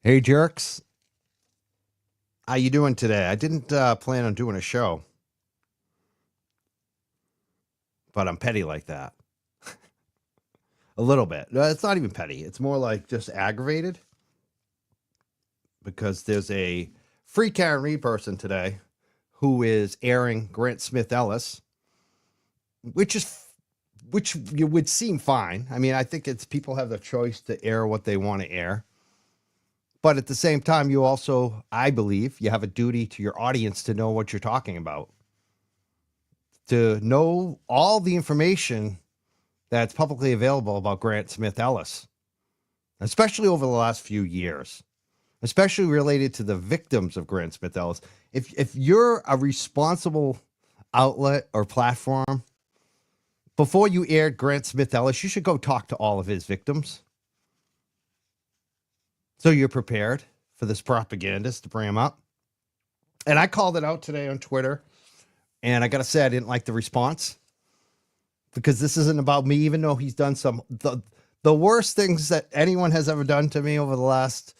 Hey, jerks. How you doing today? I didn't plan on doing a show, but I'm petty like that. A little bit. No, it's not even petty. It's more like just aggravated because there's a free Karen Reed person today who is airing Grant Smith Ellis, which you would seem fine. I mean, I think it's people have the choice to air what they want to air. But at the same time, you also, I believe, you have a duty to your audience to know what you're talking about, to know all the information that's publicly available about Grant Smith Ellis, especially over the last few years, especially related to the victims of Grant Smith Ellis. If you're a responsible outlet or platform, before you aired Grant Smith Ellis, you should go talk to all of his victims. So you're prepared for this propagandist to bring him up. And I called it out today on Twitter. And I got to say, I didn't like the response because this isn't about me, even though he's done the worst things that anyone has ever done to me over the last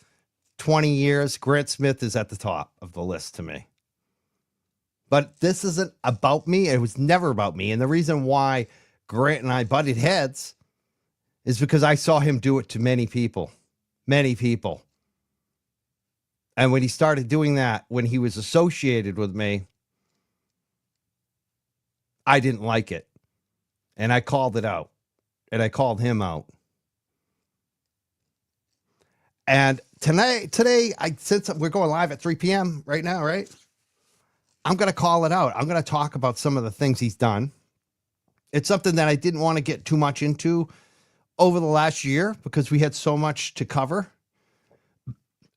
20 years. Grant Smith is at the top of the list to me. But this isn't about me. It was never about me. And the reason why Grant and I butted heads is because I saw him do it to many people. Many people. And when he started doing that, when he was associated with me, I didn't like it. And I called it out. And I called him out. And today, since we're going live at 3 p.m. right now, right? I'm going to call it out. I'm going to talk about some of the things he's done. It's something that I didn't want to get too much into over the last year because we had so much to cover.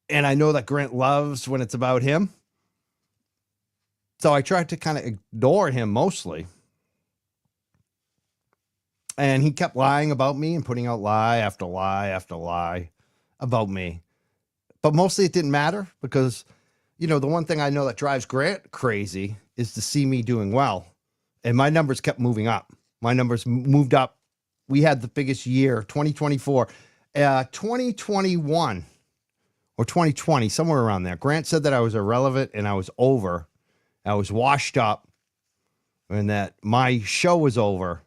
And I know that Grant loves when it's about him. So I tried to kind of ignore him mostly. And he kept lying about me and putting out lie after lie after lie about me. But mostly it didn't matter because, you know, the one thing I know that drives Grant crazy is to see me doing well. And my numbers kept moving up. My numbers moved up. We had the biggest year, 2024, 2021 or 2020, somewhere around there. Grant said that I was irrelevant and I was over. I was washed up and that my show was over.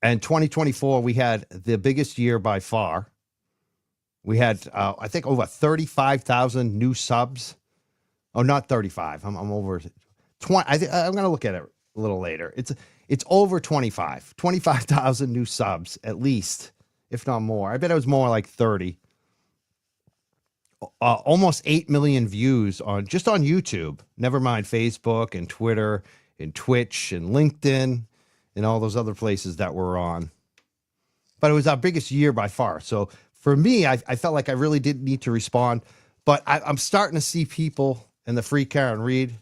And 2024, we had the biggest year by far. We had, I think, over 35,000 new subs. Oh, not 35. I'm over 20. I'm going to look at it a little later. It's over 25,000 new subs, at least, if not more. I bet it was more like 30. Almost 8 million views on YouTube. Never mind Facebook and Twitter and Twitch and LinkedIn and all those other places that we're on. But it was our biggest year by far. So for me, I felt like I really didn't need to respond. But I'm starting to see people in the Free Karen Reed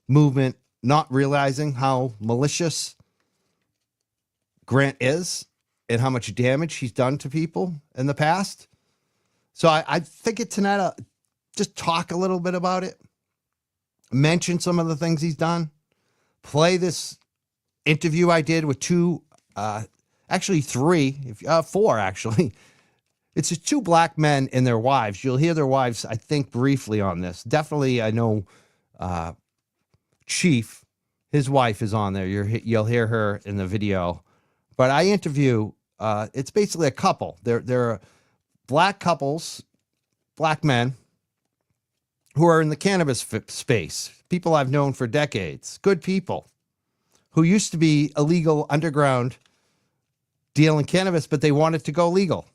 movement not realizing how malicious Grant is and how much damage he's done to people in the past. So I figured tonight I'll just talk a little bit about it, mention some of the things he's done, play this interview I did with four actually. It's just two black men and their wives. You'll hear their wives, I think, briefly on this. Definitely, I know Chief, his wife is on there. You'll hear her in the video. But I interview, it's basically a couple. They're black couples, black men, who are in the cannabis space. People I've known for decades. Good people who used to be illegal underground dealing cannabis, but they wanted to go legal.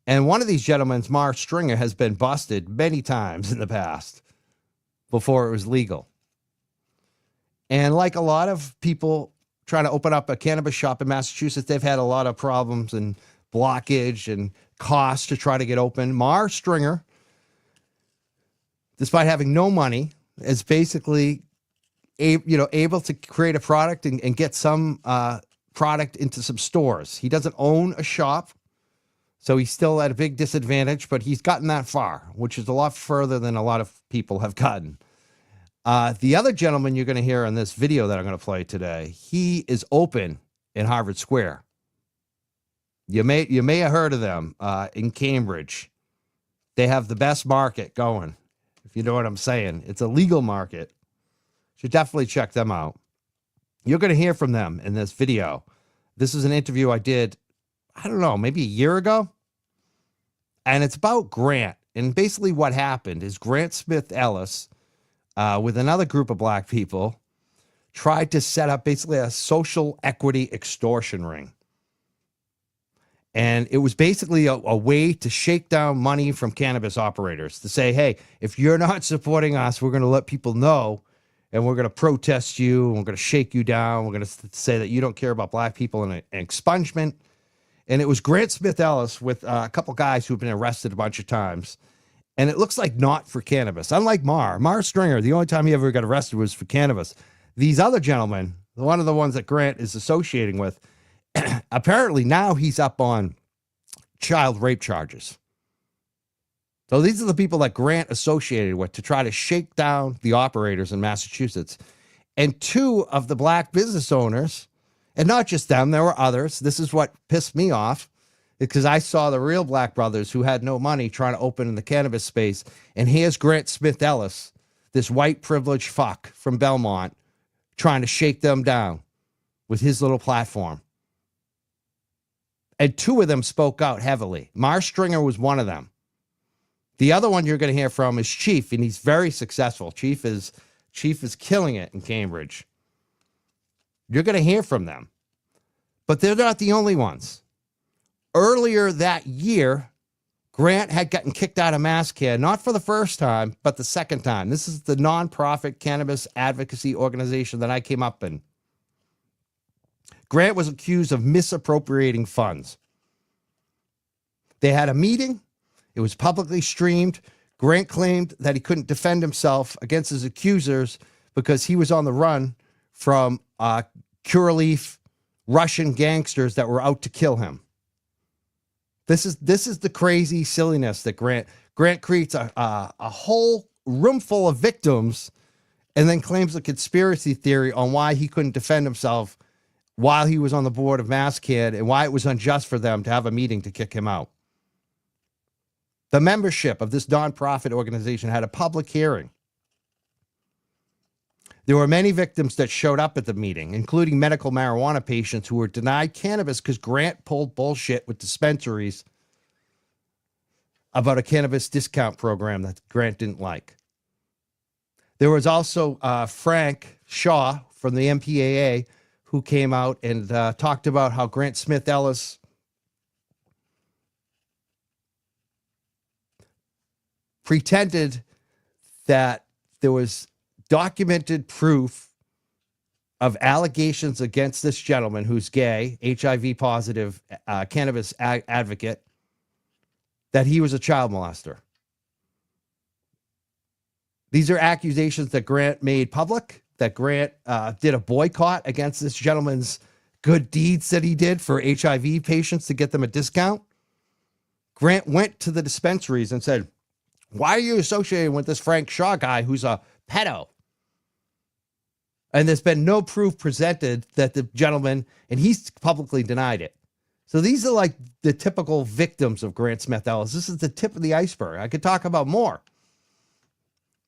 And one of these gentlemen, Mar Stringer, has been busted many times in the past before it was legal. And like a lot of people trying to open up a cannabis shop in Massachusetts, they've had a lot of problems and blockage and costs to try to get open. Mar Stringer, despite having no money, is basically able to create a product and get some product into some stores. He doesn't own a shop, so he's still at a big disadvantage, but he's gotten that far, which is a lot further than a lot of people have gotten. The other gentleman you're going to hear in this video that I'm going to play today, he is open in Harvard Square. You may have heard of them in Cambridge. They have the best market going, if you know what I'm saying. It's a legal market. Should definitely check them out. You're going to hear from them in this video. This is an interview I did, I don't know, maybe a year ago. And it's about Grant. And basically what happened is Grant Smith Ellis, with another group of black people, tried to set up basically a social equity extortion ring. And it was basically a way to shake down money from cannabis operators to say, hey, if you're not supporting us, we're going to let people know, and we're going to protest you, and we're going to shake you down. We're going to say that you don't care about black people and expungement. And it was Grant Smith Ellis with a couple guys who've been arrested a bunch of times. And it looks like not for cannabis. Unlike Mar Stringer, the only time he ever got arrested was for cannabis. These other gentlemen, one of the ones that Grant is associating with, apparently now he's up on child rape charges. So these are the people that Grant associated with to try to shake down the operators in Massachusetts. And two of the black business owners, and not just them, there were others. This is what pissed me off, because I saw the real black brothers who had no money trying to open in the cannabis space. And here's Grant Smith Ellis, this white privileged fuck from Belmont, trying to shake them down with his little platform. And two of them spoke out heavily. Mar Stringer was one of them. The other one you're going to hear from is Chief, and he's very successful. Chief is killing it in Cambridge. You're going to hear from them. But they're not the only ones. Earlier that year, Grant had gotten kicked out of MassCare, not for the first time, but the second time. This is the nonprofit cannabis advocacy organization that I came up in. Grant was accused of misappropriating funds. They had a meeting. It was publicly streamed. Grant claimed that he couldn't defend himself against his accusers because he was on the run from Curaleaf Russian gangsters that were out to kill him. This is the crazy silliness that Grant creates a whole room full of victims and then claims a conspiracy theory on why he couldn't defend himself while he was on the board of MassCare and why it was unjust for them to have a meeting to kick him out. The membership of this nonprofit organization had a public hearing. There were many victims that showed up at the meeting, including medical marijuana patients who were denied cannabis because Grant pulled bullshit with dispensaries about a cannabis discount program that Grant didn't like. There was also Frank Shaw from the MPAA who came out and talked about how Grant Smith Ellis pretended that there was documented proof of allegations against this gentleman who's gay, HIV positive, cannabis advocate, that he was a child molester. These are accusations that Grant made public, that Grant did a boycott against this gentleman's good deeds that he did for HIV patients to get them a discount. Grant went to the dispensaries and said, why are you associating with this Frank Shaw guy who's a pedo? And there's been no proof presented that the gentleman, and he's publicly denied it. So these are like the typical victims of Grant Smith Ellis. This is the tip of the iceberg. I could talk about more.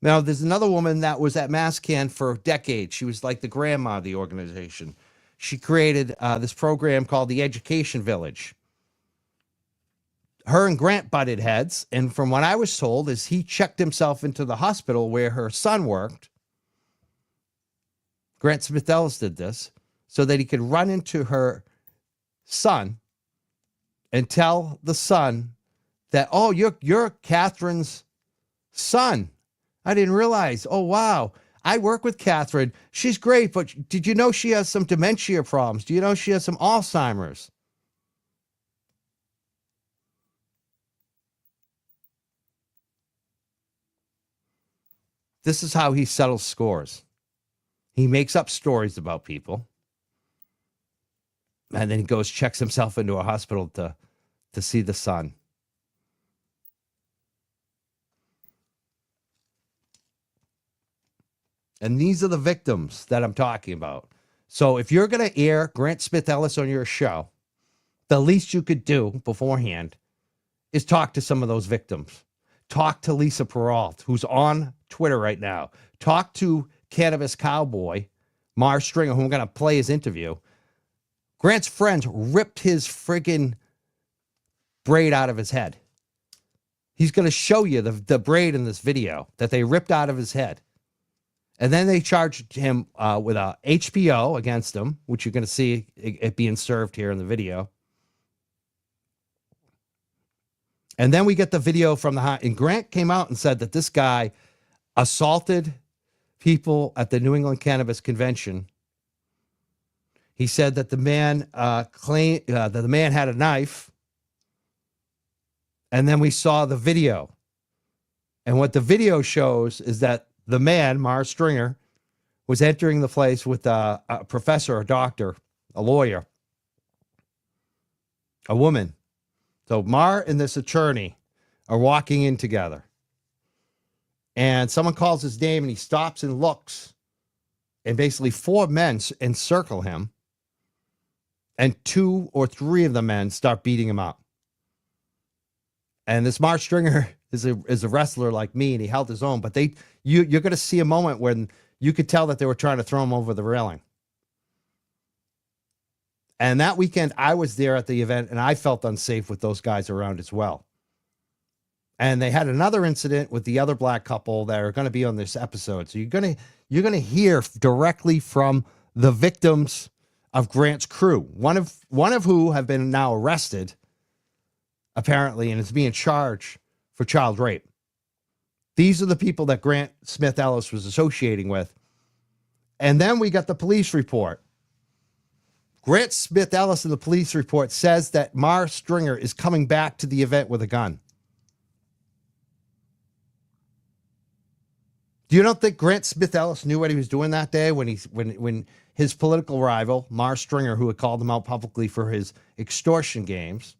Now, there's another woman that was at MassCare for decades. She was like the grandma of the organization. She created this program called the Education Village. Her and Grant butted heads, and from what I was told is he checked himself into the hospital where her son worked. Grant Smith Ellis did this so that he could run into her son and tell the son that, oh, you're Catherine's son. I didn't realize. Oh, wow. I work with Catherine. She's great, but did you know she has some dementia problems? Do you know she has some Alzheimer's? This is how he settles scores. He makes up stories about people. And then he goes, checks himself into a hospital to see the son. And these are the victims that I'm talking about. So if you're going to air Grant Smith Ellis on your show, the least you could do beforehand is talk to some of those victims. Talk to Lisa Peralt, who's on Twitter right now. Talk to Cannabis Cowboy, Mar Stringer, who I'm going to play his interview. Grant's friends ripped his friggin' braid out of his head. He's going to show you the braid in this video that they ripped out of his head. And then they charged him with a HPO against him, which you're going to see it being served here in the video. And then we get the video from and Grant came out and said that this guy assaulted people at the New England Cannabis Convention. He said that the man claimed that the man had a knife. And then we saw the video. And what the video shows is that the man, Mar Stringer, was entering the place with a professor, a doctor, a lawyer, a woman. So Mar and this attorney are walking in together. And someone calls his name and he stops and looks. And basically 4 men encircle him. And 2 or 3 of the men start beating him up. And this Mar Stringer is a wrestler like me, and he held his own. But you're going to see a moment when you could tell that they were trying to throw him over the railing. And that weekend, I was there at the event, and I felt unsafe with those guys around as well. And they had another incident with the other black couple that are going to be on this episode. So you're going to hear directly from the victims of Grant's crew, one of who have been now arrested, apparently, and is being charged for child rape. These are the people that Grant Smith Ellis was associating with. And then we got the police report. Grant Smith Ellis in the police report says that Mar Stringer is coming back to the event with a gun. You don't think Grant Smith Ellis knew what he was doing that day when his political rival, Mar Stringer, who had called him out publicly for his extortion games,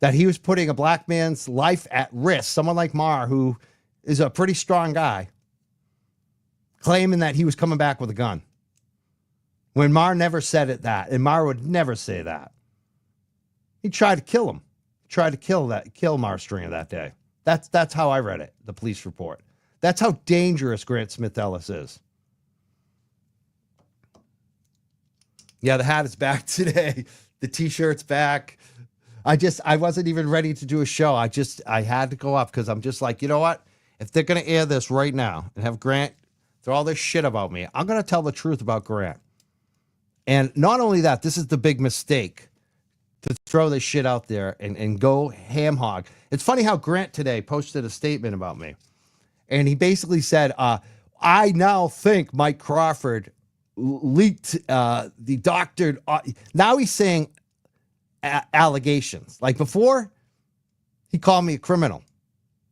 that he was putting a black man's life at risk, someone like Mar, who is a pretty strong guy, claiming that he was coming back with a gun. When Mar never said it that, and Mar would never say that. He tried to kill him. Tried to kill Mar Stringer that day. That's how I read it, the police report. That's how dangerous Grant Smith Ellis is. Yeah, the hat is back today. The t-shirt's back. I wasn't even ready to do a show. I had to go up because I'm just like, you know what? If they're going to air this right now and have Grant throw all this shit about me, I'm going to tell the truth about Grant. And not only that, this is the big mistake to throw this shit out there and go ham hog. It's funny how Grant today posted a statement about me. And he basically said, I now think Mike Crawford leaked the doctored. Now he's saying allegations. Like before, he called me a criminal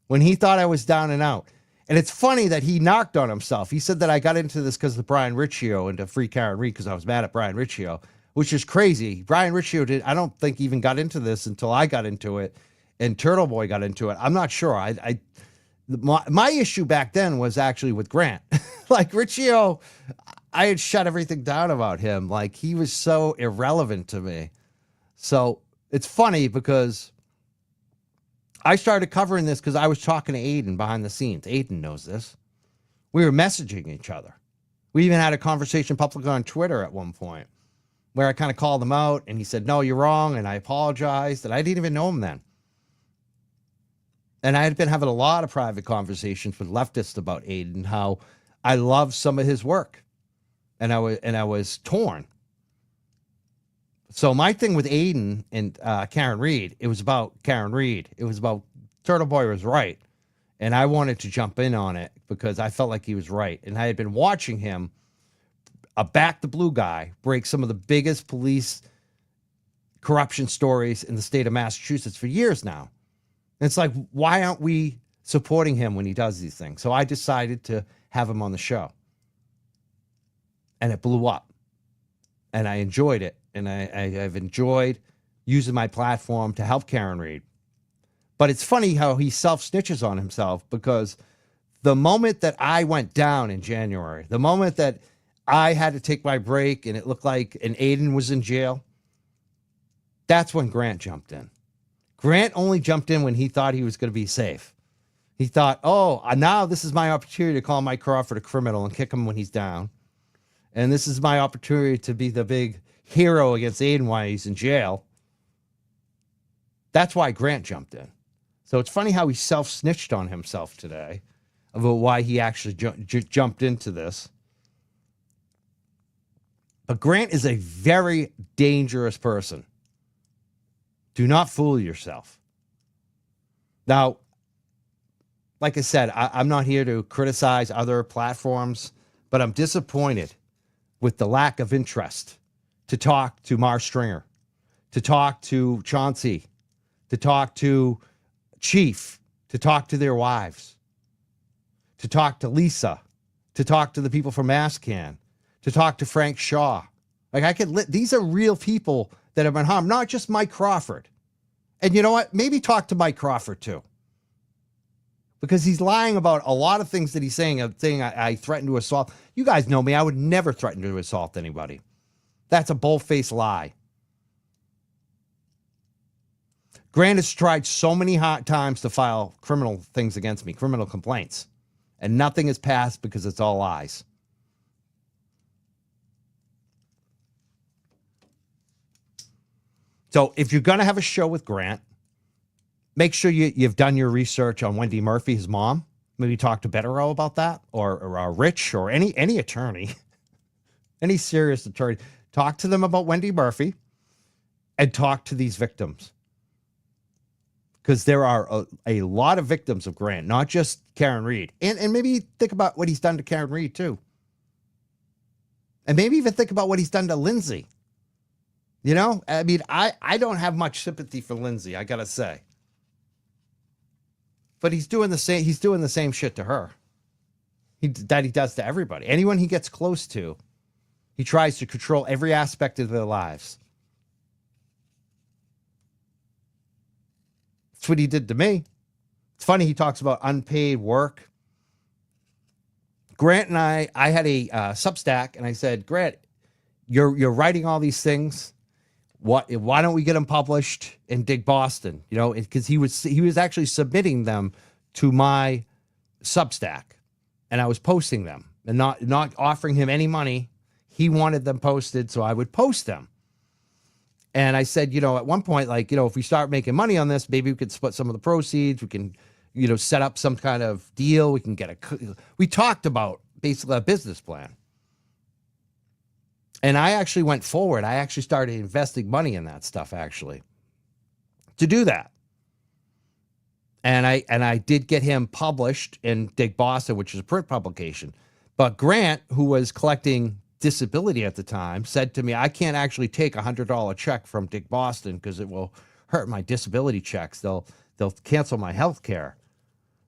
when he thought I was down and out. And it's funny that he knocked on himself. He said that I got into this because of Brian Riccio and to free Karen Reed because I was mad at Brian Riccio, which is crazy. Brian Riccio I don't think even got into this until I got into it and Turtle Boy got into it. I'm not sure. My issue back then was actually with Grant. Like Riccio, I had shut everything down about him. Like he was so irrelevant to me. So it's funny because I started covering this because I was talking to Aiden behind the scenes. Aiden knows this. We were messaging each other. We even had a conversation publicly on Twitter at one point where I kind of called him out and he said, no, you're wrong. And I apologized. And I didn't even know him then. And I had been having a lot of private conversations with leftists about Aiden, how I love some of his work. And I was torn. So my thing with Aiden and Karen Reed, it was about Karen Reed. It was about Turtle Boy was right. And I wanted to jump in on it because I felt like he was right. And I had been watching him, a Back the Blue guy, break some of the biggest police corruption stories in the state of Massachusetts for years now. And it's like, why aren't we supporting him when he does these things? So I decided to have him on the show. And it blew up. And I enjoyed it. And I've enjoyed using my platform to help Karen Reed. But it's funny how he self-snitches on himself because the moment that I went down in January, the moment that I had to take my break and it looked like Aiden was in jail, that's when Grant jumped in. Grant only jumped in when he thought he was going to be safe. He thought, oh, now this is my opportunity to call Mike Crawford a criminal and kick him when he's down. And this is my opportunity to be the big hero against Aiden while he's in jail. That's why Grant jumped in. So it's funny how he self-snitched on himself today about why he actually jumped into this. But Grant is a very dangerous person. Do not fool yourself. Now, like I said, I'm not here to criticize other platforms, but I'm disappointed with the lack of interest to talk to Mar Stringer, to talk to Chauncey, to talk to Chief, to talk to their wives, to talk to Lisa, to talk to the people from Mascan, to talk to Frank Shaw. Like these are real people that have been harmed, not just Mike Crawford. And you know what? Maybe talk to Mike Crawford too. Because he's lying about a lot of things that he's saying. I threatened to assault. You guys know me. I would never threaten to assault anybody. That's a bold-faced lie. Grant has tried so many times to file criminal things against me, criminal complaints, and nothing has passed because it's all lies. So if you're going to have a show with Grant, make sure you've done your research on Wendy Murphy, his mom. Maybe talk to Betterow about that, or Rich, or any attorney, any serious attorney. Talk to them about Wendy Murphy and talk to these victims. Because there are a lot of victims of Grant, not just Karen Reed. And maybe think about what he's done to Karen Reed, too. And maybe even think about what he's done to Lindsay. You know, I mean, I don't have much sympathy for Lindsay, I got to say. But he's doing the same shit to her that he does to everybody. Anyone he gets close to, he tries to control every aspect of their lives. That's what he did to me. It's funny he talks about unpaid work. Grant and I had a Substack, and I said, Grant, you're writing all these things. Why don't we get them published in Dig Boston? You know, because he was actually submitting them to my Substack, and I was posting them and not offering him any money. He wanted them posted, so I would post them. And I said, you know, at one point, like, you know, if we start making money on this, maybe we could split some of the proceeds. We can, you know, set up some kind of deal. We can we talked about basically a business plan. And I actually went forward. I actually started investing money in that stuff, actually, to do that. And I did get him published in Dig Boston, which is a print publication. But Grant, who was collecting disability at the time, said to me, I can't actually take $100 check from Dig Boston because it will hurt my disability checks. They'll cancel my health care.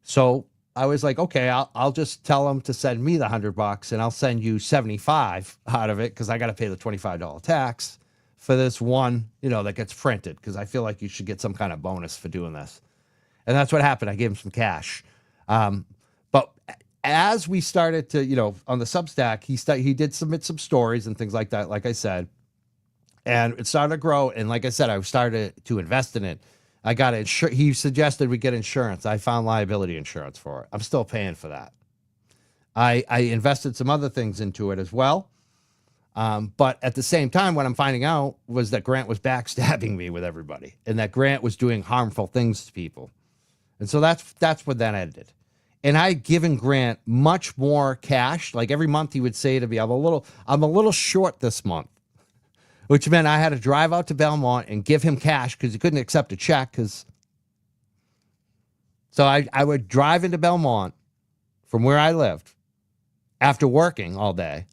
So I was like, okay, I'll just tell them to send me the $100 and I'll send you 75 out of it because I got to pay the $25 tax for this one, you know, that gets printed because I feel like you should get some kind of bonus for doing this. And that's what happened. I gave him some cash. But as we started to, you know, on the Substack, he did submit some stories and things like that, like I said, and it started to grow. And like I said, I started to invest in it. I got he suggested we get insurance. I found liability insurance for it. I'm still paying for that. I invested some other things into it as well. But at the same time, what I'm finding out was that Grant was backstabbing me with everybody and that Grant was doing harmful things to people. And so that's what that ended. And I had given Grant much more cash. Like every month he would say to me, I'm a little short this month, which meant I had to drive out to Belmont and give him cash because he couldn't accept a check. So I would drive into Belmont from where I lived after working all day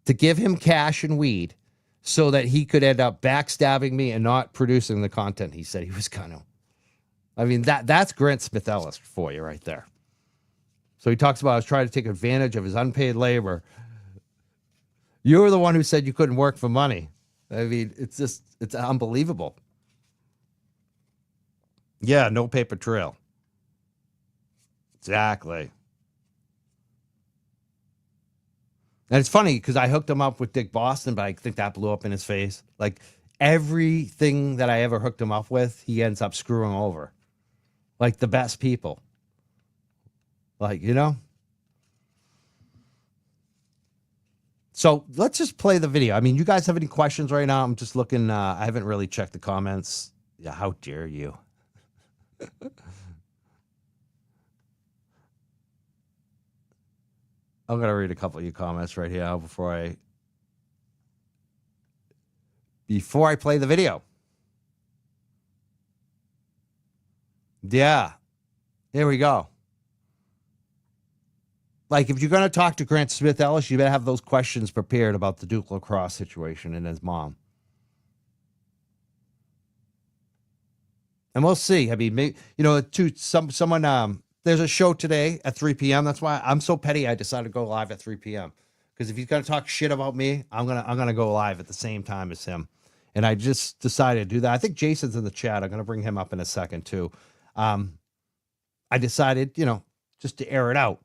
to give him cash and weed so that he could end up backstabbing me and not producing the content he said he was going to. I mean, that's Grant Smith Ellis for you right there. So he talks about I was trying to take advantage of his unpaid labor. You were the one who said you couldn't work for money. I mean, it's unbelievable. Yeah, no paper trail. Exactly. And it's funny because I hooked him up with Dig Boston, but I think that blew up in his face. Like, everything that I ever hooked him up with, he ends up screwing over. Like the best people. Like, you know? So let's just play the video. I mean, you guys have any questions right now? I'm just looking. I haven't really checked the comments. Yeah, how dare you? I'm going to read a couple of your comments right here before I play the video. Yeah. Here we go. Like, if you're going to talk to Grant Smith Ellis, you better have those questions prepared about the Duke Lacrosse situation and his mom. And we'll see. I mean, you know, someone, there's a show today at 3 p.m. That's why I'm so petty. I decided to go live at 3 p.m. Because if he's going to talk shit about me, I'm gonna go live at the same time as him. And I just decided to do that. I think Jason's in the chat. I'm going to bring him up in a second too. I decided, you know, just to air it out.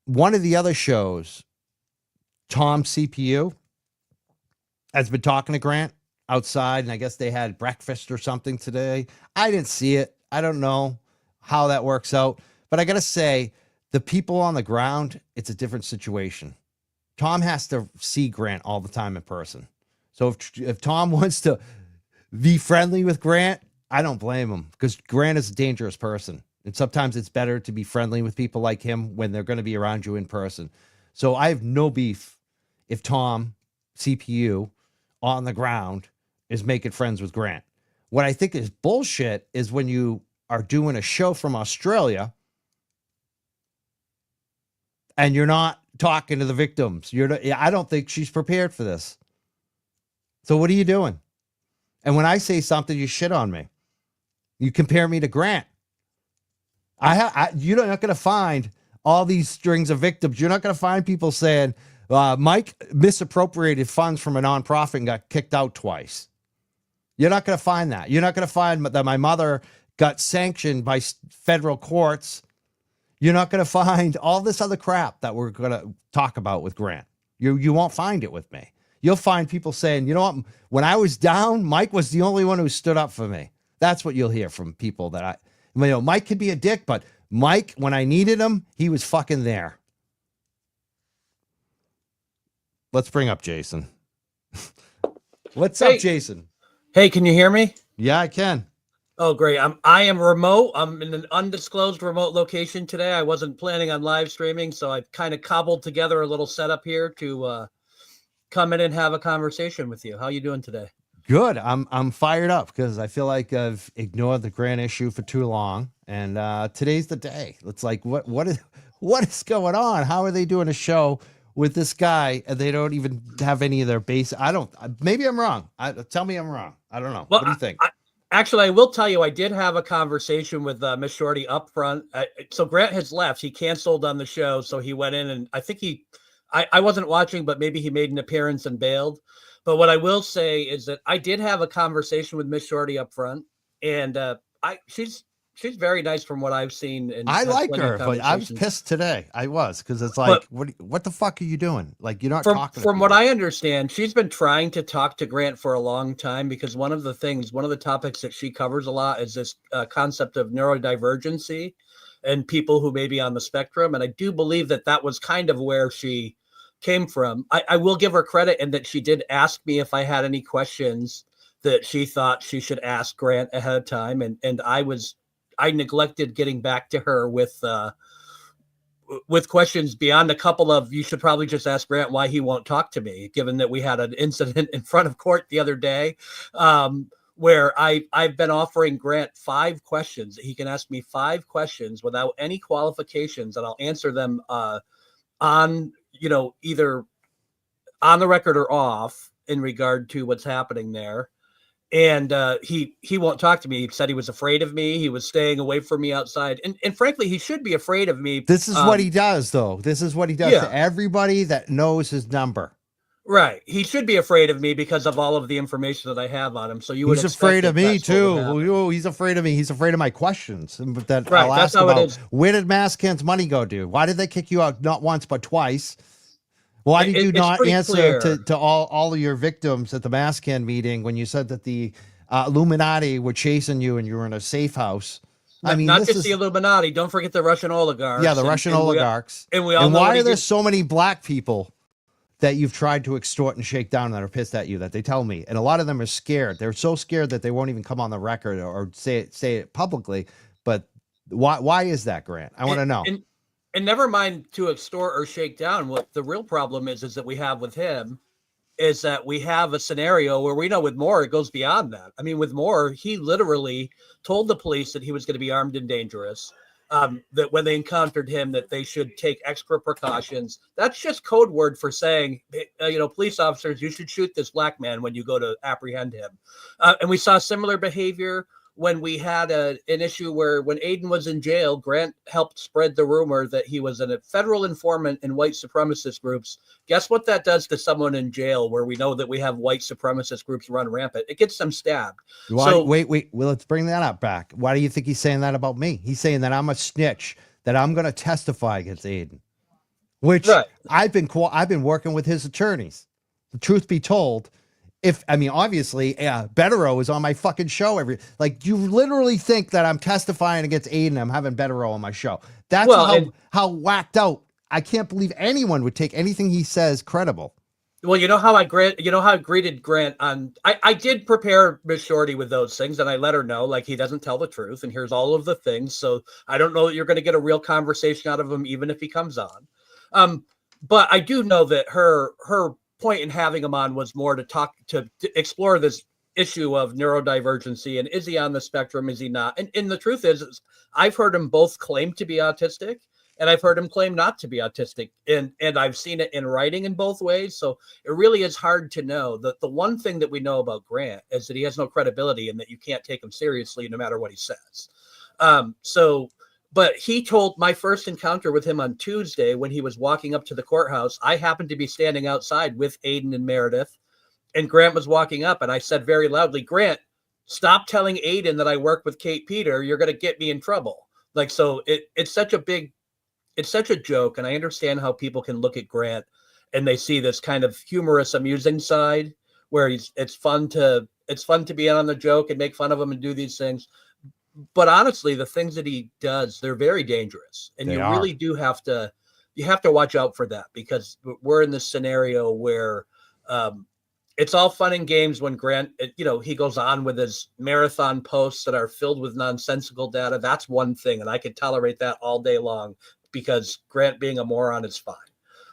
One of the other shows, Tom CPU, has been talking to Grant outside, and I guess they had breakfast or something today. I didn't see it. I don't know how that works out. But I got to say, the people on the ground, it's a different situation. Tom has to see Grant all the time in person. So if Tom wants to be friendly with Grant, I don't blame him, because Grant is a dangerous person. And sometimes it's better to be friendly with people like him when they're going to be around you in person. So I have no beef if Tom, CPU, on the ground is making friends with Grant. What I think is bullshit is when you are doing a show from Australia and you're not talking to the victims. I don't think she's prepared for this. So what are you doing? And when I say something, you shit on me. You compare me to Grant. You're not going to find all these strings of victims. You're not going to find people saying, Mike misappropriated funds from a nonprofit and got kicked out twice. You're not going to find that. You're not going to find that my mother got sanctioned by federal courts. You're not going to find all this other crap that we're going to talk about with Grant. You won't find it with me. You'll find people saying, you know what? When I was down, Mike was the only one who stood up for me. That's what you'll hear from people that Mike could be a dick, but Mike, when I needed him, he was fucking there. Let's bring up Jason. What's up, Jason? Hey, can you hear me? Yeah, I can. Oh, great. I am remote. I'm in an undisclosed remote location today. I wasn't planning on live streaming, so I've kind of cobbled together a little setup here to come in and have a conversation with you. How are you doing today? Good. I'm fired up because I feel like I've ignored the Grant issue for too long, and today's the day. It's like what is going on? How are they doing a show with this guy and they don't even have any of their base? Maybe I'm wrong. Tell me I'm wrong. I don't know. Well, what do you think? Actually, I will tell you, I did have a conversation with Miss Shorty up front. So Grant has left. He canceled on the show, so he went in, and I think I wasn't watching, but maybe he made an appearance and bailed. But what I will say is that I did have a conversation with Miss Shorty up front, and she's very nice from what I've seen. And I like her, but I was pissed today. I was, because it's like, what the fuck are you doing? Like, you're not talking. From what I understand, she's been trying to talk to Grant for a long time, because one of the topics that she covers a lot is this concept of neurodivergency and people who may be on the spectrum. And I do believe that was kind of where she came from. I will give her credit in that she did ask me if I had any questions that she thought she should ask Grant ahead of time. And I neglected getting back to her with questions beyond a couple of, you should probably just ask Grant why he won't talk to me, given that we had an incident in front of court the other day, where I've been offering Grant 5 questions. He can ask me 5 questions without any qualifications, and I'll answer them on, either on the record or off in regard to what's happening there. And he won't talk to me. He said he was afraid of me. He was staying away from me outside. And frankly, he should be afraid of me. This is what he does, though. This is what he does to everybody that knows his number. Right. He should be afraid of me because of all of the information that I have on him. So he's afraid of me too. He's afraid of me. He's afraid of my questions. But that right. I'll That's ask how about, it is. Where did Maskins money go, dude? Why did they kick you out not once but twice? Why did you It's not pretty answer clear. to all of your victims at the Mascan meeting when you said that the Illuminati were chasing you and you were in a safe house? I mean, Not this just the is, Illuminati. Don't forget the Russian yeah, oligarchs, the Russian and oligarchs. we all And know what why he are there did. so many black people that you've tried to extort and shake down that are pissed at you that they tell me? And a lot of them are scared. They're so scared that they won't even come on the record or say it publicly. But why is that, Grant? I want to know. And never mind to extort or shake down. What the real problem is that we have with him is that we have a scenario where we know with Moore, it goes beyond that. I mean, with Moore, he literally told the police that he was going to be armed and dangerous. That when they encountered him, that they should take extra precautions. That's just code word for saying, police officers, you should shoot this black man when you go to apprehend him. And we saw similar behavior when we had an issue where when Aiden was in jail, Grant helped spread the rumor that he was a federal informant in white supremacist groups. Guess what that does to someone in jail where we know that we have white supremacist groups run rampant? It gets them stabbed. Why, wait. Well, let's bring that up back. Why do you think he's saying that about me? He's saying that I'm a snitch, that I'm going to testify against Aiden, which Right. I've been working with his attorneys. The truth be told, obviously, Betterow is on my fucking show you literally think that I'm testifying against Aiden. I'm having Betterow on my show. That's how whacked out. I can't believe anyone would take anything he says credible. Well, you know how I greeted Grant on. I did prepare Miss Shorty with those things, and I let her know like he doesn't tell the truth, and here's all of the things. So I don't know that you're going to get a real conversation out of him, even if he comes on. But I do know that her point in having him on was more to explore this issue of neurodivergency and is he on the spectrum, is he not? And the truth is I've heard him both claim to be autistic and I've heard him claim not to be autistic, and I've seen it in writing in both ways. So it really is hard to know. That the one thing that we know about Grant is that he has no credibility and that you can't take him seriously no matter what he says. But he told my first encounter with him on Tuesday when he was walking up to the courthouse, I happened to be standing outside with Aiden and Meredith, and Grant was walking up, and I said very loudly, Grant, stop telling Aiden that I work with Kate Peter. You're going to get me in trouble. So it's such a joke. And I understand how people can look at Grant and they see this kind of humorous, amusing side where it's fun to be in on the joke and make fun of him and do these things. But honestly, the things that he does, they're very dangerous. And really do have to watch out for that, because we're in this scenario where it's all fun and games when Grant, he goes on with his marathon posts that are filled with nonsensical data. That's one thing. And I could tolerate that all day long because Grant being a moron is fine.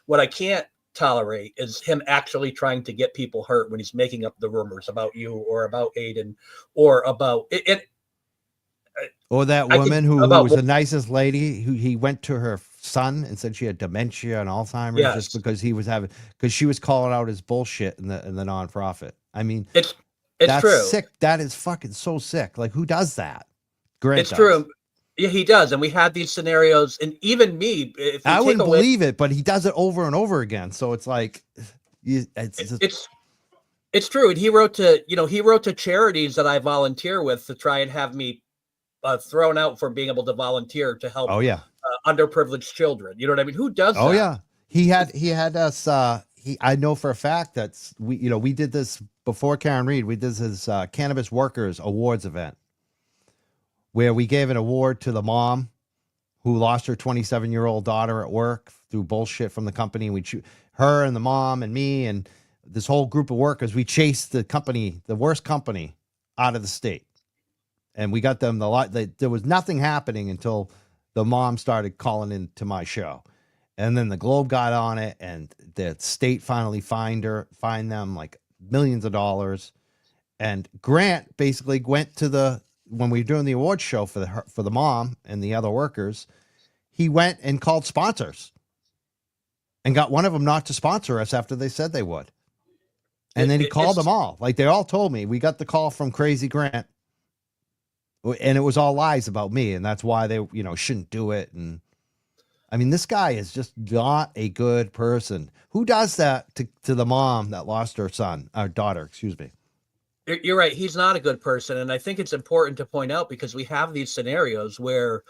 What I can't tolerate is him actually trying to get people hurt when he's making up the rumors about you or about Aiden or about it. Or that woman who was the nicest lady, who he went to her son and said she had dementia and Alzheimer's just because because she was calling out his bullshit in the nonprofit. I mean, it's that's true. Sick. That is fucking so sick. Like, who does that? Grant does. True. Yeah, he does. And we had these scenarios, and even me, I wouldn't believe it, but he does it over and over again. So it's like, it's true. And he wrote to charities that I volunteer with to try and have me thrown out for being able to volunteer to help underprivileged children. You know what I mean? Who does that? Oh yeah. He had us I know for a fact that we did this before Karen Reed. We did this Cannabis Workers Awards event where we gave an award to the mom who lost her 27-year-old daughter at work through bullshit from the company. Her and the mom and me and this whole group of workers, we chased the worst company out of the state. And we got them there was nothing happening until the mom started calling into my show. And then the Globe got on it, and the state finally fined them like millions of dollars. And Grant basically went to when we were doing the award show for the mom and the other workers, he went and called sponsors and got one of them not to sponsor us after they said they would. And then he called them all. Like, they all told me, we got the call from Crazy Grant. And it was all lies about me, and that's why they, shouldn't do it. And I mean, this guy is just not a good person. Who does that to the mom that lost her daughter? Excuse me. You're right. He's not a good person, and I think it's important to point out because we have these scenarios where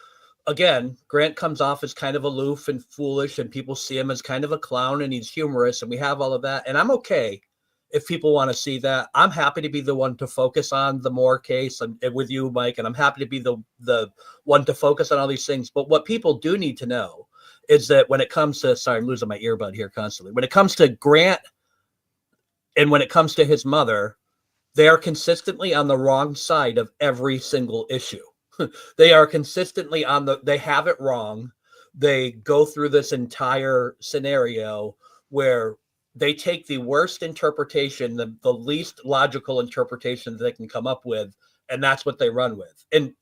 again, Grant comes off as kind of aloof and foolish, and people see him as kind of a clown, and he's humorous, and we have all of that. And I'm okay if people want to see that. I'm happy to be the one to focus on the Moore case and with you, Mike, and I'm happy to be the one to focus on all these things. But what people do need to know is that when it comes to, sorry, I'm losing my earbud here constantly. When it comes to Grant and when it comes to his mother, they are consistently on the wrong side of every single issue. They are consistently they have it wrong. They go through this entire scenario where they take the worst interpretation, the least logical interpretation they can come up with, and that's what they run with. And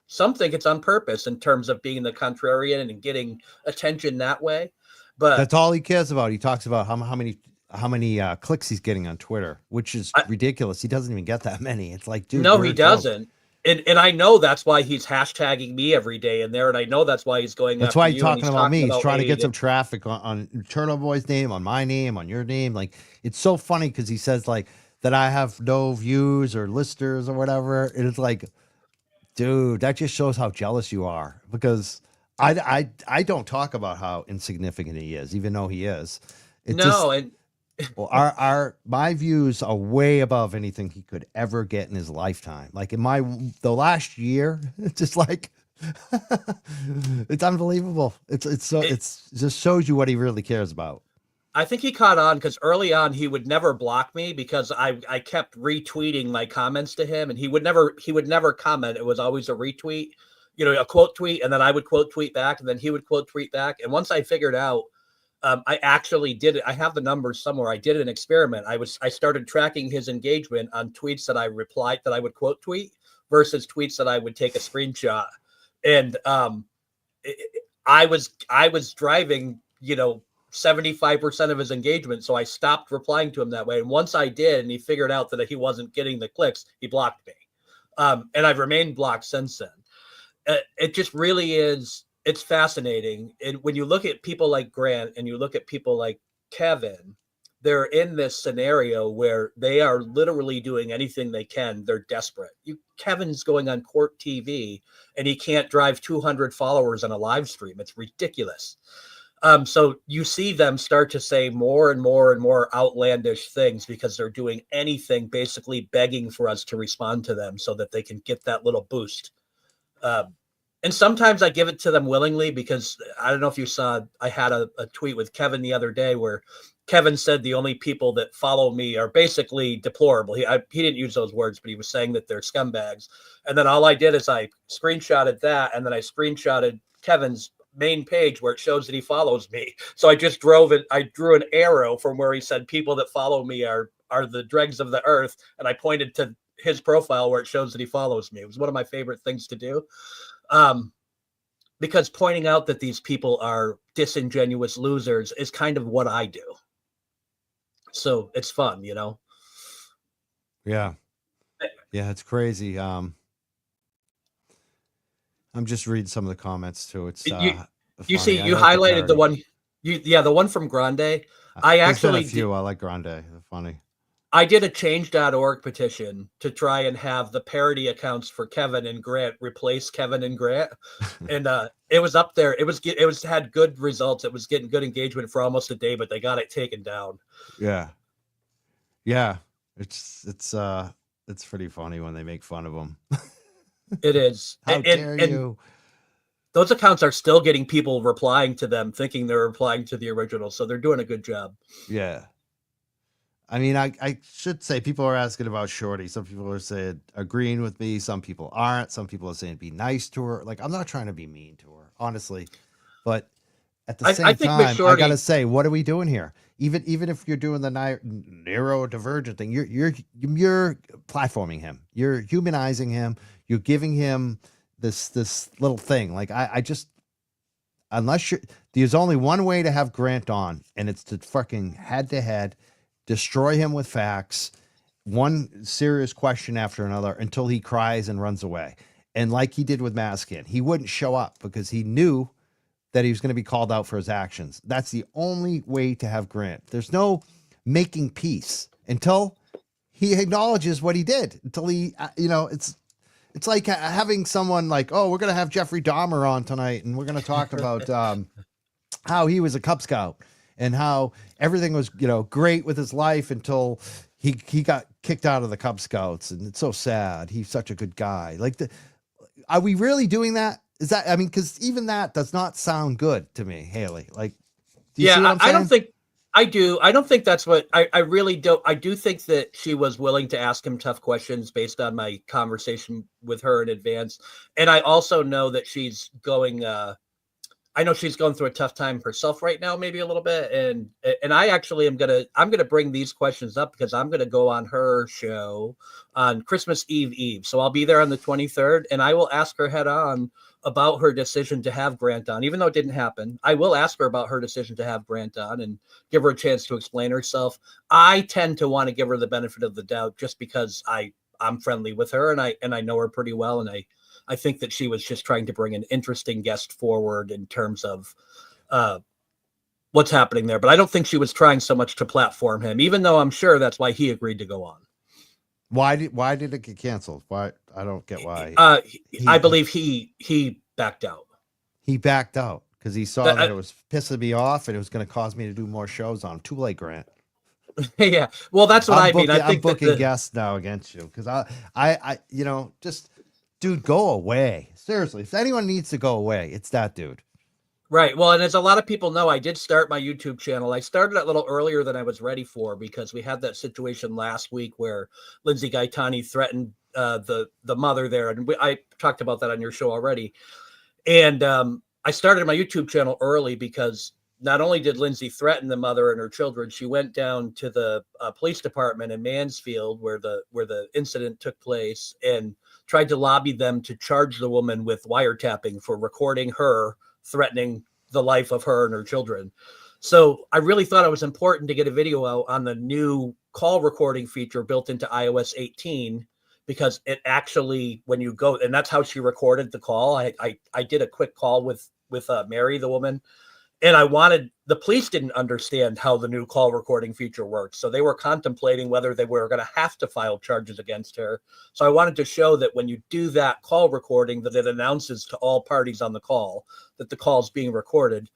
some think it's on purpose in terms of being the contrarian and getting attention that way. But that's all he cares about. He talks about how many clicks he's getting on Twitter, which is ridiculous. He doesn't even get that many. It's like, dude, no, he doesn't. And I know that's why he's hashtagging me every day in there, and I know that's why he's going. That's why he's talking about me. He's trying to get some traffic on Turtle Boy's name, on my name, on your name. Like, it's so funny because he says like that I have no views or listeners or whatever. And it's like, dude, that just shows how jealous you are, because I don't talk about how insignificant he is, even though he is. Well, my views are way above anything he could ever get in his lifetime. Like in the last year, it's just like it's unbelievable. It just shows you what he really cares about. I think he caught on because early on he would never block me because I kept retweeting my comments to him, and he would never comment. It was always a retweet, a quote tweet, and then I would quote tweet back, and then he would quote tweet back. And once I figured out, I actually did it. I have the numbers somewhere. I did an experiment. I started tracking his engagement on tweets that I replied, that I would quote tweet, versus tweets that I would take a screenshot. And I was driving, 75% of his engagement. So I stopped replying to him that way. And once I did, and he figured out that he wasn't getting the clicks, he blocked me. And I've remained blocked since then. It just really is. It's fascinating. And when you look at people like Grant and you look at people like Kevin, they're in this scenario where they are literally doing anything they can. They're desperate. Kevin's going on Court TV and he can't drive 200 followers on a live stream. It's ridiculous. So you see them start to say more and more and more outlandish things because they're doing anything, basically begging for us to respond to them so that they can get that little boost. And sometimes I give it to them willingly because I don't know if you saw, I had a tweet with Kevin the other day where Kevin said the only people that follow me are basically deplorable. He didn't use those words, but he was saying that they're scumbags. And then all I did is I screenshotted that, and then I screenshotted Kevin's main page where it shows that he follows me. So I just I drew an arrow from where he said people that follow me are the dregs of the earth, and I pointed to his profile where it shows that he follows me. It was one of my favorite things to do. Because pointing out that these people are disingenuous losers is kind of what I do. So it's fun, Yeah. Yeah, it's crazy. I'm just reading some of the comments too. It's you see, you highlighted the one, the one from Grande. I like Grande. They're funny. I did a change.org petition to try and have the parody accounts for Kevin and Grant replace Kevin and Grant. And it was up there. It had good results. It was getting good engagement for almost a day, but they got it taken down. Yeah. Yeah. It's pretty funny when they make fun of them. It is. How dare you? Those accounts are still getting people replying to them, thinking they're replying to the original. So they're doing a good job. Yeah. I mean, I should say people are asking about Shorty. Some people are saying agreeing with me. Some people aren't. Some people are saying be nice to her. Like, I'm not trying to be mean to her, honestly. But at the same time, Shorty, I gotta say, what are we doing here? Even if you're doing the neurodivergent thing, you're platforming him. You're humanizing him. You're giving him this little thing. Like there's only one way to have Grant on, and it's to fucking head to head. Destroy him with facts, one serious question after another until he cries and runs away. And like he did with Maskin, he wouldn't show up because he knew that he was going to be called out for his actions. That's the only way to have Grant. There's no making peace until he acknowledges what he did, until he, It's like having someone like, oh, we're gonna have Jeffrey Dahmer on tonight, and we're gonna talk about how he was a Cub Scout and how everything was, great with his life until he got kicked out of the Cub Scouts, and it's so sad. He's such a good guy. Like, are we really doing that? Is that, I mean, because even that does not sound good to me, Haley. Like, do you see what I'm saying? I don't think I do. I don't think that's what I really don't. I do think that she was willing to ask him tough questions based on my conversation with her in advance. And I also know that she's going, I know she's going through a tough time herself right now, maybe a little bit. And I actually I'm going to bring these questions up because I'm going to go on her show on Christmas Eve. So I'll be there on the 23rd, and I will ask her head on about her decision to have Grant on, even though it didn't happen. I will ask her about her decision to have Grant on and give her a chance to explain herself. I tend to want to give her the benefit of the doubt just because I'm friendly with her and I know her pretty well. And I think that she was just trying to bring an interesting guest forward in terms of what's happening there. But I don't think she was trying so much to platform him, even though I'm sure that's why he agreed to go on. Why did it get canceled? Why? I don't get why. I believe he backed out. He backed out because he saw that it was pissing me off and it was going to cause me to do more shows on him. Too late, Grant. Yeah, well, that's what I mean. I think I'm booking guests now against you because I just, dude, go away. Seriously, if anyone needs to go away, it's that dude. Right. Well, and as a lot of people know, I did start my YouTube channel. I started a little earlier than I was ready for because we had that situation last week where Lindsay Gaetani threatened the mother there, and I talked about that on your show already. And I started my YouTube channel early because not only did Lindsay threaten the mother and her children, she went down to the police department in Mansfield where the incident took place and tried to lobby them to charge the woman with wiretapping for recording her threatening the life of her and her children. So I really thought it was important to get a video out on the new call recording feature built into iOS 18, because it actually, when you go, and that's how she recorded the call. I did a quick call with Mary, the woman, and the police didn't understand how the new call recording feature works. So they were contemplating whether they were going to have to file charges against her. So I wanted to show that when you do that call recording, that it announces to all parties on the call that the call is being recorded.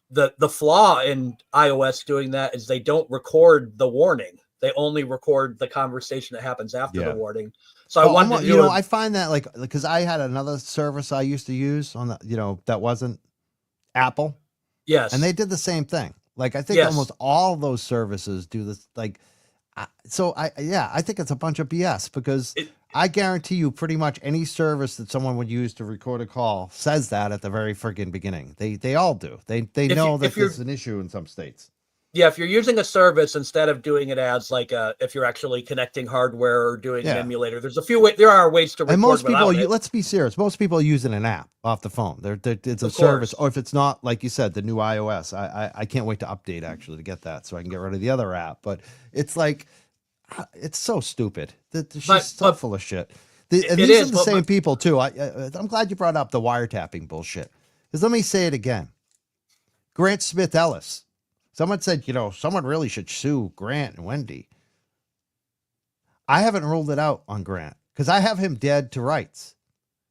The flaw in iOS doing that is they don't record the warning. They only record the conversation that happens after the warning. So I wanted to I find that because I had another service I used to use on the, that wasn't Apple. Yes. And they did the same thing. Like, I think almost all those services do this. Like, I think it's a bunch of BS because I guarantee you pretty much any service that someone would use to record a call says that at the very friggin' beginning. They all do. They know that there's an issue in some states. Yeah, if you're using a service instead of doing it as if you're actually connecting hardware or doing an emulator, there's a few ways. There are ways to record. And most people, let's be serious. Most people are using an app off the phone. It's a service, or if it's not, like you said, the new iOS. I can't wait to update actually to get that so I can get rid of the other app. But it's like, it's so stupid. She's so full of shit. These are the same people too. I'm glad you brought up the wiretapping bullshit. Because let me say it again. Grant Smith Ellis. Someone said, someone really should sue Grant and Wendy. I haven't ruled it out on Grant because I have him dead to rights.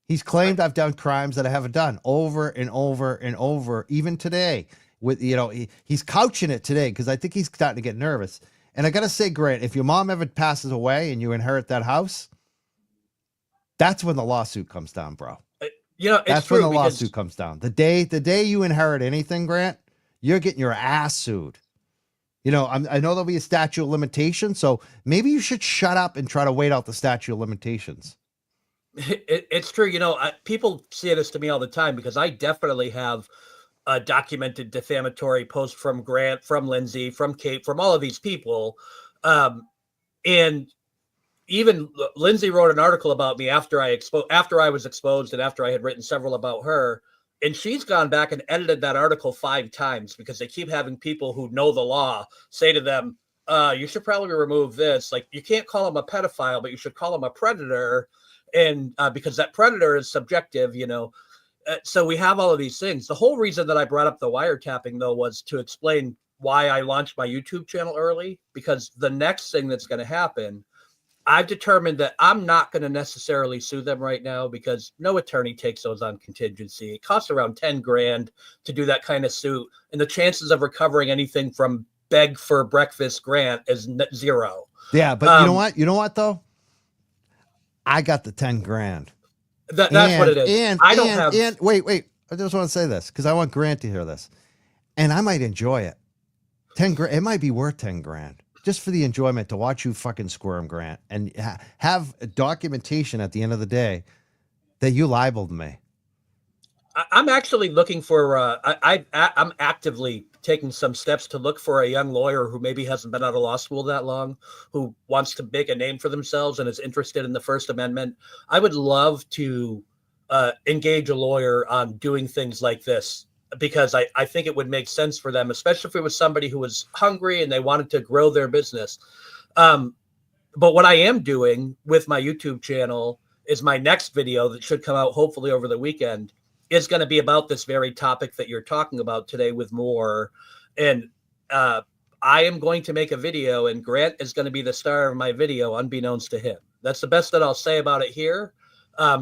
He's claimed I've done crimes that I haven't done over and over and over, even today. He's couching it today because I think he's starting to get nervous. And I got to say, Grant, if your mom ever passes away and you inherit that house, that's when the lawsuit comes down, bro. That's when the lawsuit comes down. The day you inherit anything, Grant, you're getting your ass sued. I know there'll be a statute of limitations, so maybe you should shut up and try to wait out the statute of limitations. It's true. People say this to me all the time because I definitely have a documented defamatory post from Grant, from Lindsay, from Kate, from all of these people. And even Lindsay wrote an article about me after I was exposed and after I had written several about her. And she's gone back and edited that article 5 times because they keep having people who know the law say to them, you should probably remove this. Like, you can't call him a pedophile, but you should call him a predator. And because that predator is subjective, so we have all of these things. The whole reason that I brought up the wiretapping, though, was to explain why I launched my YouTube channel early, because the next thing that's going to happen, I've determined that I'm not going to necessarily sue them right now because no attorney takes those on contingency. It costs around 10 grand to do that kind of suit. And the chances of recovering anything from beg for breakfast Grant is zero. Yeah. But you know what? You know what though? I got the 10 grand. That's what it is. And wait. I just want to say this because I want Grant to hear this. And I might enjoy it. 10 grand. It might be worth 10 grand. Just for the enjoyment to watch you fucking squirm, Grant, and have a documentation at the end of the day that you libeled me. I'm actually looking for. I'm actively taking some steps to look for a young lawyer who maybe hasn't been out of law school that long, who wants to make a name for themselves and is interested in the First Amendment. I would love to engage a lawyer on doing things like this, because I think it would make sense for them, especially if it was somebody who was hungry and they wanted to grow their business. But what I am doing with my YouTube channel is my next video that should come out hopefully over the weekend is going to be about this very topic that you're talking about today with more. And I am going to make a video, and Grant is going to be the star of my video, unbeknownst to him. That's the best that I'll say about it here.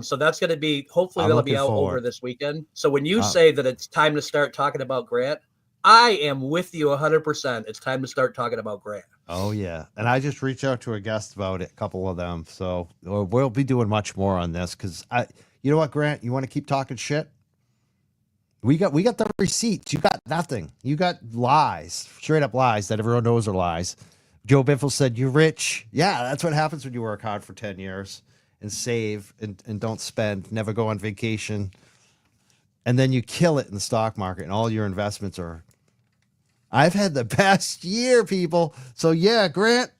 So that's going to be, hopefully that'll be out over this weekend. So when you say that it's time to start talking about Grant, I am with you 100%. It's time to start talking about Grant. Oh yeah. And I just reached out to a guest about it, a couple of them. So we'll be doing much more on this. Cause you know what, Grant, you want to keep talking shit? We got the receipts. You got nothing. You got lies, straight up lies that everyone knows are lies. Joe Biffle said, you're rich. Yeah. That's what happens when you work hard for 10 years. And save and don't spend, never go on vacation. And then you kill it in the stock market and all your investments are. I've had the best year, people. So yeah, Grant,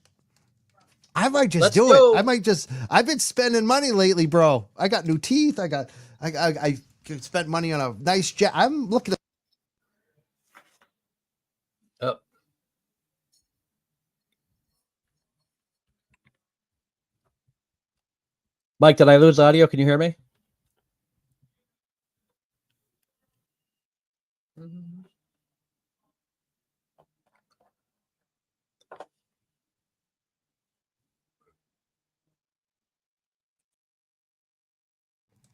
I might just do it. I've been spending money lately, bro. I got new teeth. I spent money on a nice jet. I'm looking at. Oh. Mike, did I lose audio? Can you hear me?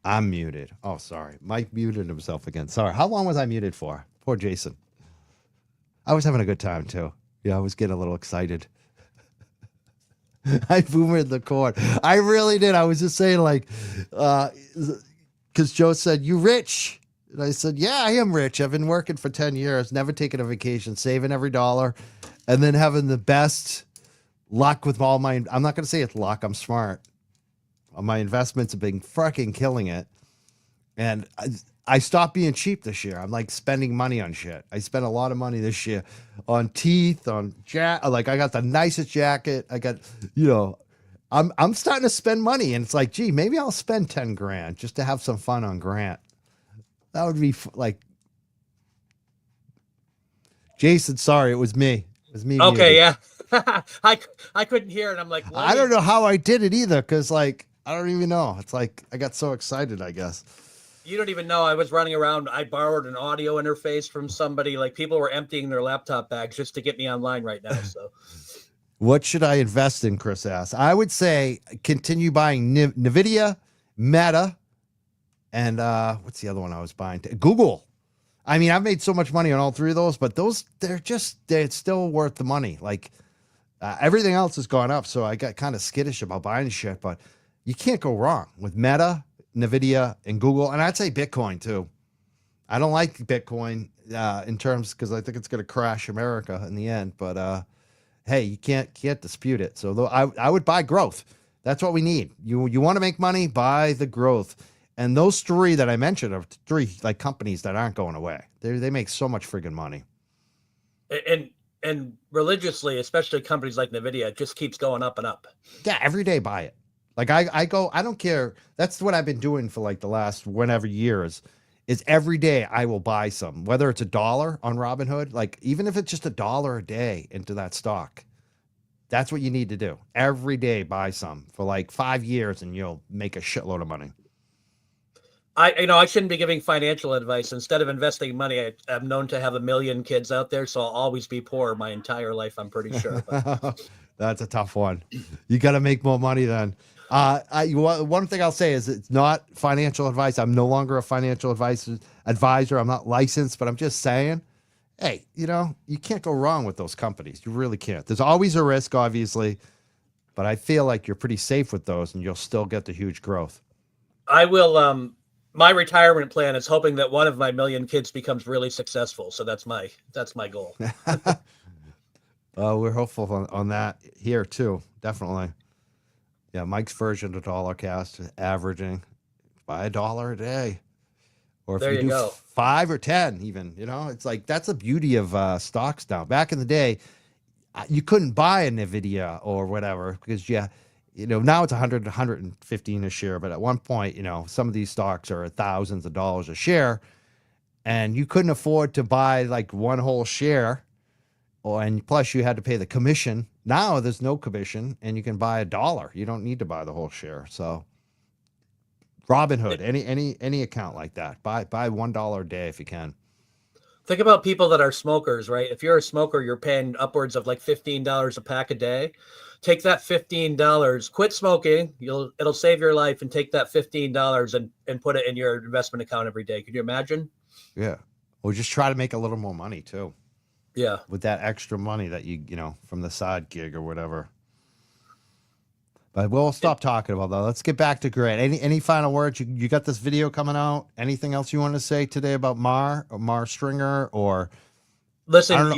I'm muted. Oh, sorry. Mike muted himself again. Sorry. How long was I muted for? Poor Jason. I was having a good time too. Yeah, I was getting a little excited. I boomered the cord. I really did. I was just saying, like, because Joe said, you rich? And I said, yeah, I am rich. I've been working for 10 years, never taking a vacation, saving every dollar, and then having the best luck with all my, I'm not going to say it's luck. I'm smart. My investments have been fucking killing it. And I stopped being cheap this year. I'm like spending money on shit. I spent a lot of money this year on teeth, on like I got the nicest jacket. I got, I'm starting to spend money, and it's like, gee, maybe I'll spend 10 grand just to have some fun on Grant. That would be like, Jason, sorry, it was me. It was me. Okay. Muted. Yeah. I couldn't hear it. I'm like, I don't know how I did it either. Cause like, I don't even know. It's like, I got so excited, I guess. You don't even know. I was running around. I borrowed an audio interface from somebody. Like, people were emptying their laptop bags just to get me online right now. So what should I invest in? Chris asked. I would say continue buying NVIDIA, Meta, and what's the other one I was buying? Google. I mean, I've made so much money on all three of those, but they're still worth the money. Like everything else has gone up. So I got kind of skittish about buying shit, but you can't go wrong with Meta, NVIDIA, and Google. And I'd say Bitcoin too. I don't like Bitcoin in terms, because I think it's going to crash America in the end. But hey, you can't dispute it. So though I would buy growth. That's what we need. You want to make money, buy the growth. And those three that I mentioned are three like companies that aren't going away. They make so much friggin' money. And religiously, especially companies like NVIDIA, it just keeps going up and up. Yeah, every day buy it. Like I don't care. That's what I've been doing for like the last whenever years, is every day I will buy some, whether it's $1 on Robinhood, like even if it's just $1 a day into that stock. That's what you need to do. Every day buy some for like 5 years and you'll make a shitload of money. I shouldn't be giving financial advice. Instead of investing money, I'm known to have 1 million kids out there, so I'll always be poor my entire life, I'm pretty sure. That's a tough one. You got to make more money then. One thing I'll say is it's not financial advice. I'm no longer a financial advisor. I'm not licensed, but I'm just saying, hey, you can't go wrong with those companies. You really can't. There's always a risk, obviously, but I feel like you're pretty safe with those, and you'll still get the huge growth. I will. My retirement plan is hoping that one of my million kids becomes really successful. So that's my goal. We're hopeful on that here too. Definitely. Yeah, Mike's version of DollarCast is averaging by $1 a day. Or if There you you do go. 5 or 10 even, it's like that's the beauty of stocks now. Back in the day, you couldn't buy a Nvidia or whatever because now it's 100, 115 a share, but at one point, some of these stocks are thousands of dollars a share, and you couldn't afford to buy like one whole share, and plus you had to pay the commission. Now there's no commission, and you can buy $1. You don't need to buy the whole share. So Robinhood, any account like that, buy $1 a day if you can. Think about people that are smokers, right? If you're a smoker, you're paying upwards of like $15 a pack a day. Take that $15, quit smoking. It'll save your life, and take that $15 and put it in your investment account every day. Can you imagine? Yeah. Or just try to make a little more money too. Yeah. With that extra money that you from the side gig or whatever. But we'll stop talking about that. Let's get back to Grant. Any final words? You got this video coming out. Anything else you want to say today about Mar Stringer or? Listen,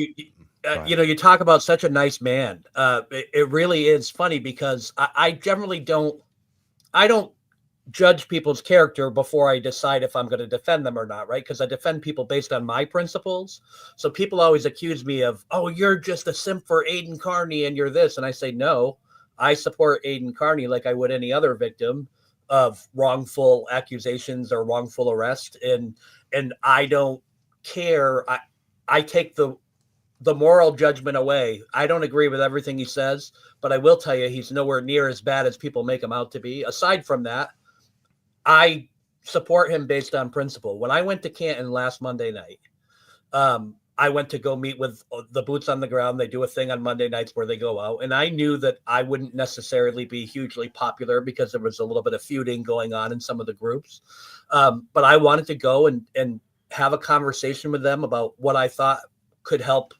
you talk about such a nice man. It really is funny because I generally don't judge people's character before I decide if I'm going to defend them or not, right? Because I defend people based on my principles. So people always accuse me of, oh, you're just a simp for Aiden Carney and you're this. And I say, no, I support Aiden Carney like I would any other victim of wrongful accusations or wrongful arrest. And I don't care. I take the moral judgment away. I don't agree with everything he says, but I will tell you he's nowhere near as bad as people make him out to be. Aside from that, I support him based on principle. When I went to Canton last Monday night, I went to go meet with the boots on the ground. They do a thing on Monday nights where they go out. And I knew that I wouldn't necessarily be hugely popular because there was a little bit of feuding going on in some of the groups. But I wanted to go and have a conversation with them about what I thought could help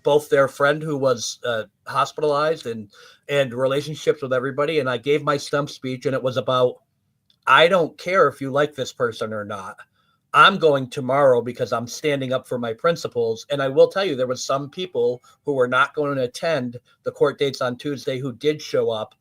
both their friend who was hospitalized and relationships with everybody. And I gave my stump speech, and it was about, I don't care if you like this person or not. I'm going tomorrow because I'm standing up for my principles. And I will tell you, there was some people who were not going to attend the court dates on Tuesday who did show up,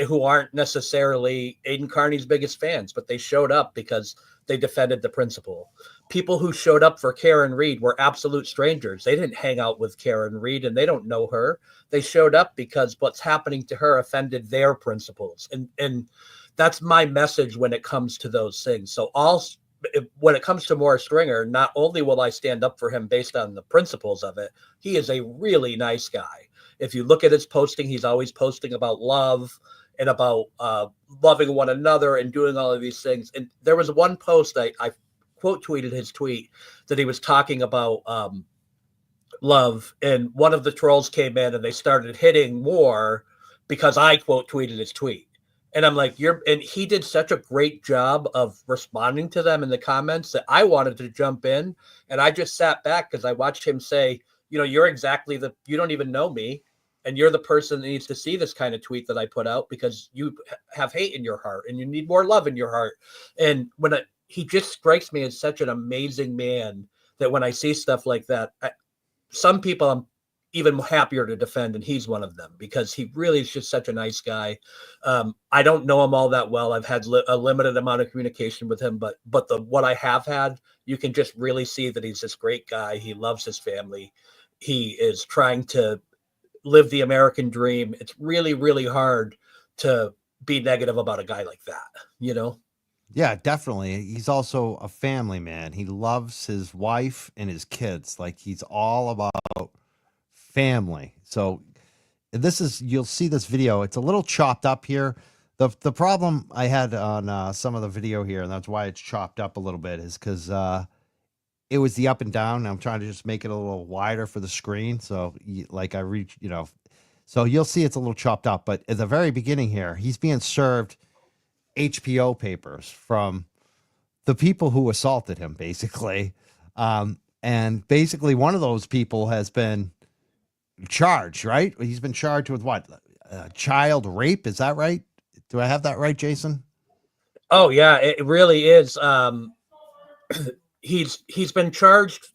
who aren't necessarily Aiden Carney's biggest fans, but they showed up because they defended the principle. People who showed up for Karen Reed were absolute strangers. They didn't hang out with Karen Reed and they don't know her. They showed up because what's happening to her offended their principles. And that's my message when it comes to those things. So when it comes to Morris Stringer, not only will I stand up for him based on the principles of it, he is a really nice guy. If you look at his posting, he's always posting about love and about loving one another and doing all of these things. And there was one post, I quote tweeted his tweet that he was talking about love. And one of the trolls came in and they started hitting more because I quote tweeted his tweet. And I'm like, and he did such a great job of responding to them in the comments that I wanted to jump in. And I just sat back because I watched him say, you're exactly you don't even know me. And you're the person that needs to see this kind of tweet that I put out because you have hate in your heart and you need more love in your heart. And he just strikes me as such an amazing man that when I see stuff like that, some people I'm even happier to defend, and he's one of them because he really is just such a nice guy. I don't know him all that well. I've had a limited amount of communication with him, but what I have had, you can just really see that he's this great guy. He loves his family. He is trying to live the American dream. It's really, really hard to be negative about a guy like that, Yeah, definitely. He's also a family man. He loves his wife and his kids. Like he's all about family. So you'll see this video. It's a little chopped up here. The problem I had on some of the video here, and that's why it's chopped up a little bit, is because it was the up and down. I'm trying to just make it a little wider for the screen. So like I reach, So you'll see it's a little chopped up, but at the very beginning here, he's being served HPO papers from the people who assaulted him, basically. And basically one of those people has been charged, right? He's been charged with what? Child rape. Is that right? Do I have that right, Jason? Oh yeah, it really is. He's been charged.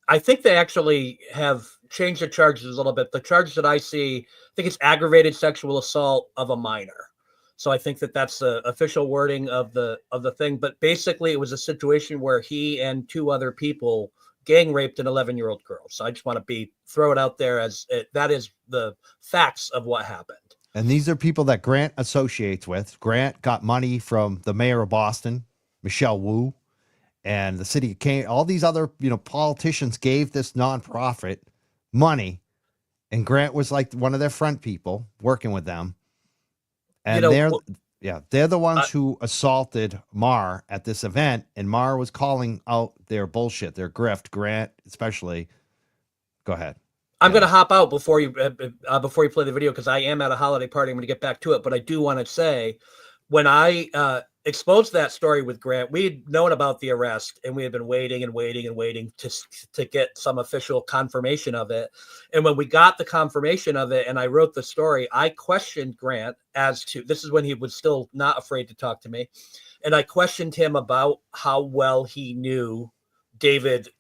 I think they actually have changed the charges a little bit. The charge that I see, I think it's aggravated sexual assault of a minor. So I think that that's the official wording of the thing. But basically, it was a situation where he and two other people gang raped an 11-year-old girl. So I just want to throw it out there as that is the facts of what happened. And these are people that Grant associates with. Grant got money from the mayor of Boston, Michelle Wu, and the city of Kane. All these other, politicians gave this nonprofit money, and Grant was like one of their front people working with them. And they're the ones who assaulted Mar at this event, and Mar was calling out their bullshit, their grift. Grant, especially. Go ahead. I'm going to hop out before you play the video because I am at a holiday party. I'm going to get back to it, but I do want to say, when I exposed that story with Grant, we had known about the arrest and we had been waiting to get some official confirmation of it. And when we got the confirmation of it and I wrote the story, I questioned Grant as to, this is when he was still not afraid to talk to me. And I questioned him about how well he knew David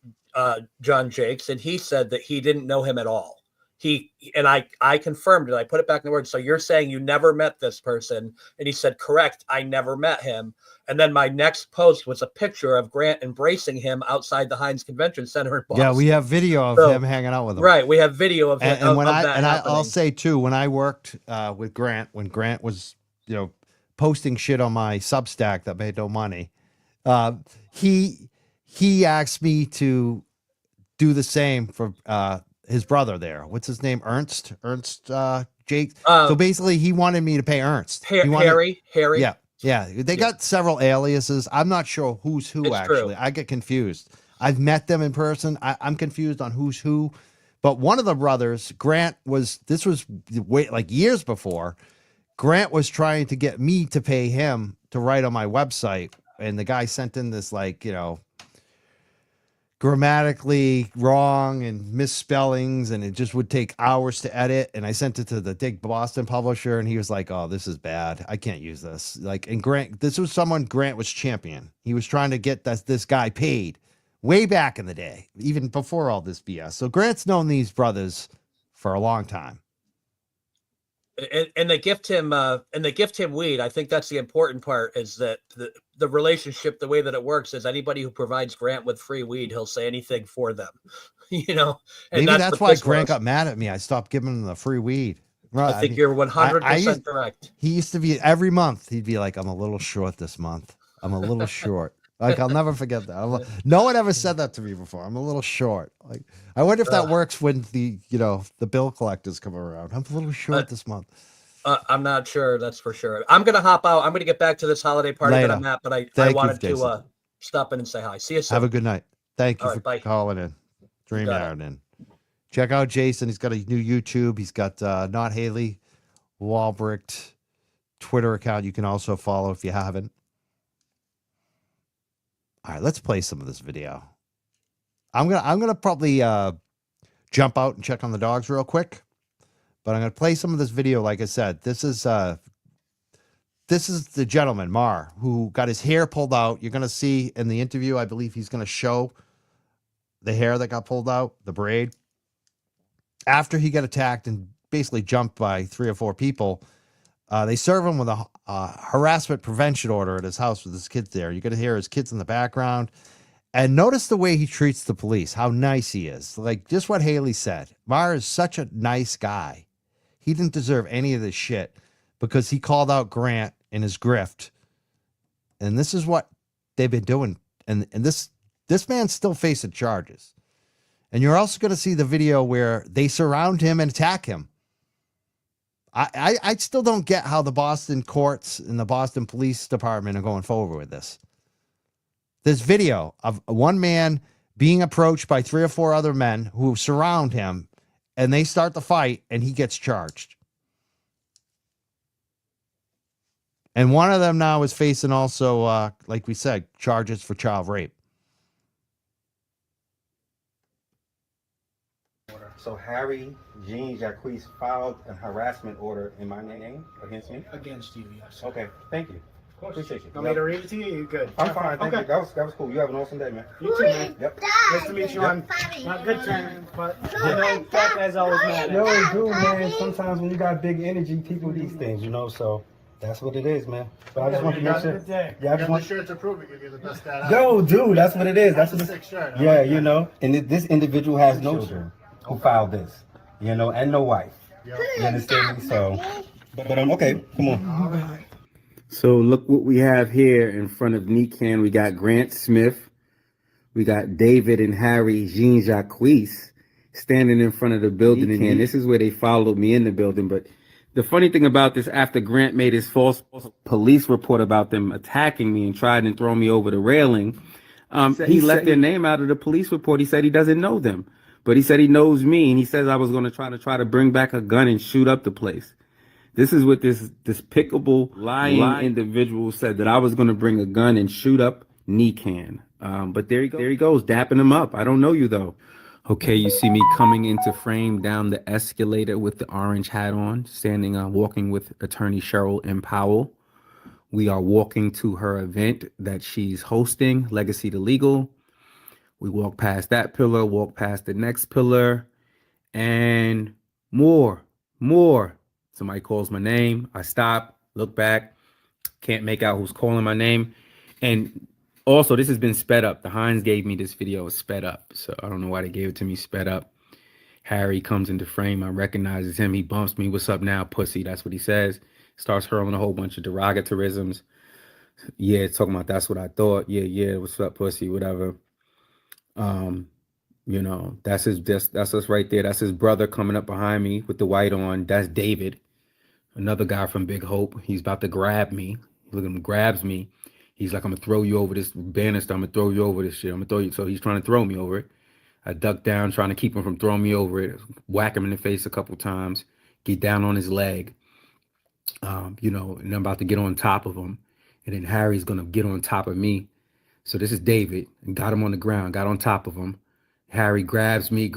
John Jakes, and he said that he didn't know him at all. I confirmed it. I put it back in the words. So you're saying you never met this person? And he said, correct. I never met him. And then my next post was a picture of Grant embracing him outside the Heinz Convention Center in Boston. Yeah, we have video of him hanging out with him. Right, we have video of him. I'll say too, when I worked with Grant, when Grant was posting shit on my Substack that made no money, he asked me to do the same for his brother there. What's his name? Ernst Jake. So basically he wanted me to pay Ernst. Harry. Yeah. They got several aliases. I'm not sure who's who, it's actually. True. I get confused. I've met them in person. I'm confused on who's who. But one of the brothers, Grant, this was like years before. Grant was trying to get me to pay him to write on my website. And the guy sent in this grammatically wrong and misspellings, and it just would take hours to edit. And I sent it to the big Boston publisher, and he was like, "Oh, this is bad. I can't use this." And this was someone Grant was champion. He was trying to get this guy paid way back in the day, even before all this BS. So Grant's known these brothers for a long time. And they gift him weed. I think that's the important part, is that the relationship, the way that it works is anybody who provides Grant with free weed, he'll say anything for them, And maybe that's why Grant got mad at me. I stopped giving him the free weed. Right. I think you're 100% correct. He used to be every month. He'd be like, "I'm a little short this month. I'm a little short." Like, I'll never forget that. No one ever said that to me before. I'm a little short. Like, I wonder if that works when the bill collectors come around. I'm a little short this month. I'm not sure. That's for sure. I'm going to hop out. I'm going to get back to this holiday party that I'm at, but I wanted to stop in and say hi. See you soon. Have a good night. Thank you for calling in. Dream out in. Check out Jason. He's got a new YouTube. He's got Not Haley Walbricht Twitter account you can also follow if you haven't. All right, let's play some of this video. I'm gonna probably jump out and check on the dogs real quick, but I'm gonna play some of this video. Like I said, this is the gentleman Mar who got his hair pulled out. You're gonna see in the interview, I believe he's gonna show the hair that got pulled out, the braid, after he got attacked and basically jumped by 3 or 4 people. They serve him with a harassment prevention order at his house with his kids there. You're going to hear his kids in the background. And notice the way he treats the police, how nice he is. Like, just what Haley said. Mar is such a nice guy. He didn't deserve any of this shit because he called out Grant in his grift. And this is what they've been doing. And this man's still facing charges. And you're also going to see the video where they surround him and attack him. I still don't get how the Boston courts and the Boston Police Department are going forward with this. There's video of one man being approached by 3 or 4 other men who surround him and they start the fight, and he gets charged. And one of them now is facing also, like we said, charges for child rape. So Harry Jean Jacques filed a harassment order in my name against me? Against you, yes. Okay, thank you. Of course. Appreciate you. Want me to read it to you? You good? I'm fine, thank okay. you. That was cool. You have an awesome day, man. You too, man. Yep. Nice to meet you on not good terms, but I know that guy's always mad. No, dude, man. Sometimes when you got big energy, people these things, you know, so that's what it is, man. But I just want to make sure. Yeah, I just want sure to prove it. You're the best dad out. Yo, dude, that's what it is. That's what sick shirt. Yeah, you know. And this individual has no children who filed this, you know, and no wife. You understand me? So, but okay, come on. All right. So look what we have here in front of Nikan. We got Grant Smith. We got David and Harry Jean Jacques standing in front of the building. And this is where they followed me in the building. But the funny thing about this, after Grant made his false police report about them attacking me and tried to throw me over the railing, he left their name out of the police report. He said he doesn't know them, but he said he knows me. And he says I was going to try to bring back a gun and shoot up the place. This is what this despicable, lying individual said, that I was going to bring a gun and shoot up Nikan. But there he goes, dapping him up. I don't know you, though. Okay, you see me coming into frame down the escalator with the orange hat on, standing walking with attorney Cheryl M. Powell. We are walking to her event that she's hosting, Legacy to Legal. We walk past that pillar, walk past the next pillar, and more. Somebody calls my name. I stop, look back, can't make out who's calling my name. And also, this has been sped up. The Hines gave me this video sped up. So I don't know why they gave it to me sped up. Harry comes into frame. I recognizes him. He bumps me. What's up now, pussy? That's what he says. Starts hurling a whole bunch of derogatorisms. Yeah, talking about that's what I thought. Yeah, what's up, pussy? Whatever. You know, that's us right there. That's his brother coming up behind me with the white on. That's David. Another guy from Big Hope. He's about to grab me. Look at him, grabs me. He's like, I'm gonna throw you over this banister. I'm gonna throw you over this shit. I'm gonna throw you. So he's trying to throw me over it. I duck down, trying to keep him from throwing me over it. Whack him in the face a couple times. Get down on his leg. You know, and I'm about to get on top of him. And then Harry's gonna get on top of me. So this is David. And got him on the ground. Got on top of him. Harry grabs me,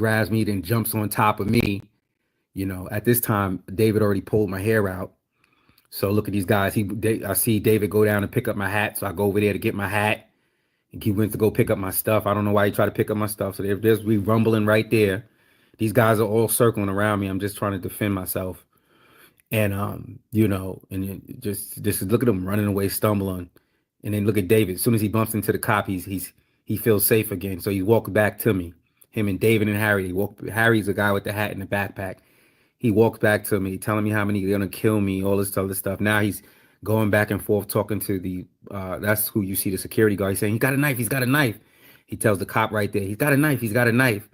then jumps on top of me. You know, at this time, David already pulled my hair out. So look at these guys. I see David go down and pick up my hat. So I go over there to get my hat. And he went to go pick up my stuff. I don't know why he tried to pick up my stuff. So we rumbling right there. These guys are all circling around me. I'm just trying to defend myself. And, you know, and just look at him running away, stumbling. And then look at David. As soon as he bumps into the cop, he feels safe again. So he walked back to me. Him and David and Harry. Harry's the guy with the hat and the backpack. He walks back to me, telling me how many are gonna kill me, all this other stuff. Now he's going back and forth talking to the that's who you see, the security guard. He's saying, he's got a knife. He tells the cop right there, he's got a knife.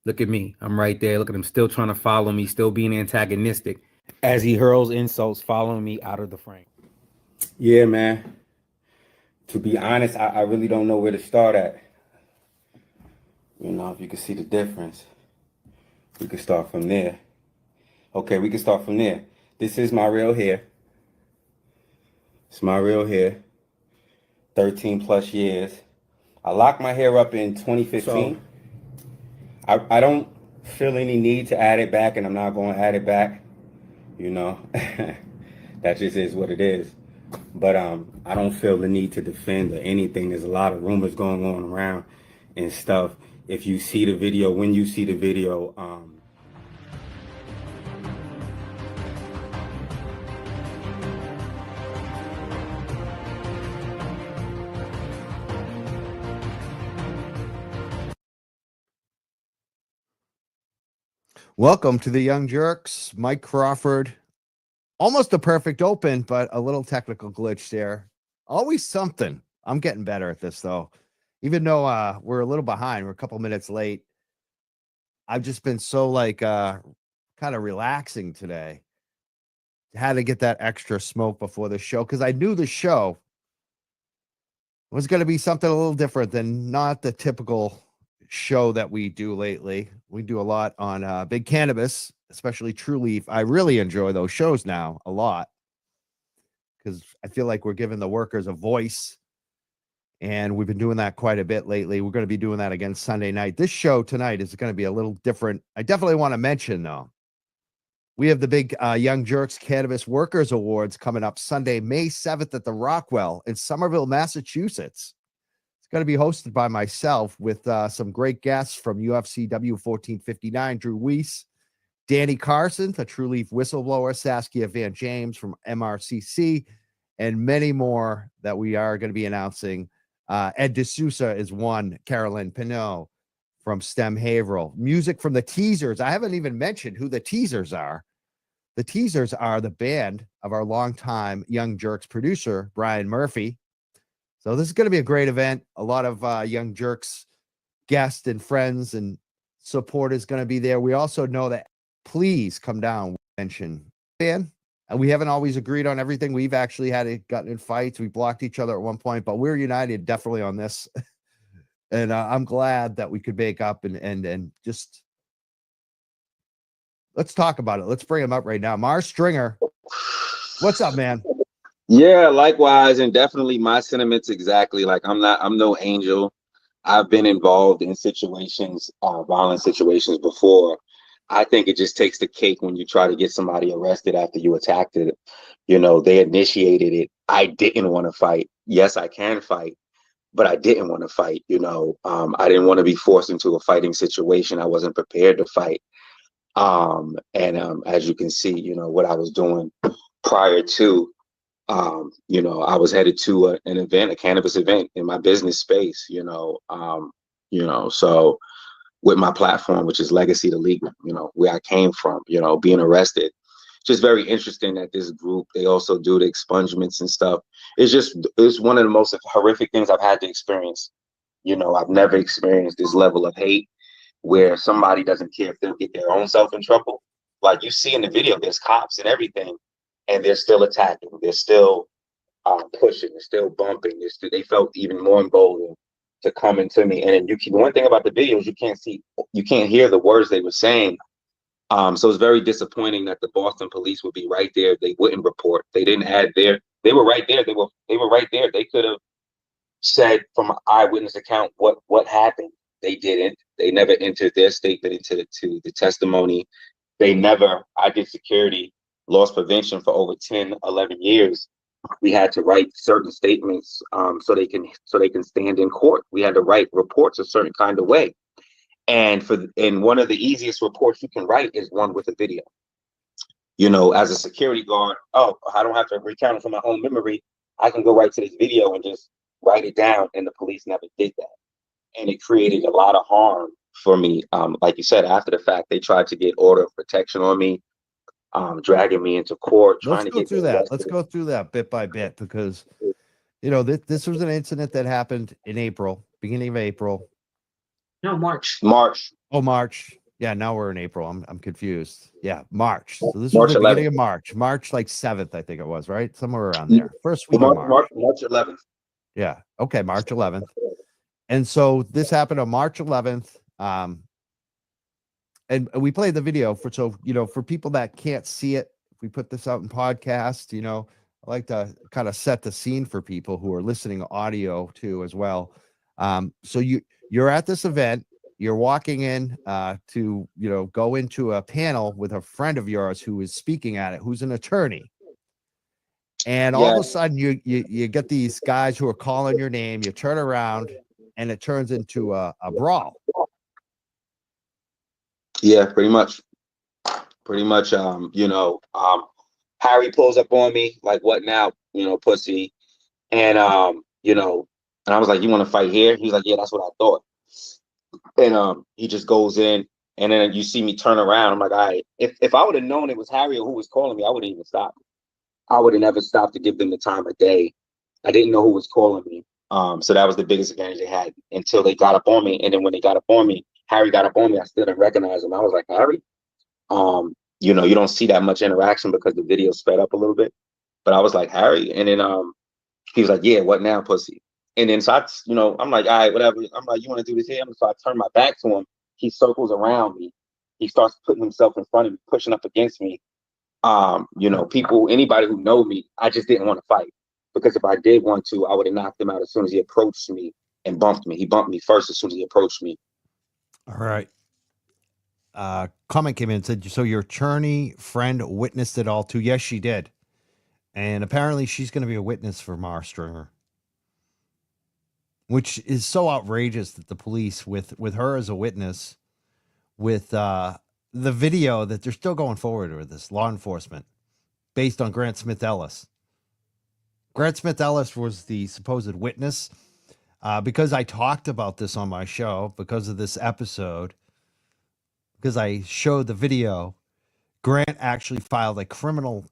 Look at me. I'm right there. Look at him still trying to follow me, still being antagonistic as he hurls insults, following me out of the frame. Yeah, man. To be honest, I really don't know where to start at. You know, if you can see the difference, we can start from there. Okay, we can start from there. This is my real hair. It's my real hair. 13 plus years. I locked my hair up in 2015. So, I don't feel any need to add it back, and I'm not going to add it back. You know, that just is what it is. But I don't feel the need to defend or anything. There's a lot of rumors going on around and stuff. If you see the video, when you see the video, Welcome to the Young Jerks. Mike Crawford. Almost a perfect open, but a little technical glitch there. Always something. I'm getting better at this, though. Even though we're a little behind, we're a couple minutes late. I've just been so kind of relaxing today. Had to get that extra smoke before the show because I knew the show was going to be something a little different than not the typical show that we do lately. We do a lot on Big Cannabis, especially True Leaf. I really enjoy those shows now a lot because I feel like we're giving the workers a voice. And we've been doing that quite a bit lately. We're going to be doing that again Sunday night. This show tonight is going to be a little different. I definitely want to mention, though, we have the big Young Jerks Cannabis Workers Awards coming up Sunday, May 7th at the Rockwell in Somerville, Massachusetts. It's going to be hosted by myself with some great guests from UFCW 1459, Drew Weiss, Danny Carson, the True Leaf whistleblower, Saskia Van James from MRCC, and many more that we are going to be announcing. Ed D'Souza is one, Carolyn Pinot from STEM Haverhill. Music from the Teasers. I haven't even mentioned who the Teasers are. The Teasers are the band of our longtime Young Jerks producer, Brian Murphy. So this is going to be a great event. A lot of Young Jerks guests and friends and support is going to be there. We also know that please come down, mention fan. And we haven't always agreed on everything. We've actually gotten in fights. We blocked each other at one point, but we're united definitely on this. And I'm glad that we could make up and just let's talk about it. Let's bring him up right now. Mars Stringer, what's up, man? Yeah, likewise, and definitely my sentiments exactly. Like I'm no angel. I've been involved in situations, violent situations before. I think it just takes the cake when you try to get somebody arrested after you attacked it. You know, they initiated it. I didn't want to fight. Yes, I can fight, but I didn't want to fight. You know, I didn't want to be forced into a fighting situation. I wasn't prepared to fight. As you can see, you know, what I was doing prior to, you know, I was headed to an event, a cannabis event in my business space, you know, so with my platform, which is Legacy to Legal, you know, where I came from, you know, being arrested. Just very interesting that this group, they also do the expungements and stuff. It's one of the most horrific things I've had to experience. You know, I've never experienced this level of hate where somebody doesn't care if they'll get their own self in trouble. Like you see in the video, there's cops and everything, and they're still attacking. They're still pushing. They're still bumping. They felt even more emboldened to come into me. And then one thing about the videos, you can't hear the words they were saying. So it's very disappointing that the Boston police would be right there. They wouldn't report. They didn't add they were right there. They were right there. They could have said from an eyewitness account what happened. They didn't. They never entered their statement into the testimony. I did security loss prevention for over 10, 11 years. We had to write certain statements so they can stand in court. We had to write reports a certain kind of way. And one of the easiest reports you can write is one with a video. You know, as a security guard, I don't have to recount it from my own memory. I can go right to this video and just write it down, and the police never did that. And it created a lot of harm for me. Like you said, after the fact, they tried to get order of protection on me, dragging me into court. Let's go through that. Let's go through that bit by bit because, you know, this was an incident that happened in April, beginning of April. No, March. Oh, March. Yeah, now we're in April. I'm confused. Yeah, March. So this March was the 11th. beginning of March like 7th, I think it was, right? Somewhere around there. First week of March. March 11th. Yeah. Okay, March 11th. And so this happened on March 11th. And we played the video for people that can't see it. If we put this out in podcast, you know, I like to kind of set the scene for people who are listening audio too as well. So you're at this event, you're walking in to, you know, go into a panel with a friend of yours who is speaking at it, who's an attorney. And all of a sudden you get these guys who are calling your name, you turn around and it turns into a brawl. Yeah, pretty much. Harry pulls up on me like, what now, you know, pussy. And, and I was like, you want to fight here? He's like, yeah, that's what I thought. And he just goes in, and then you see me turn around. I'm like, all right, if I would have known it was Harry or who was calling me, I wouldn't even stop. I would have never stopped to give them the time of day. I didn't know who was calling me. So that was the biggest advantage they had until they got up on me. And then when they got up on me, Harry got up on me, I still didn't recognize him. I was like, Harry? You don't see that much interaction because the video sped up a little bit. But I was like, Harry. And then he was like, yeah, what now, pussy? And then so I'm like, all right, whatever. I'm like, you want to do this here? So I turn my back to him. He circles around me. He starts putting himself in front of me, pushing up against me. Anybody who know me, I just didn't want to fight, because if I did want to, I would have knocked him out as soon as he approached me and bumped me. He bumped me first as soon as he approached me. All right. Comment came in and said, so your attorney friend witnessed it all too? Yes, she did. And apparently she's going to be a witness for Mar Stringer, which is so outrageous that the police, with her as a witness, with the video, that they're still going forward with this, law enforcement, based on Grant Smith Ellis. Grant Smith Ellis was the supposed witness. Because I talked about this on my show, because of this episode, because I showed the video, Grant actually filed a criminal,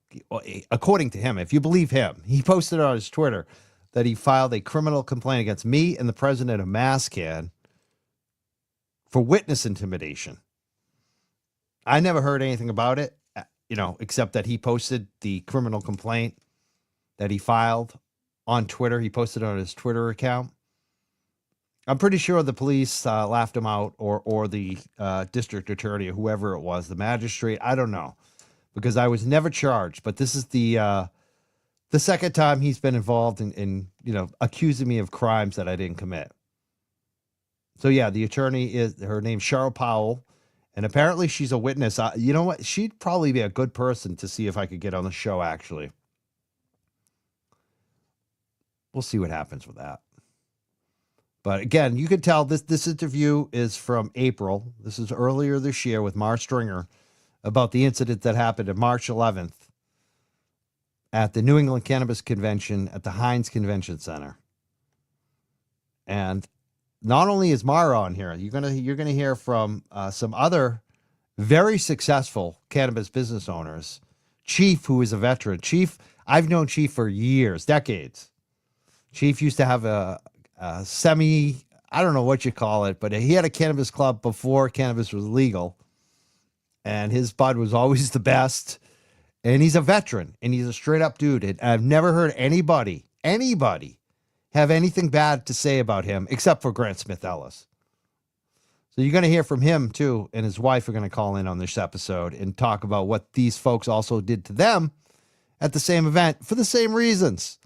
according to him, if you believe him, he posted on his Twitter that he filed a criminal complaint against me and the president of Mascan for witness intimidation. I never heard anything about it, except that he posted the criminal complaint that he filed on Twitter. He posted on his Twitter account. I'm pretty sure the police laughed him out, or the district attorney, or whoever it was, the magistrate. I don't know, because I was never charged. But this is the second time he's been involved in accusing me of crimes that I didn't commit. So yeah, the attorney her name's Cheryl Powell, and apparently she's a witness. You know what? She'd probably be a good person to see if I could get on the show. Actually, we'll see what happens with that. But again, you can tell this interview is from April. This is earlier this year with Mar Stringer about the incident that happened on March 11th at the New England Cannabis Convention at the Heinz Convention Center. And not only is Mar on here, you're gonna hear from some other very successful cannabis business owners. Chief, who is a veteran. Chief, I've known Chief for years, decades. Chief used to have a I don't know what you call it, but he had a cannabis club before cannabis was legal, and his bud was always the best. And he's a veteran, and he's a straight up dude. And I've never heard anybody have anything bad to say about him except for Grant Smith Ellis. So you're going to hear from him too, and his wife are going to call in on this episode and talk about what these folks also did to them at the same event for the same reasons,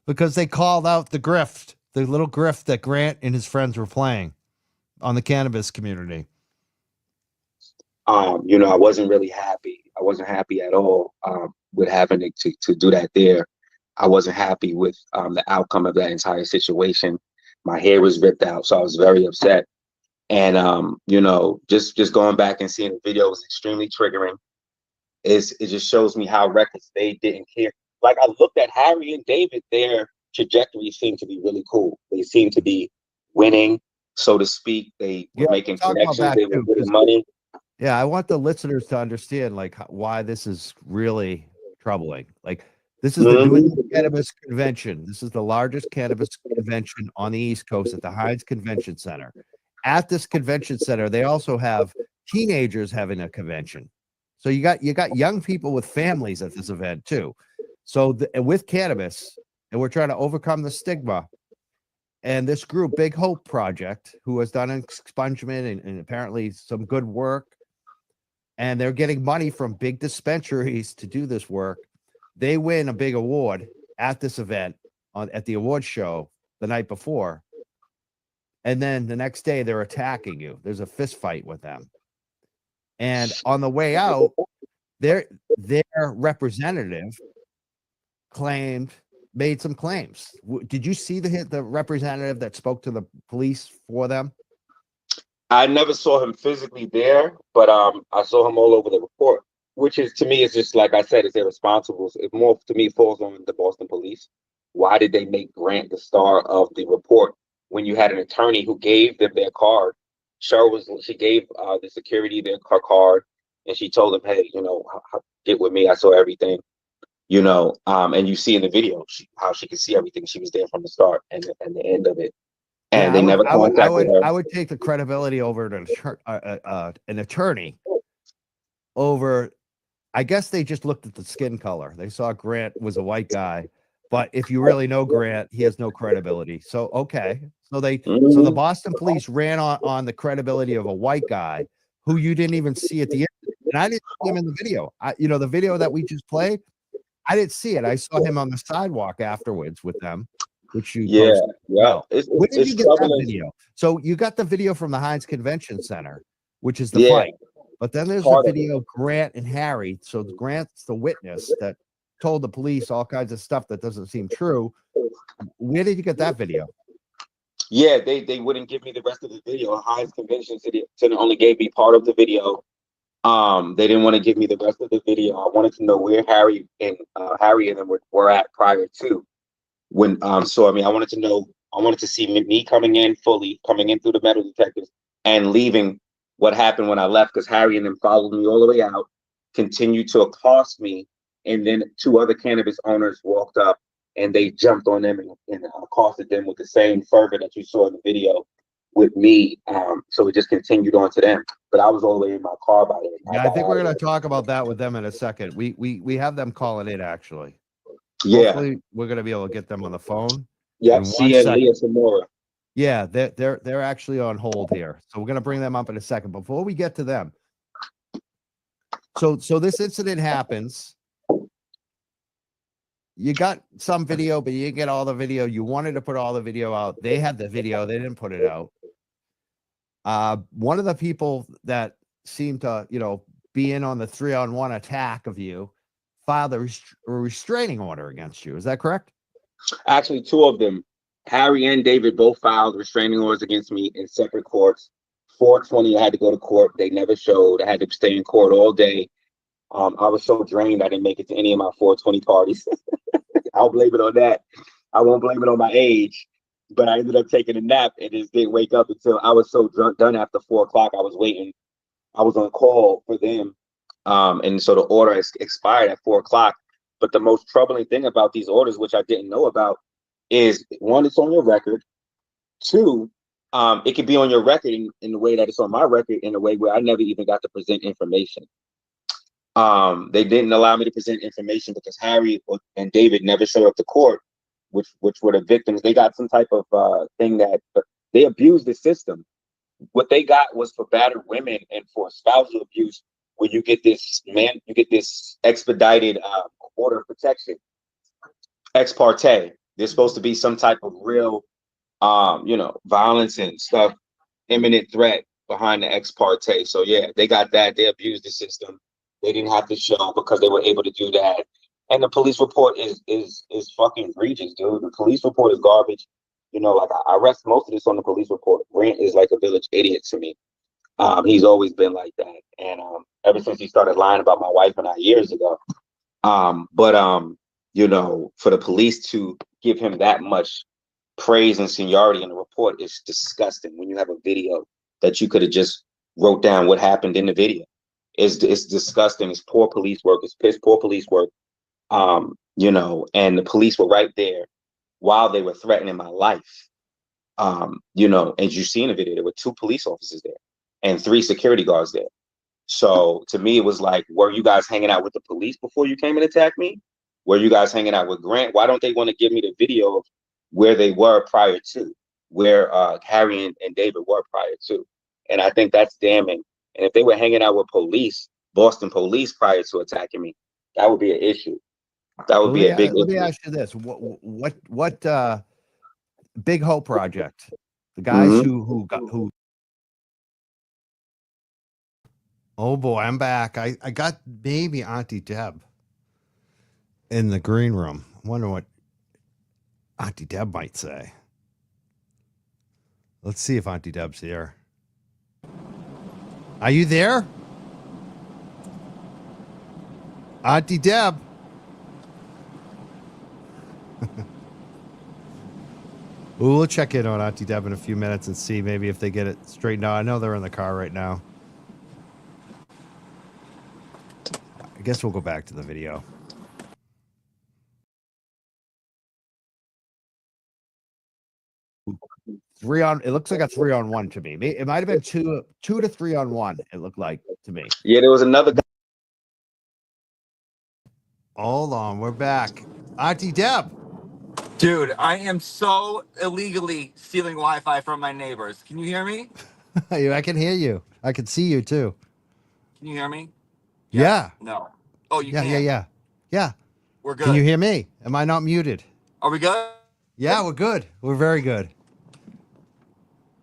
because they called out the grift. The little grift that Grant and his friends were playing on the cannabis community. I wasn't really happy. I wasn't happy at all with having to do that there. I wasn't happy with the outcome of that entire situation. My hair was ripped out, so I was very upset. And just going back and seeing the video was extremely triggering. It just shows me how reckless they didn't care. Like, I looked at Harry and David, their trajectory seemed to be really cool. They seemed to be winning, so to speak. They were making connections. They were getting money. Yeah, I want the listeners to understand why this is really troubling. Like, this is the New England Cannabis Convention. This is the largest cannabis convention on the East Coast at the Heinz Convention Center. At this convention center, they also have teenagers having a convention. So you got young people with families at this event too. So with cannabis, and we're trying to overcome the stigma. And this group, Big Hope Project, who has done an expungement and apparently some good work, and they're getting money from big dispensaries to do this work. They win a big award at this event at the award show the night before. And then the next day they're attacking you. There's a fist fight with them. And on the way out, their representative made some claims. Did you see the representative that spoke to the police for them? I never saw him physically there, but I saw him all over the report, which is, to me, is just, like I said, it's irresponsible. It more, to me, falls on the Boston police. Why did they make Grant the star of the report when you had an attorney who gave them their card? She gave the security her card, and she told them, hey, get with me. I saw everything. And you see in the video how she could see everything. She was there from the start and the end of it. And they never contacted her. I would take the credibility over an attorney over. I guess they just looked at the skin color. They saw Grant was a white guy. But if you really know Grant, he has no credibility. So okay, so the Mhm. Boston police ran on the credibility of a white guy who you didn't even see at the end, and I didn't see him in the video. The video that we just played, I didn't see it. I saw him on the sidewalk afterwards with them, which you Yeah, posted. yeah. Well, where did It's you get that troubling. video? So you got the video from the Heinz Convention Center, which is the Yeah, fight, but then there's a part of it. video of Grant and Harry. So Grant's the witness that told the police all kinds of stuff that doesn't seem true. Where did you get that video? Yeah, they wouldn't give me the rest of the video. Heinz Convention Center only gave me part of the video. They didn't want to give me the rest of the video. I wanted to know where Harry and them were at prior to when. So I mean, I wanted to know. I wanted to see me coming in through the metal detectors and leaving. What happened when I left? Because Harry and them followed me all the way out, continued to accost me, and then two other cannabis owners walked up and they jumped on them and accosted them with the same fervor that you saw in the video with me. So it just continued on to them. But I was all the way in my car by then. Yeah, I think we're going to talk about that with them in a second. We have them calling in actually. Yeah. Hopefully, we're going to be able to get them on the phone. Yep. In Sia and Leah Samora. Yeah, they're actually on hold here, so we're going to bring them up in a second. Before we get to them, so this incident happens. You got some video, but you didn't get all the video. You wanted to put all the video out. They had the video. They didn't put it out. One of the people that seemed to, be in on the 3-on-1 attack of you filed a restraining order against you. Is that correct? Actually, two of them, Harry and David, both filed restraining orders against me in separate courts. 420, I had to go to court. They never showed. I had to stay in court all day. I was so drained I didn't make it to any of my 420 parties. I'll blame it on that. I won't blame it on my age. But I ended up taking a nap and just didn't wake up until I was so done after 4 o'clock. I was waiting. I was on call for them. And so the order expired at 4 o'clock. But the most troubling thing about these orders, which I didn't know about, is one, it's on your record. Two, it could be on your record in the way that it's on my record, in a way where I never even got to present information. They didn't allow me to present information because Harry and David never showed up to court, which were the victims. They got some type of thing that they abused the system. What they got was for battered women and for spousal abuse, where you get this expedited order of protection, ex parte. There's supposed to be some type of real, violence and stuff, imminent threat behind the ex parte. So yeah, they got that. They abused the system. They didn't have to show because they were able to do that. And the police report is fucking egregious, dude. The police report is garbage. I rest most of this on the police report. Grant is like a village idiot to me. He's always been like that. And ever since he started lying about my wife and I years ago. For the police to give him that much praise and seniority in the report is disgusting. When you have a video that you could have just wrote down what happened in the video. It's disgusting. It's poor police work. It's piss poor police work. And the police were right there while they were threatening my life. As you see in the video, there were 2 police officers there and 3 security guards there. So to me, it was like, were you guys hanging out with the police before you came and attacked me? Were you guys hanging out with Grant? Why don't they want to give me the video of where they were prior to, where Harry and David were prior to? And I think that's damning. And if they were hanging out with Boston police prior to attacking me, that would be an issue. That would be a big issue. Let me ask you this: what Big Hope Project? The guys who. Oh boy, I'm back. I got maybe Auntie Deb in the green room. I wonder what Auntie Deb might say. Let's see if Auntie Deb's here. Are you there? Auntie Deb. We'll check in on Auntie Deb in a few minutes and see maybe if they get it straightened out. I know they're in the car right now. I guess we'll go back to the video. It looks like a 3-on-1 to me. It might have been 2 to 3-on-1. It looked like to me. Yeah, there was another guy. Hold on, we're back. Auntie Deb. Dude, I am so illegally stealing Wi-Fi from my neighbors. Can you hear me? I can hear you. I can see you too. Can you hear me? Yeah. No. Oh, you Yeah, can. yeah, yeah. Yeah. We're good. Can you hear me? Am I not muted? Are we good? Yeah, we're good. We're very good.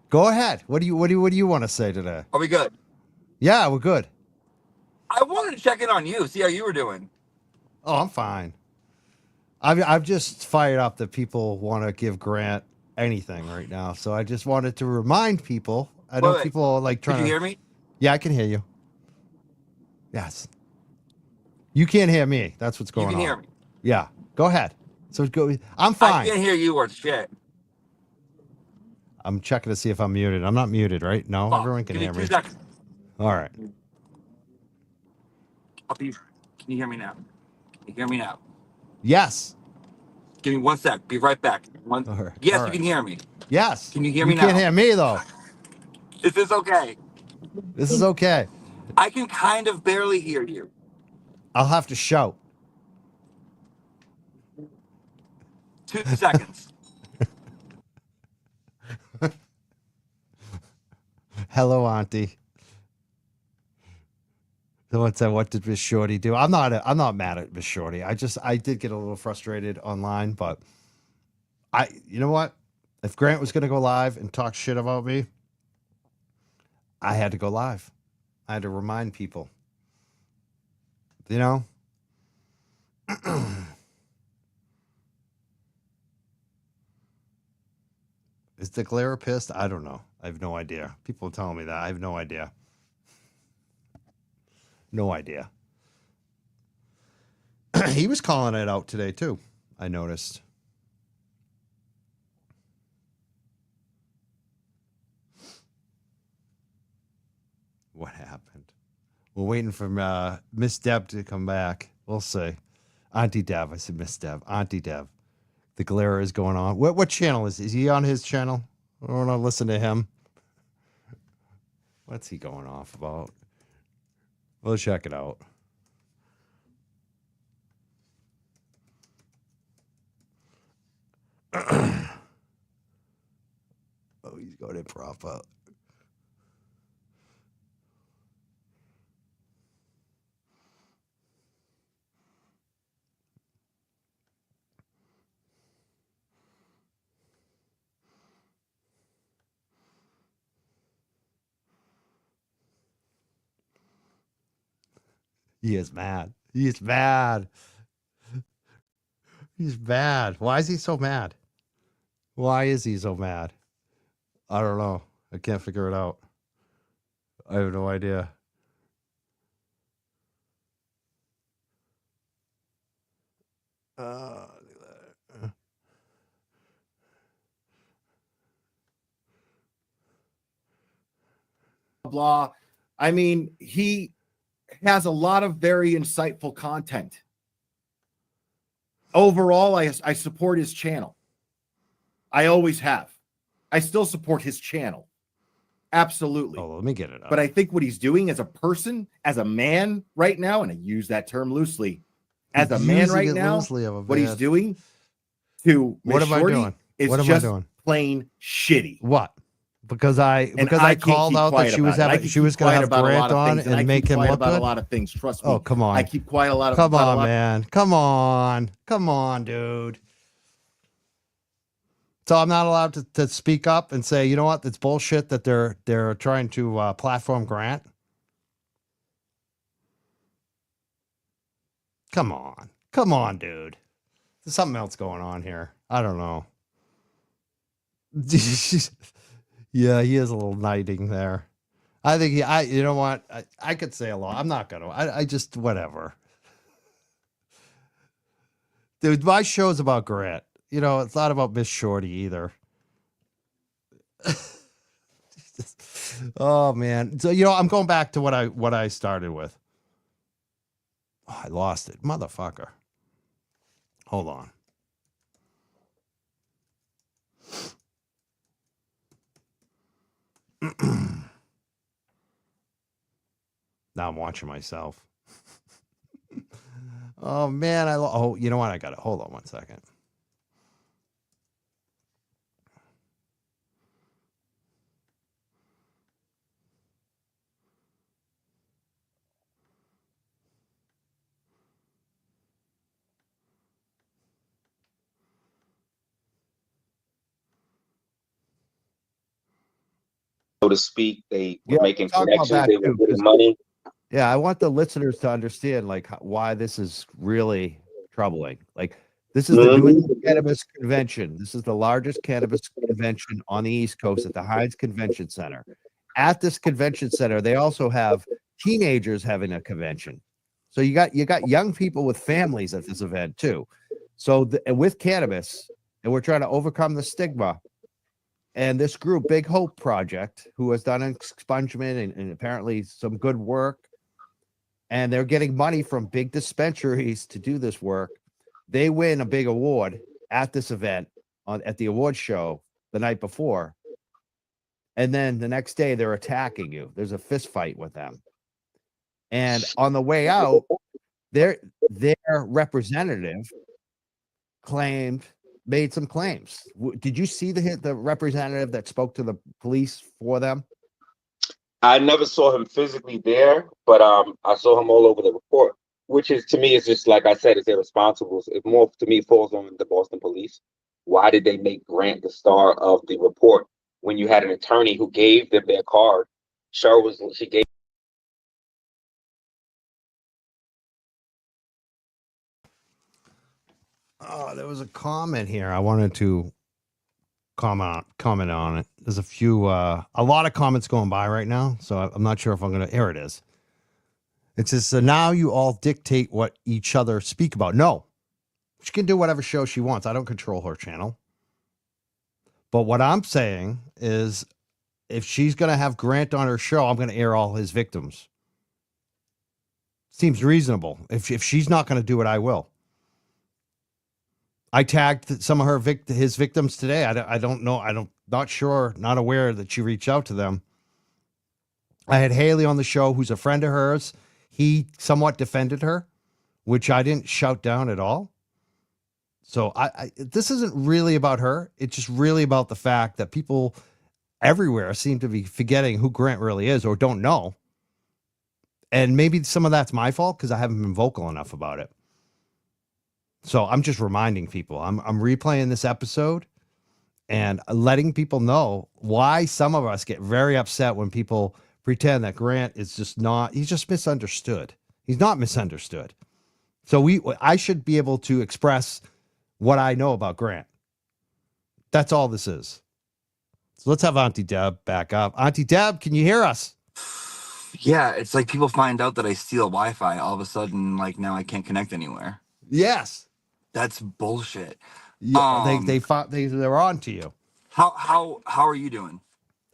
Go ahead. What do you want to say today? Are we good? Yeah, we're good. I wanted to check in on you, see how you were doing. Oh, I'm fine. I've just fired up that people want to give Grant anything right now. So I just wanted to remind people. I know Wait. people are like trying Could you to hear me? Yeah, I can hear you. Yes. You can't hear me. That's what's You going can on. hear me. Yeah. Go ahead. So go. I'm I fine. can't hear you worth shit. I'm checking to see if I'm muted. I'm not muted, right? No, Fuck. everyone can Give me hear 2 me. seconds. All right. Can you hear me now? Can you hear me now? Yes. Give me 1 sec. Be right back. All right. Yes, All you right. can hear me. Yes. Can you hear You me can't now? hear me though. Is this okay? This is okay. I can kind of barely hear you. I'll have to shout. 2 seconds. Hello, Auntie. Someone said, "What did Miss Shorty do?" I'm not mad at Miss Shorty. I did get a little frustrated online, but you know what? If Grant was going to go live and talk shit about me, I had to go live. I had to remind people. You know? Is the glare pissed? I don't know. I have no idea. People are telling me that. I have no idea. No idea. He was calling it out today, too. I noticed. What happened? We're waiting for Miss Deb to come back. We'll see. Auntie Deb. I said Miss Deb. Auntie Deb. The glare is going on. What channel is he on his channel? I want to listen to him. What's he going off about? We'll check it out. Oh, he's going in proper. He is mad. He is mad. He's mad. Why is he so mad? Why is he so mad? I don't know. I can't figure it out. I have no idea. Blah. I mean, he has a lot of very insightful content. Overall, I support his channel. I always have. I still support his channel. Absolutely. Oh, let me get it up. But I think what he's doing as a person, as a man right now, and I use that term loosely, as a man right now, what he's doing to Miss Shorty is just plain shitty. What? Because I called out that she was going to have Grant on and make him look good. A lot of things. Trust me. Oh, come on. I keep quiet a lot. Come on, man. Come on, dude. So I'm not allowed to speak up and say, you know what? That's bullshit that they're trying to platform Grant. Come on, dude. There's something else going on here. I don't know. Yeah, he is a little knighting there. I think you know what? I could say a lot. I'm not gonna. I just whatever. Dude, my show's about Grant. You know, it's not about Miss Shorty either. Oh man. So you know, I'm going back to what I started with. Oh, I lost it. Motherfucker. Hold on. Now I'm watching myself. Oh man, you know what? I got it. Hold on 1 second. so to speak. They were making talk about connections. that They were too, getting money. Yeah, I want the listeners to understand like why this is really troubling. Like this is the New England Cannabis Convention. This is the largest cannabis convention on the East Coast at the Heinz Convention Center. At this convention center, they also have teenagers having a convention. So you got young people with families at this event too. So with cannabis, and we're trying to overcome the stigma. And this group, Big Hope Project, who has done an expungement and apparently some good work, and they're getting money from big dispensaries to do this work. They win a big award at this event at the award show the night before. And then the next day they're attacking you. There's a fist fight with them. And on the way out, their representative made some claims. Did you see the representative that spoke to the police for them? I never saw him physically there, but I saw him all over the report, which is, to me, is just, like I said, it's irresponsible. It more, to me, falls on the Boston police. Why did they make Grant the star of the report when you had an attorney who gave them their card? She gave. Oh, there was a comment here. I wanted to comment on it. There's a lot of comments going by right now, so I'm not sure if I'm gonna. Here it is. It says, so now you all dictate what each other speak about. No, she can do whatever show she wants. I don't control her channel. But what I'm saying is, if she's gonna have Grant on her show, I'm gonna air all his victims. Seems reasonable. If she's not gonna do it, I will. I tagged some of his victims today. I don't know. Not sure, not aware that she reached out to them. I had Haley on the show, who's a friend of hers. He somewhat defended her, which I didn't shout down at all. So this isn't really about her. It's just really about the fact that people everywhere seem to be forgetting who Grant really is or don't know. And maybe some of that's my fault because I haven't been vocal enough about it. So I'm just reminding people. I'm replaying this episode and letting people know why some of us get very upset when people pretend that Grant is he's just misunderstood. He's not misunderstood. So I should be able to express what I know about Grant. That's all this is. So let's have Auntie Deb back up. Auntie Deb, can you hear us? Yeah, it's like people find out that I steal Wi-Fi. All of a sudden, like now I can't connect anywhere. Yes. That's bullshit. Yeah, they're on to you. How are you doing?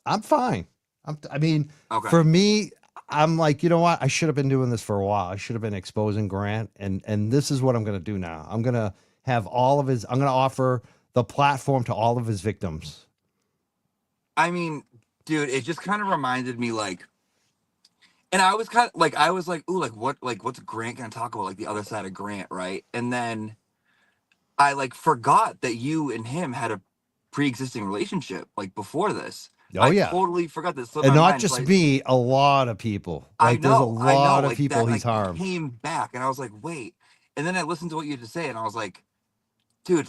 I'm fine. Okay. For me, I'm like, you know what? I should have been doing this for a while. I should have been exposing Grant, and this is what I'm going to do now. I'm going to have I'm going to offer the platform to all of his victims. I mean, dude, it just kind of reminded me and I was kind of ooh, what's Grant going to talk about? Like the other side of Grant, right? And then I forgot that you and him had a pre-existing relationship before this. Oh, yeah. I totally forgot this. And not just me, a lot of people. There's a lot of people he's harmed. Came back, and I was like, wait. And then I listened to what you had to say, and I was like, dude,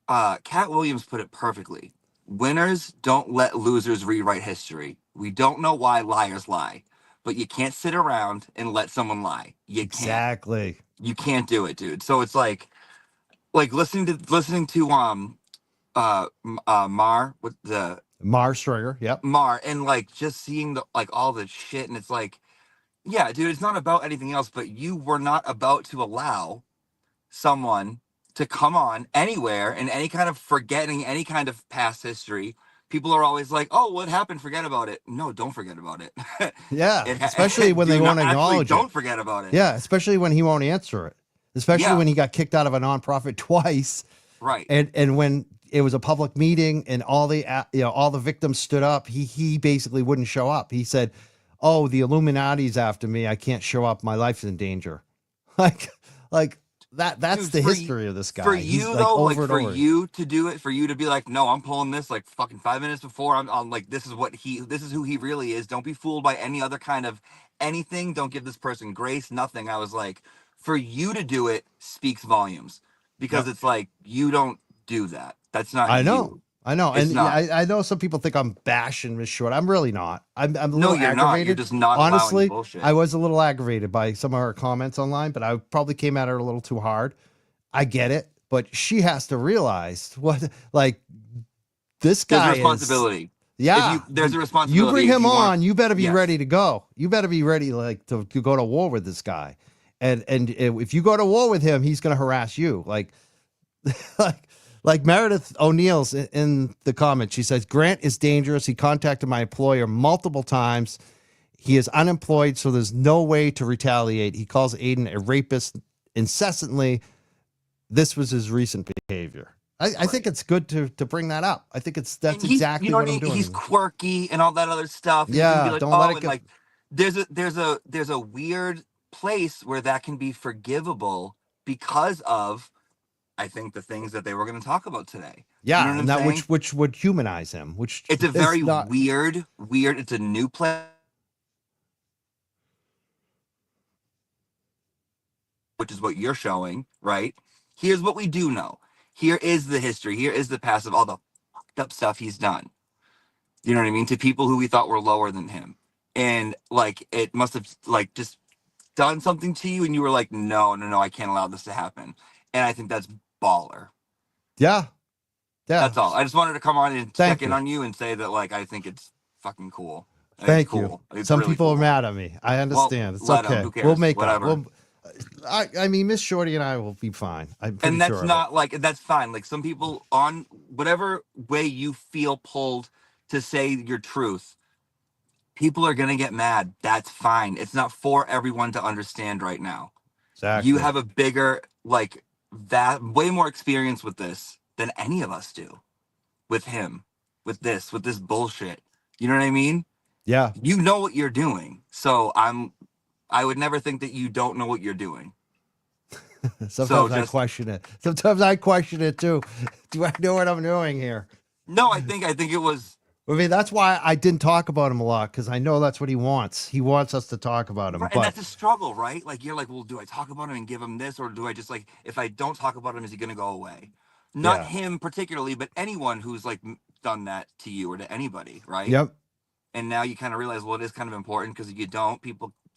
Cat Williams put it perfectly. Winners don't let losers rewrite history. We don't know why liars lie, but you can't sit around and let someone lie. You can't. Exactly. You can't do it, dude. So it's like listening to Mar with the Mar Stringer, yep. Mar, and just seeing the all the shit, and it's like, yeah, dude, it's not about anything else, but you were not about to allow someone to come on anywhere and any kind of forgetting any kind of past history. People are always like, oh, what happened? Forget about it. No, don't forget about it. Yeah, especially when they won't acknowledge it. Don't forget about it. Yeah, especially when he won't answer it. Especially when he got kicked out of a nonprofit twice. Right. And when it was a public meeting and all the victims stood up, he basically wouldn't show up. He said, oh, the Illuminati's after me. I can't show up. My life's in danger. That's dude, the history of this guy. For you though, for you to do it, for you to be like, no, I'm pulling this fucking 5 minutes before. I'm like, this is who he really is. Don't be fooled by any other kind of anything. Don't give this person grace, nothing. I was like, for you to do it speaks volumes, because it's like, you don't do that. That's not I know. I know, It's and not. I know some people think I'm bashing Miss Short. I'm really not. I'm a No, little you're not. aggravated. You're just not allowing Honestly, bullshit. I was a little aggravated by some of her comments online, but I probably came at her a little too hard. I get it, but she has to realize what like this There's a guy responsibility. Yeah, There's a you responsibility. bring if him you want- on, you better be Yes. ready to go. You better be ready like to go to war with this guy. And if you go to war with him, he's going to harass you. Like like Meredith O'Neill's in the comments. She says Grant is dangerous. He contacted my employer multiple times. He is unemployed, so there's no way to retaliate. He calls Aiden a rapist incessantly. This was his recent behavior. I think it's good to bring that up. I think that's exactly you know what I'm doing. He's quirky and all that other stuff. And you Yeah, can be like, don't oh, let it and go. like there's a weird place where that can be forgivable because of, I think, the things that they were going to talk about today. Yeah, you know what and I'm that saying? which would humanize him. Which It's a is very not, weird. It's a new play, which is what you're showing, right? Here's what we do know. Here is the history. Here is the past of all the fucked up stuff he's done. You know what I mean? To people who we thought were lower than him. And like, it must have like just done something to you. And you were like, no, I can't allow this to happen. And I think that's baller. Yeah. That's all. I just wanted to come on and check in you. on you and say that, like, I think it's fucking cool. Thank cool. you. It's Some really people cool. are mad at me. I understand. It's let 'em. okay. Who cares? We'll make Whatever. up. I mean, Miss Shorty and I will be fine. I'm pretty And that's sure of not like, that's fine. Like, some people, on whatever way you feel pulled to say your truth, people are going to get mad. That's fine. It's not for everyone to understand right now. Exactly. You have a bigger, like, that way more experience with this than any of us do. With him, with this bullshit. You know what I mean? Yeah. You know what you're doing. So I would never think that you don't know what you're doing. Sometimes I question it. Sometimes I question it too. Do I know what I'm doing here? No, I think it was. I mean, that's why I didn't talk about him a lot, because I know that's what he wants. He wants us to talk about him. Right, and that's a struggle, right? Like, you're like, well, do I talk about him and give him this, or do I just, like, if I don't talk about him, is he going to go away? Not him particularly, but anyone who's like done that to you or to anybody, right? Yep. And now you kind of realize, well, it is kind of important, because if you don't,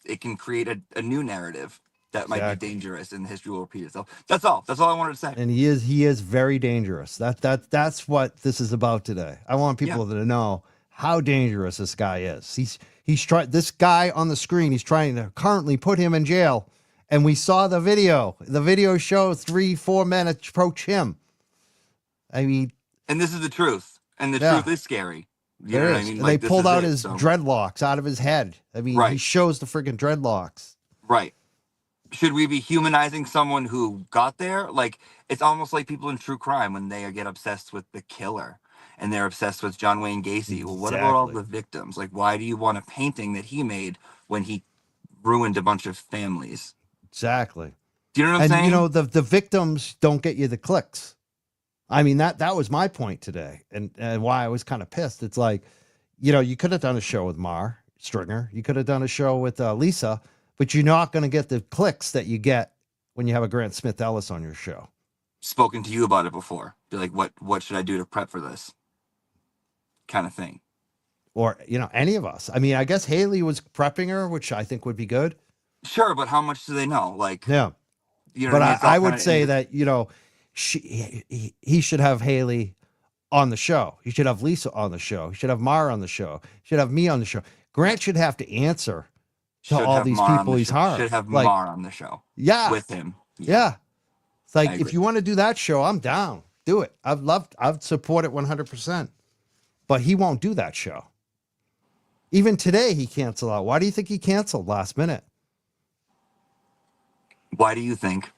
it can create a new narrative that might be dangerous, and the history will repeat itself. That's all. That's all I wanted to say. And he is very dangerous. That's what this is about today. I want people to know how dangerous this guy is. He's trying. This guy on the screen, he's trying to currently put him in jail. And we saw the video. The video shows 3-4 men approach him. I mean, and this is the truth, and the truth is scary. You know what I mean? And like, they pulled out his dreadlocks out of his head. I mean, he shows the freaking dreadlocks. Right. Should we be humanizing someone who got there? Like, it's almost like people in true crime when they get obsessed with the killer and they're obsessed with John Wayne Gacy. Well, what about all the victims? Like, why do you want a painting that he made when he ruined a bunch of families? Exactly. Do you know what I'm saying? And, you know, the victims don't get you the clicks. I mean, that was my point today, and why I was kind of pissed. It's like, you know, you could have done a show with Mar Stringer. You could have done a show with Lisa, but you're not going to get the clicks that you get when you have a Grant Smith Ellis on your show. Spoken to you about it before. Be like, what should I do to prep for this? Kind of thing. Or, you know, any of us. I mean, I guess Haley was prepping her, which I think would be good. Sure, but how much do they know? Like, yeah. You know but what I mean? I would say that, you know, he should have Haley on the show. He should have Lisa on the show. He should have Mara on the show. He should have me on the show. Grant should have to answer to all these people he's hired. Should have like, Mar on the show. Yeah. With him. Yeah. It's like, if you want to do that show, I'm down. Do it. I'd support it 100%. But he won't do that show. Even today, he canceled out. Why do you think he canceled last minute? Why do you think?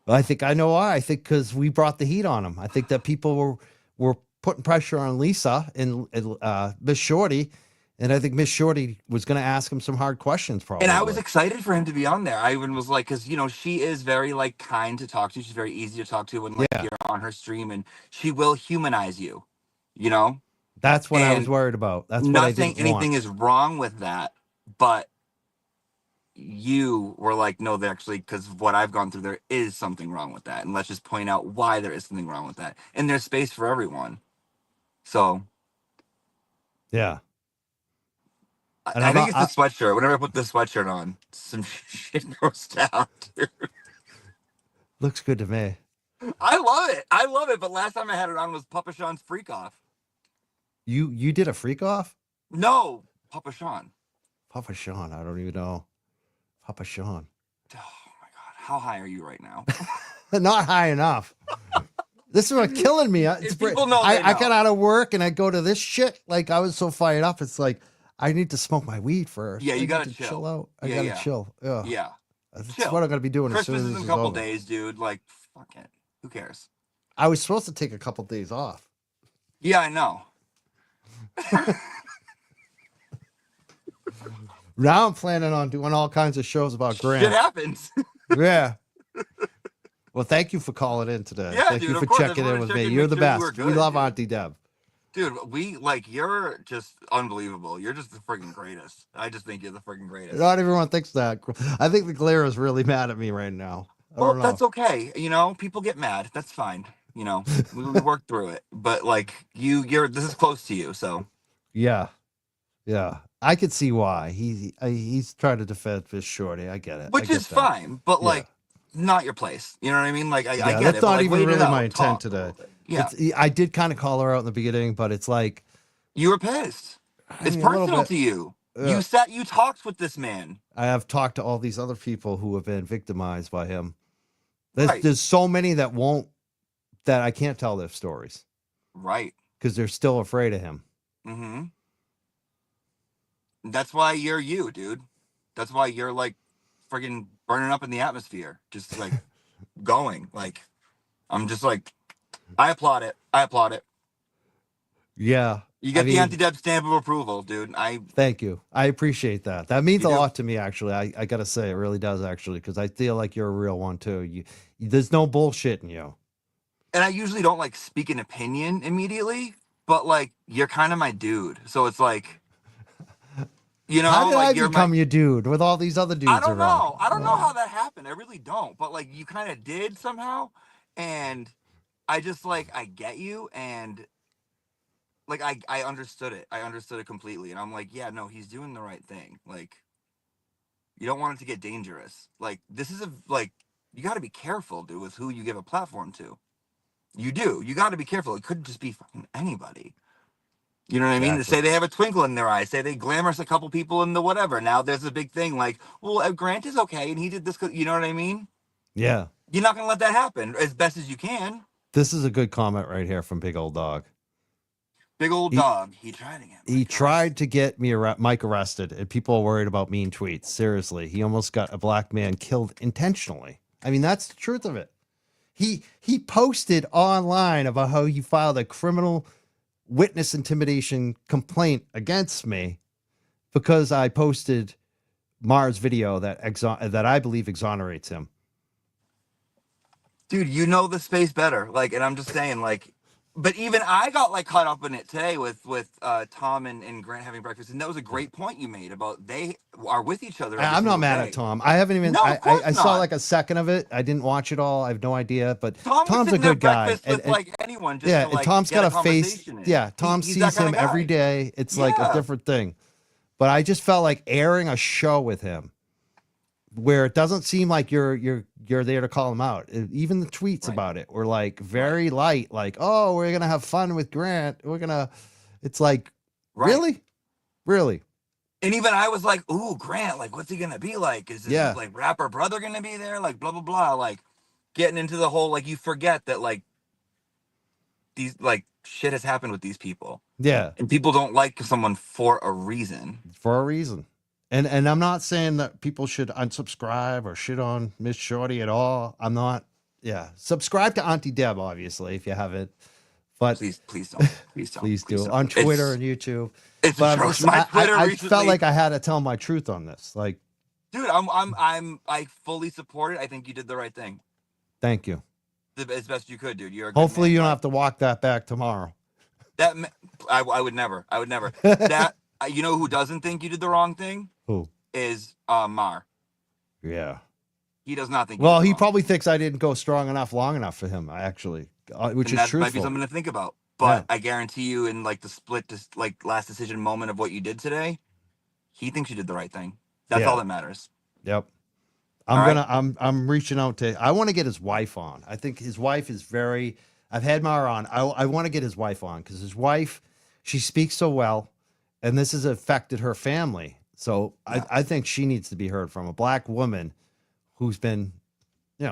I think I know why. I think because we brought the heat on him. I think that people were putting pressure on Lisa and Miss Shorty, and I think Miss Shorty was going to ask him some hard questions. Probably. And I was excited for him to be on there. I even was like, because, you know, she is very like kind to talk to. She's very easy to talk to when like you're on her stream, and she will humanize you. You know. That's what I was worried about. That's what I didn't want. Anything is wrong with that, but you were like, no, they actually, because of what I've gone through, there is something wrong with that, and let's just point out why there is something wrong with that, and there's space for everyone. So yeah. I think it's the sweatshirt. Whenever I put the sweatshirt on, some shit goes down, dude. Looks good to me. I love it. I love it. But last time I had it on was Papa Sean's Freak Off. You did a freak off? No, Papa Sean. Papa Sean. I don't even know. Papa Sean. Oh my God. How high are you right now? Not high enough. This is what killing me. It's people know, I got out of work and I go to this shit. Like I was so fired up. It's like I need to smoke my weed first. Yeah, you gotta chill out. I gotta chill. Yeah. That's chill. what I'm gonna be doing. Christmas as soon as is in a this couple over. days, dude. Like, fuck it. Who cares? I was supposed to take a couple days off. Yeah, I know. Now I'm planning on doing all kinds of shows about Grant. Shit happens. Yeah. Well, thank you for calling in today. Yeah, thank dude, you for of course. checking in with me. You're the best. We love Auntie Deb. Dude, you're just unbelievable. You're just the freaking greatest. I just think you're the freaking greatest. Not everyone thinks that. I think the glare is really mad at me right now. Well, that's okay. You know, people get mad. That's fine. You know, we work through it. But like this is close to you, so. Yeah. Yeah. I could see why. He's trying to defend Fish Shorty. I get it. Which is fine, but like not your place. You know what I mean? Like I get that's it. Not but, like, even really my intent today. Yeah. I did kind of call her out in the beginning, but it's like you were pissed. It's personal to you. You talked with this man. I have talked to all these other people who have been victimized by him. There's so many that I can't tell their stories. Right. Because they're still afraid of him. Mm-hmm. That's why you're you, dude. That's why you're like friggin' burning up in the atmosphere. Just like going. Like, I'm just like, I applaud it. Yeah. You get the Auntie Deb stamp of approval, dude. Thank you. I appreciate that. That means a lot to me, actually. I got to say, it really does, actually, because I feel like you're a real one, too. There's no bullshit in you. And I usually don't, like, speak an opinion immediately, but, like, you're kind of my dude. So it's like, you know. How did like, I become your dude with all these other dudes around? I don't know. I don't know how that happened. I really don't. But, like, you kind of did somehow. And I just, like, I get you. And... like I understood it. I understood it completely. And I'm like, yeah, no, he's doing the right thing. Like, you don't want it to get dangerous. Like, this is you got to be careful, dude, with who you give a platform to. You do. You got to be careful. It could just be fucking anybody. You know what I mean? Say they have a twinkle in their eye. Say they glamorous a couple people in the whatever. Now there's a big thing like, well, Grant is okay. And he did this. You know what I mean? Yeah. You're not going to let that happen as best as you can. This is a good comment right here from Big Old Dog. Big old dog. He tried again. He tried to get Mike arrested, and people are worried about mean tweets. Seriously, he almost got a black man killed intentionally. I mean, that's the truth of it. He posted online about how he filed a criminal witness intimidation complaint against me because I posted Mars video that I believe exonerates him. Dude, you know the space better. Like, and I'm just saying, like. But even I got like caught up in it today with Tom and Grant having breakfast, and that was a great point you made about they are with each other. I'm not mad at Tom. I haven't even. No, I saw like a second of it. I didn't watch it all. I have no idea. But Tom's a good guy. With like anyone, just yeah, to, like, and Tom's got a face. Yeah, Tom he's sees him every day. It's like a different thing. But I just felt like airing a show with him, where it doesn't seem like you're there to call him out. Even the tweets about it were like very light, like, oh, we're gonna have fun with Grant. It's like, really? And even I was like, ooh, Grant, like, what's he gonna be like? Is this like rapper brother gonna be there? Like, blah blah blah. Like, getting into the whole, like, you forget that like these like shit has happened with these people. Yeah, and people don't like someone for a reason. And I'm not saying that people should unsubscribe or shit on Miss Shorty at all. I'm not. Yeah. Subscribe to Auntie Deb, obviously, if you haven't. But please don't. Please do. On Twitter and YouTube. It's atrocious. My Twitter I felt like I had to tell my truth on this. Like, dude, I fully support it. I think you did the right thing. Thank you. As best you could, dude. You're a good Hopefully man. You don't have to walk that back tomorrow. I would never. That you know who doesn't think you did the wrong thing? Who? Is Mar. Yeah. He does not think. Well, he wrong. probably thinks I didn't go strong enough, long enough for him. Actually, which and is that truthful. might be something to think about. But I guarantee you, in like the split, like last decision moment of what you did today, he thinks you did the right thing. That's all that matters. Yep. I'm reaching out to. I want to get his wife on. I think his wife is very. I've had Mara on. I want to get his wife on because his wife, she speaks so well, and this has affected her family. So I think she needs to be heard from a black woman who's been,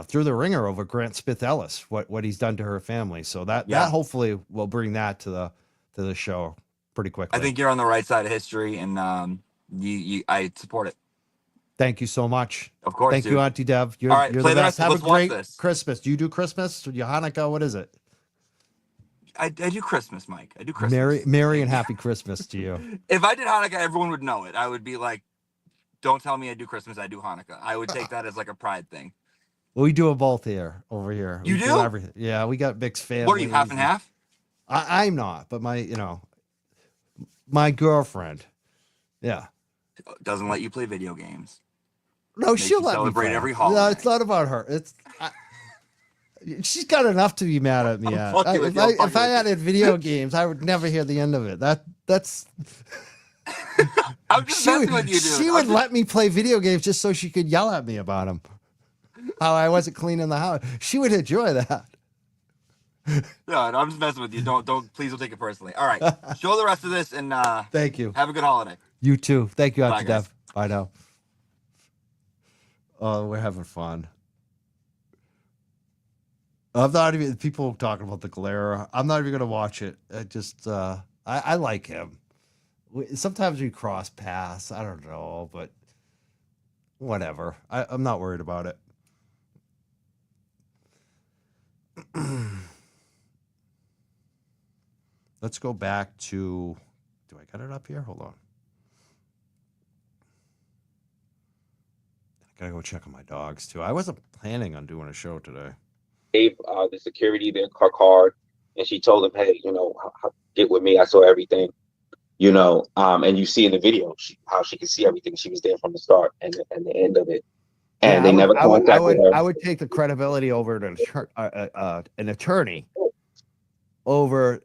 through the ringer over Grant Smith Ellis, what he's done to her family. So that hopefully will bring that to the show pretty quickly. I think you're on the right side of history, and I support it. Thank you so much. Of course. Thank you, Auntie Deb. You're, all right, you're play the best. Have a great Christmas. Do you do Christmas? Your Hanukkah? What is it? I do Christmas, Mike. I do Christmas. Merry and happy Christmas to you. If I did Hanukkah, everyone would know it. I would be like, don't tell me I do Christmas, I do Hanukkah. I would take that as like a pride thing. We do them both over here. You do? Everything. Yeah, we got mixed families. What are you, half and half? I'm not, but my girlfriend, doesn't let you play video games. No, she'll let me celebrate play. every holiday. No, it's not about her. She's got enough to be mad at me at. If I added video games, I would never hear the end of it. That's. I'm just messing with you, dude. She would let me play video games just so she could yell at me about them. How I wasn't cleaning the house. She would enjoy that. No, I'm just messing with you. Please don't take it personally. All right, show the rest of this and thank you. Have a good holiday. You too. Thank you, Auntie Deb. Guys. Bye now. Oh, we're having fun. I'm not even people talking about the glare. I'm not even gonna watch it. I like him. Sometimes we cross paths. I don't know, but whatever. I'm not worried about it. Let's go back to. Do I got it up here? Hold on. I gotta go check on my dogs too. I wasn't planning on doing a show today. Gave the security their card, and she told him, "Hey, get with me. I saw everything." And you see in the video how she could see everything. She was there from the start and the end of it, and they never contacted her. I would take the credibility over an attorney over.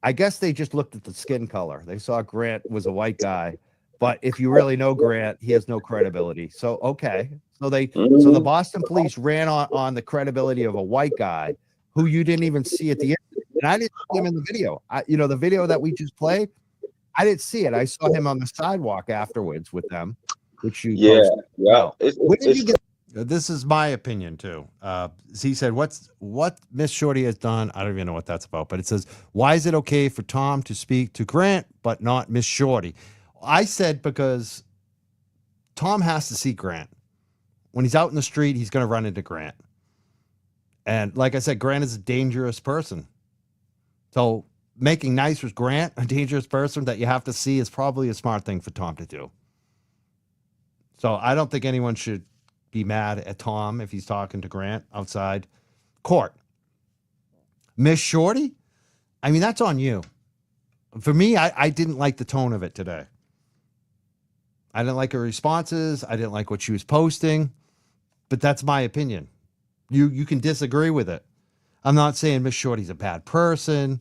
I guess they just looked at the skin color. They saw Grant was a white guy, but if you really know Grant, he has no credibility. So okay, so the Boston police ran on the credibility of a white guy who you didn't even see at the end, and I didn't see him in the video. The video that we just played, I didn't see it. I saw him on the sidewalk afterwards with them, which you When did you get? This is my opinion too. He said, what Miss Shorty has done, I don't even know what that's about, but it says, why is it okay for Tom to speak to Grant, but not Miss Shorty? I said, because Tom has to see Grant. When he's out in the street, he's going to run into Grant. And like I said, Grant is a dangerous person. So making nice with Grant, a dangerous person that you have to see, is probably a smart thing for Tom to do. So I don't think anyone should be mad at Tom if he's talking to Grant outside court. Miss Shorty, I mean, that's on you. For me, I didn't like the tone of it today. I didn't like her responses. I didn't like what she was posting, but that's my opinion. You can disagree with it. I'm not saying Miss Shorty's a bad person,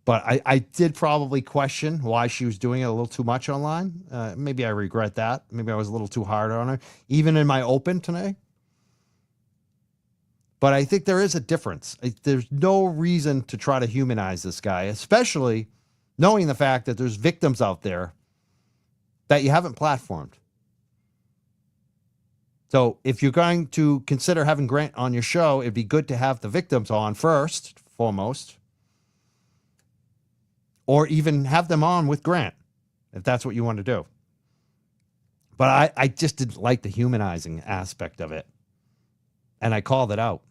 but I did probably question why she was doing it a little too much online. Maybe I regret that. Maybe I was a little too hard on her, even in my open today. But I think there is a difference. There's no reason to try to humanize this guy, especially knowing the fact that there's victims out there that you haven't platformed. So if you're going to consider having Grant on your show, it'd be good to have the victims on first, foremost. Or even have them on with Grant, if that's what you want to do. But I just didn't like the humanizing aspect of it. And I called it out.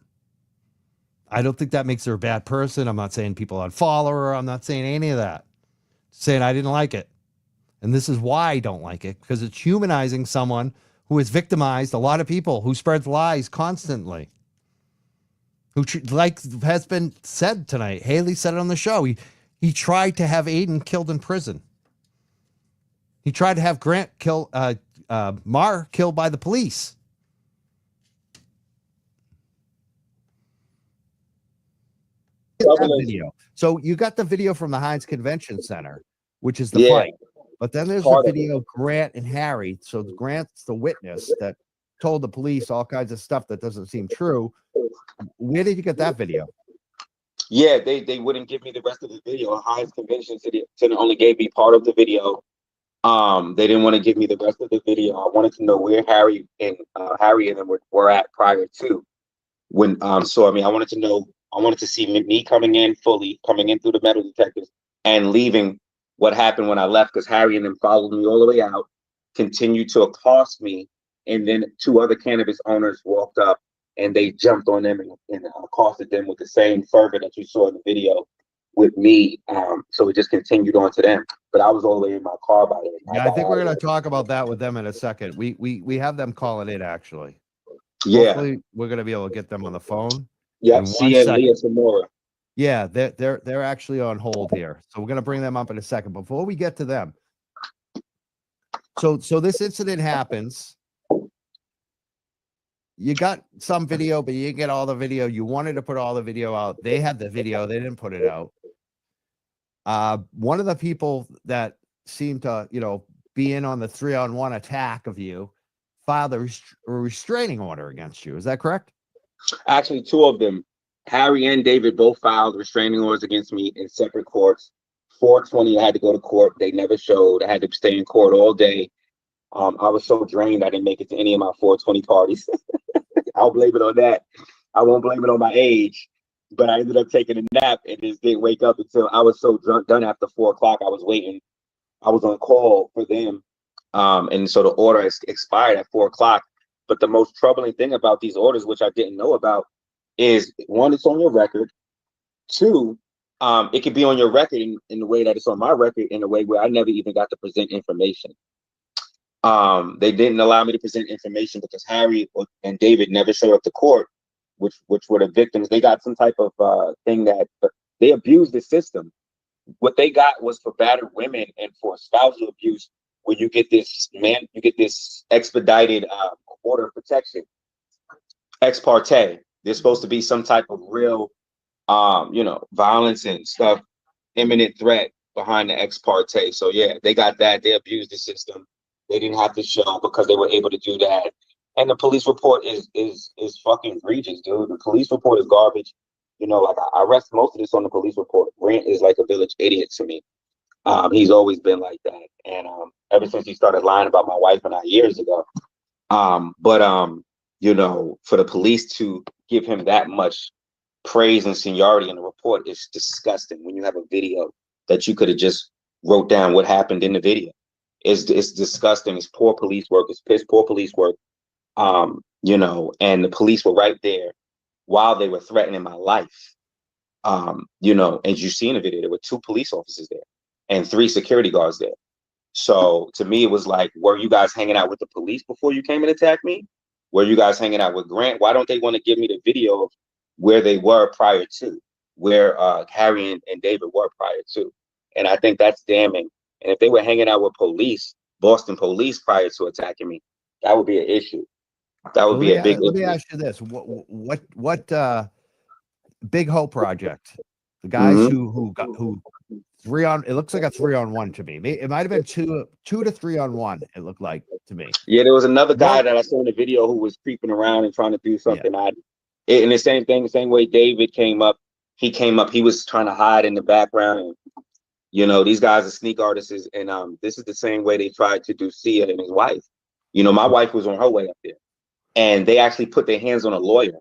I don't think that makes her a bad person. I'm not saying people unfollow her. I'm not saying any of that. Saying I didn't like it. And this is why I don't like it. Because it's humanizing someone who has victimized a lot of people, who spreads lies constantly. Who, like has been said tonight, Haley said it on the show, he tried to have Aiden killed in prison. He tried to have Grant Mar killed by the police. That video. So you got the video from the Heinz Convention Center, which is the fight. But then there's the video of Grant and Harry. So Grant's the witness that told the police all kinds of stuff that doesn't seem true. Where did you get that video? Yeah, they wouldn't give me the rest of the video. Heinz Convention Center only gave me part of the video. They didn't want to give me the rest of the video. I wanted to know where Harry and them were at prior to when. So I mean, I wanted to see me coming in through the metal detectors and leaving. What happened when I left? Because Harry and them followed me all the way out, continued to accost me, and then 2 other cannabis owners walked up and they jumped on them and accosted them with the same fervor that you saw in the video with me. So it just continued on to them. But I was all the way in my car by then. Yeah, I think we're going to talk about that with them in a second. We have them calling in, actually. Yeah. Hopefully we're going to be able to get them on the phone. Yeah, Cia and Leah Samora. Yeah, they're actually on hold here. So we're going to bring them up in a second. Before we get to them. So this incident happens. You got some video, but you didn't get all the video. You wanted to put all the video out. They had the video. They didn't put it out. One of the people that seemed to, be in on the 3-on-1 attack of you filed a restraining order against you. Is that correct? Actually, 2 of them, Harry and David, both filed restraining orders against me in separate courts. 420, I had to go to court. They never showed. I had to stay in court all day. I was so drained, I didn't make it to any of my 420 parties. I'll blame it on that. I won't blame it on my age. But I ended up taking a nap and just didn't wake up until I was so done after 4 o'clock. I was waiting. I was on call for them. And so the order expired at 4 o'clock. But the most troubling thing about these orders, which I didn't know about, is 1, it's on your record. 2, it could be on your record in the way that it's on my record, in a way where I never even got to present information. They didn't allow me to present information because Harry and David never showed up to court, which were the victims. They got some type of thing that they abused the system. What they got was for battered women and for spousal abuse, where you get this expedited order of protection, ex parte. There's supposed to be some type of real, violence and stuff, imminent threat behind the ex parte. So yeah, they got that. They abused the system. They didn't have to show because they were able to do that. And the police report is fucking egregious, dude. The police report is garbage. I rest most of this on the police report. Grant is like a village idiot to me. He's always been like that. And ever since he started lying about my wife and I years ago. For the police to give him that much praise and seniority in the report is disgusting when you have a video that you could have just wrote down what happened in the video. It's disgusting. It's poor police work. It's piss poor police work. And the police were right there while they were threatening my life. And you see in the video, there were 2 police officers there and 3 security guards there. So to me, it was like, were you guys hanging out with the police before you came and attacked me? Were you guys hanging out with Grant? Why don't they want to give me the video of where they were prior to, where Harry and David were prior to? And I think that's damning. And if they were hanging out with police, Boston police, prior to attacking me, that would be an issue. That would be a big issue. Let me ask you this: what Big Hope Project? The guys who 3-on, it looks like a 3-on-1 to me. It might have been 2 to 3-on-1. It looked like to me. Yeah, there was another guy that I saw in the video who was creeping around and trying to do something. Yeah. And the same way David came up. He was trying to hide in the background. And, these guys are sneak artists, and this is the same way they tried to do Cia and his wife. My wife was on her way up there, and they actually put their hands on a lawyer.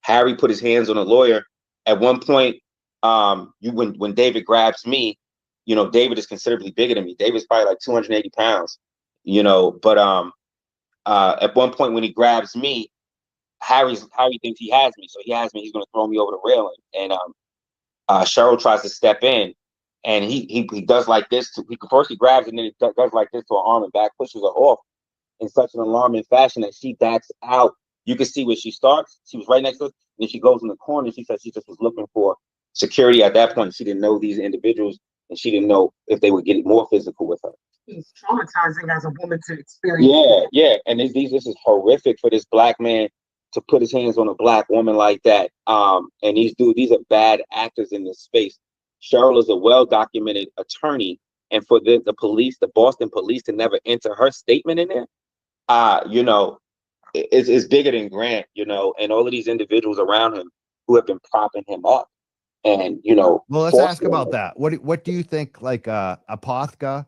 Harry put his hands on a lawyer. At one point, when David grabs me, David is considerably bigger than me. David's probably like 280 pounds, but at one point when he grabs me, Harry thinks he has me. So he has me, he's going to throw me over the railing. And Cheryl tries to step in, and he does like this. First he grabs and then he does like this to her arm and back, pushes her off in such an alarming fashion that she backs out. You can see where she starts. She was right next to us. And then she goes in the corner. She said she just was looking for security at that point. She didn't know these individuals and she didn't know if they would get more physical with her. It's traumatizing as a woman to experience. Yeah. And this is horrific for this black man to put his hands on a black woman like that. And these are bad actors in this space. Cheryl is a well-documented attorney, and for the police, the Boston police, to never enter her statement in there, it's bigger than Grant, and all of these individuals around him who have been propping him up. And well, let's ask about that. What do you think? Like Apothca,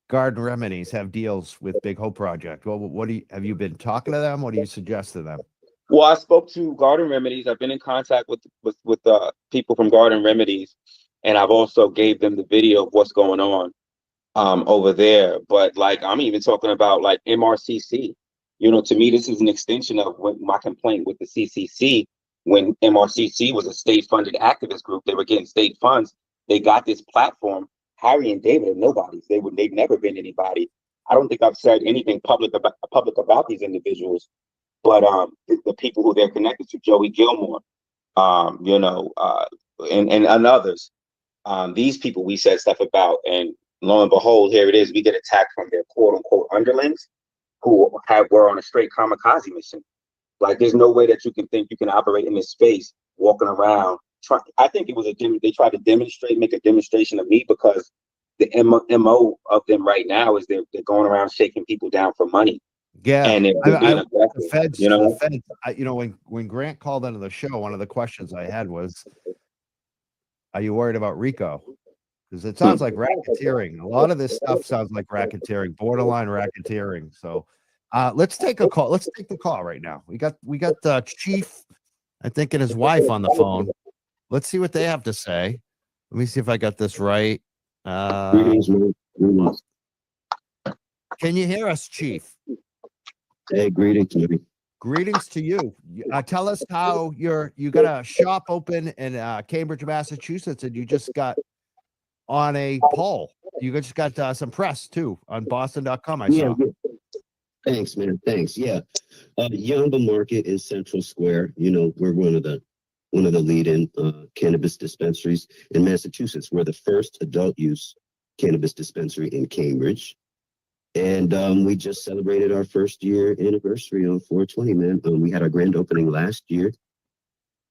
Garden Remedies have deals with Big Hope Project. Well, have you been talking to them? What do you suggest to them? Well, I spoke to Garden Remedies. I've been in contact with people from Garden Remedies, and I've also gave them the video of what's going on over there. But like, I'm even talking about like MRCC. To me, this is an extension of my complaint with the CCC. When MRCC was a state-funded activist group, they were getting state funds. They got this platform. Harry and David are nobodies. They've never been anybody. I don't think I've said anything public about these individuals, but the people who they're connected to, Joey Gilmore, and others. These people we said stuff about, and lo and behold, here it is. We get attacked from their quote-unquote underlings who were on a straight kamikaze mission. Like, there's no way that you can think you can operate in this space, walking around. I think it was they tried to make a demonstration of me, because the MO of them right now is they're going around shaking people down for money. Yeah, and the feds, when Grant called into the show, one of the questions I had was, "Are you worried about RICO?" Because it sounds like racketeering. A lot of this stuff sounds like racketeering, borderline racketeering. So let's take a call. Let's take the call right now. We got the chief, I think, and his wife on the phone. Let's see what they have to say. Let me see if I got this right. Can you hear us, Chief? Hey, greetings, Jimmy. Greetings to you. Tell us how you got a shop open in Cambridge, Massachusetts, and you just got on a poll. You just got some press too on Boston.com. I saw. Yeah. Thanks, man. Thanks. Yeah. Yamba Market in Central Square. We're one of the leading cannabis dispensaries in Massachusetts. We're the first adult use cannabis dispensary in Cambridge. And we just celebrated our first year anniversary on 4/20, man. We had our grand opening last year.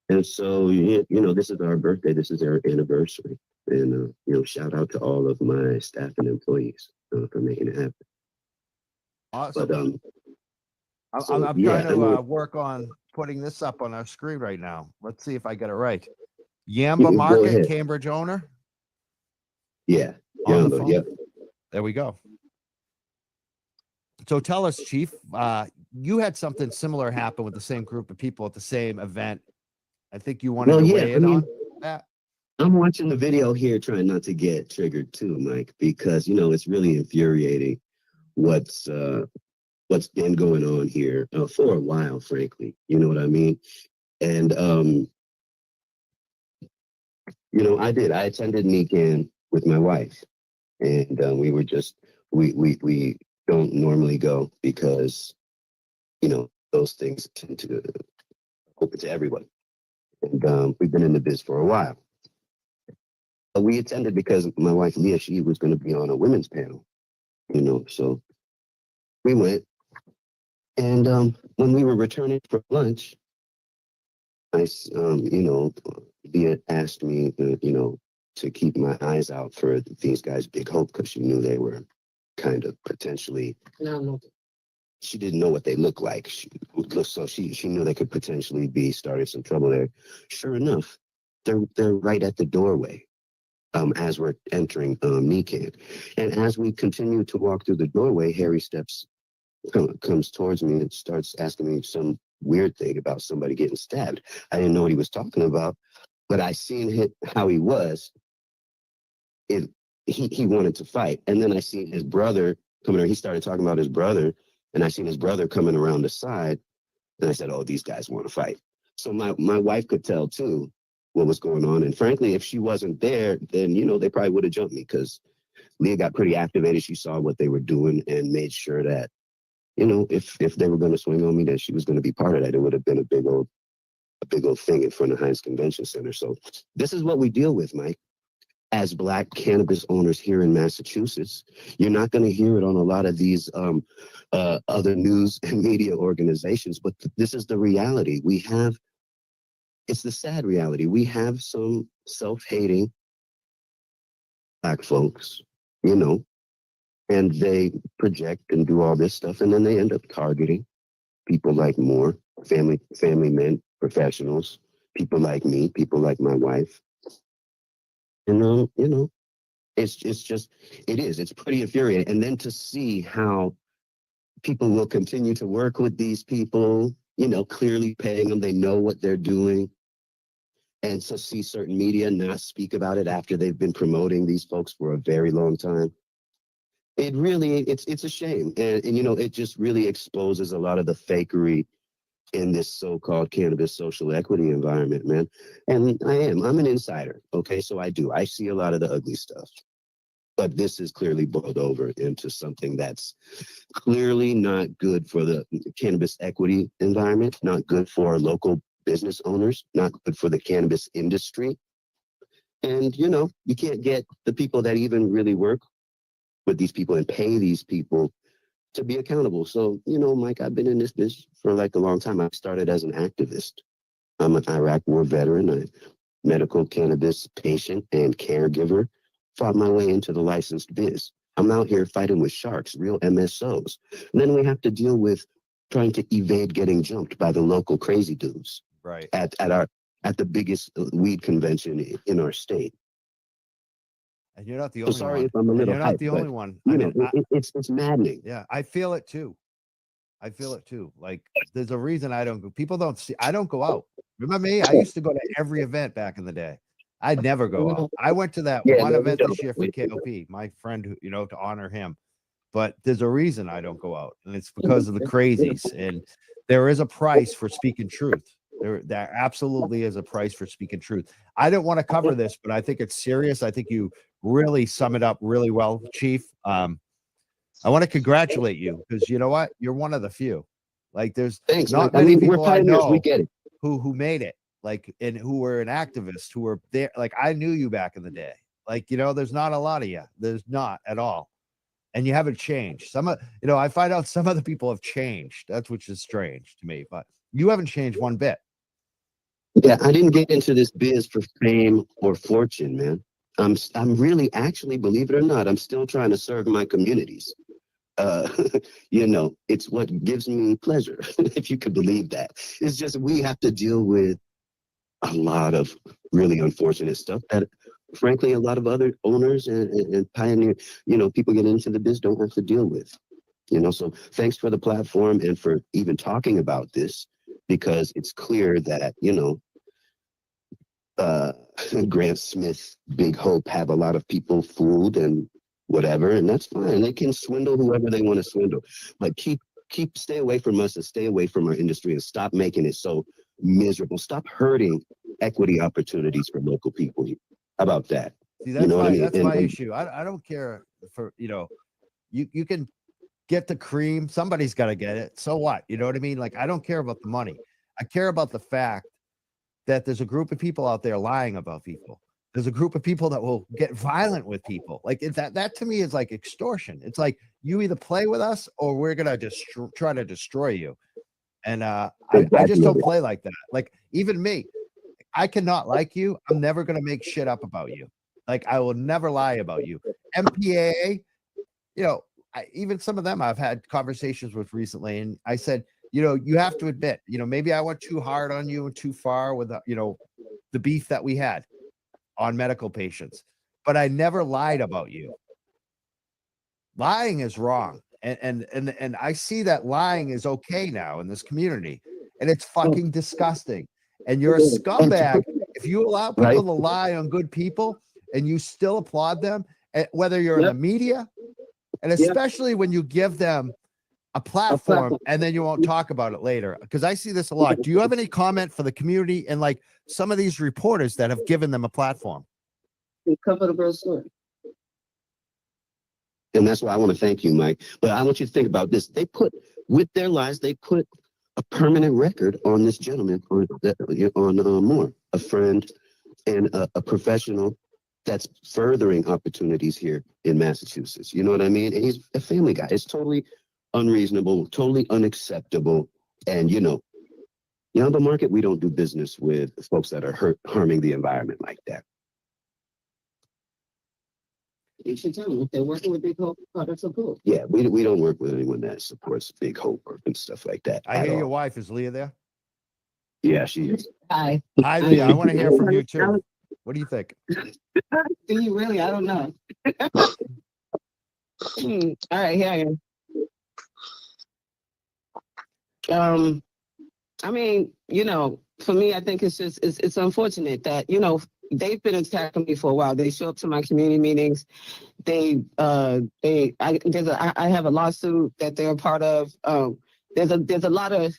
And so, this is our birthday. This is our anniversary. And, shout out to all of my staff and employees for making it happen. Awesome. But, I'm trying to work on putting this up on our screen right now. Let's see if I get it right. Yamba Market, Cambridge owner? Yeah. Yamba, yep. There we go. So tell us, Chief, you had something similar happen with the same group of people at the same event. I think you wanted to weigh in on that. I'm watching the video here, trying not to get triggered too, Mike, because, it's really infuriating what's been going on here for a while, frankly. You know what I mean? And, I attended NECAN with my wife, and we were just, we don't normally go because, those things tend to open to everyone. And we've been in the biz for a while. We attended because my wife, Leah, she was going to be on a women's panel, so we went. And when we were returning for lunch, Leah asked me, to keep my eyes out for these guys, Big Hope, because she knew they were kind of potentially, she didn't know what they looked like. So she knew they could potentially be starting some trouble there. Sure enough, they're right at the doorway as we're entering NECAN. And as we continue to walk through the doorway, Harry comes towards me and starts asking me some weird thing about somebody getting stabbed. I didn't know what he was talking about, but I seen how he was. He wanted to fight. And then I seen his brother coming around. He started talking about his brother, and I seen his brother coming around the side. And I said, oh, these guys want to fight. So my wife could tell too what was going on. And frankly, if she wasn't there, then, they probably would have jumped me, because Leah got pretty activated. She saw what they were doing and made sure that, if they were going to swing on me, that she was going to be part of that. It would have been a big old thing in front of Heinz Convention Center. So this is what we deal with, Mike. as Black cannabis owners here in Massachusetts. You're not going to hear it on a lot of these other news and media organizations, but this is the reality. It's the sad reality. We have some self-hating Black folks, you know, and they project and do all this stuff, and then they end up targeting people like Moore, family men, professionals, people like me, people like my wife. And you know, it's pretty infuriating. And then to see how people will continue to work with these people, you know, clearly paying them, they know what they're doing. And to see certain media not speak about it after they've been promoting these folks for a very long time. It really, it's a shame. And you know, it just really exposes a lot of the fakery in this so-called cannabis social equity environment, man. And I'm an insider, okay? So I see a lot of the ugly stuff. But this is clearly boiled over into something that's clearly not good for the cannabis equity environment, not good for local business owners, not good for the cannabis industry. And, you know, you can't get the people that even really work with these people and pay these people to be accountable. So, you know, Mike, I've been in this business for like a long time. I started as an activist. I'm an Iraq War veteran, a medical cannabis patient and caregiver. Fought my way into the licensed biz. I'm out here fighting with sharks, real MSOs. And then we have to deal with trying to evade getting jumped by the local crazy dudes. Right. At the biggest weed convention in our state. And you're not the only sorry one. if I'm a little You're not hyped, the only one. You know, it's maddening. Yeah, I feel it too. Like there's a reason I don't go. People don't see. I don't go out. Remember me? I used to go to every event back in the day. I'd never go out. I went to that one event this year for KOP, my friend, who, you know, to honor him. But there's a reason I don't go out, and it's because of the crazies. And there is a price for speaking truth. There absolutely is a price for speaking truth. I didn't want to cover this, but I think it's serious. I think you really sum it up really well, Chief. I want to congratulate you because you know what? You're one of the few. Like there's not many people I know we get it. who made it. Like, and who were an activist, who were there. Like I knew you back in the day. Like, you know, there's not a lot of you. There's not at all. And you haven't changed. I find out some other people have changed. That's which is strange to me, but you haven't changed one bit. Yeah, I didn't get into this biz for fame or fortune, man. I'm really, actually, believe it or not, I'm still trying to serve my communities. You know, it's what gives me pleasure, if you could believe that. It's just we have to deal with a lot of really unfortunate stuff that, frankly, a lot of other owners and pioneer, you know, people get into the biz don't have to deal with. You know, so thanks for the platform and for even talking about this, because it's clear that, you know, Grant Smith, Big Hope have a lot of people fooled and whatever, and that's fine. They can swindle whoever they want to swindle, but stay away from us and stay away from our industry and stop making it so miserable. Stop hurting equity opportunities for local people. How about that? See, that's that's my issue. I don't care for, you know, you can get the cream. Somebody's got to get it. So what? You know what I mean? Like, I don't care about the money. I care about the fact that there's a group of people out there lying about people. There's a group of people that will get violent with people. Like that to me is like extortion. It's like you either play with us or we're going to try to destroy you. And I just don't play like that. Like even me, I cannot like you. I'm never going to make shit up about you. Like I will never lie about you. MPAA, you know, even some of them I've had conversations with recently. And I said, you know, you have to admit, you know, maybe I went too hard on you and too far with, you know, the beef that we had on medical patients, but I never lied about you. Lying is wrong. And I see that lying is okay now in this community, and it's fucking disgusting. And you're a scumbag if you allow people to lie on good people and you still applaud them, whether you're in the media, and especially when you give them a platform and then you won't talk about it later. Because I see this a lot. Do you have any comment for the community and like some of these reporters that have given them a platform? Cover the girl's story. And that's why I want to thank you, Mike. But I want you to think about this. They put, with their lies, they put a permanent record on this gentleman, on Moore, a friend and a professional that's furthering opportunities here in Massachusetts. You know what I mean? And he's a family guy. It's totally unreasonable, totally unacceptable. And, the market, we don't do business with folks that are harming the environment like that. You should tell them if they're working with Big Hope, products are cool. Yeah, we don't work with anyone that supports Big Hope and stuff like that. I hear your wife. Is Leah there? Yeah, she is. Hi. Hi, Leah. I want to hear from you too. What do you think? Do you really? I don't know. All right, here I am. I mean, for me, I think it's unfortunate that, they've been attacking me for a while. They show up to my community meetings. I have a lawsuit that they're a part of. There's a lot of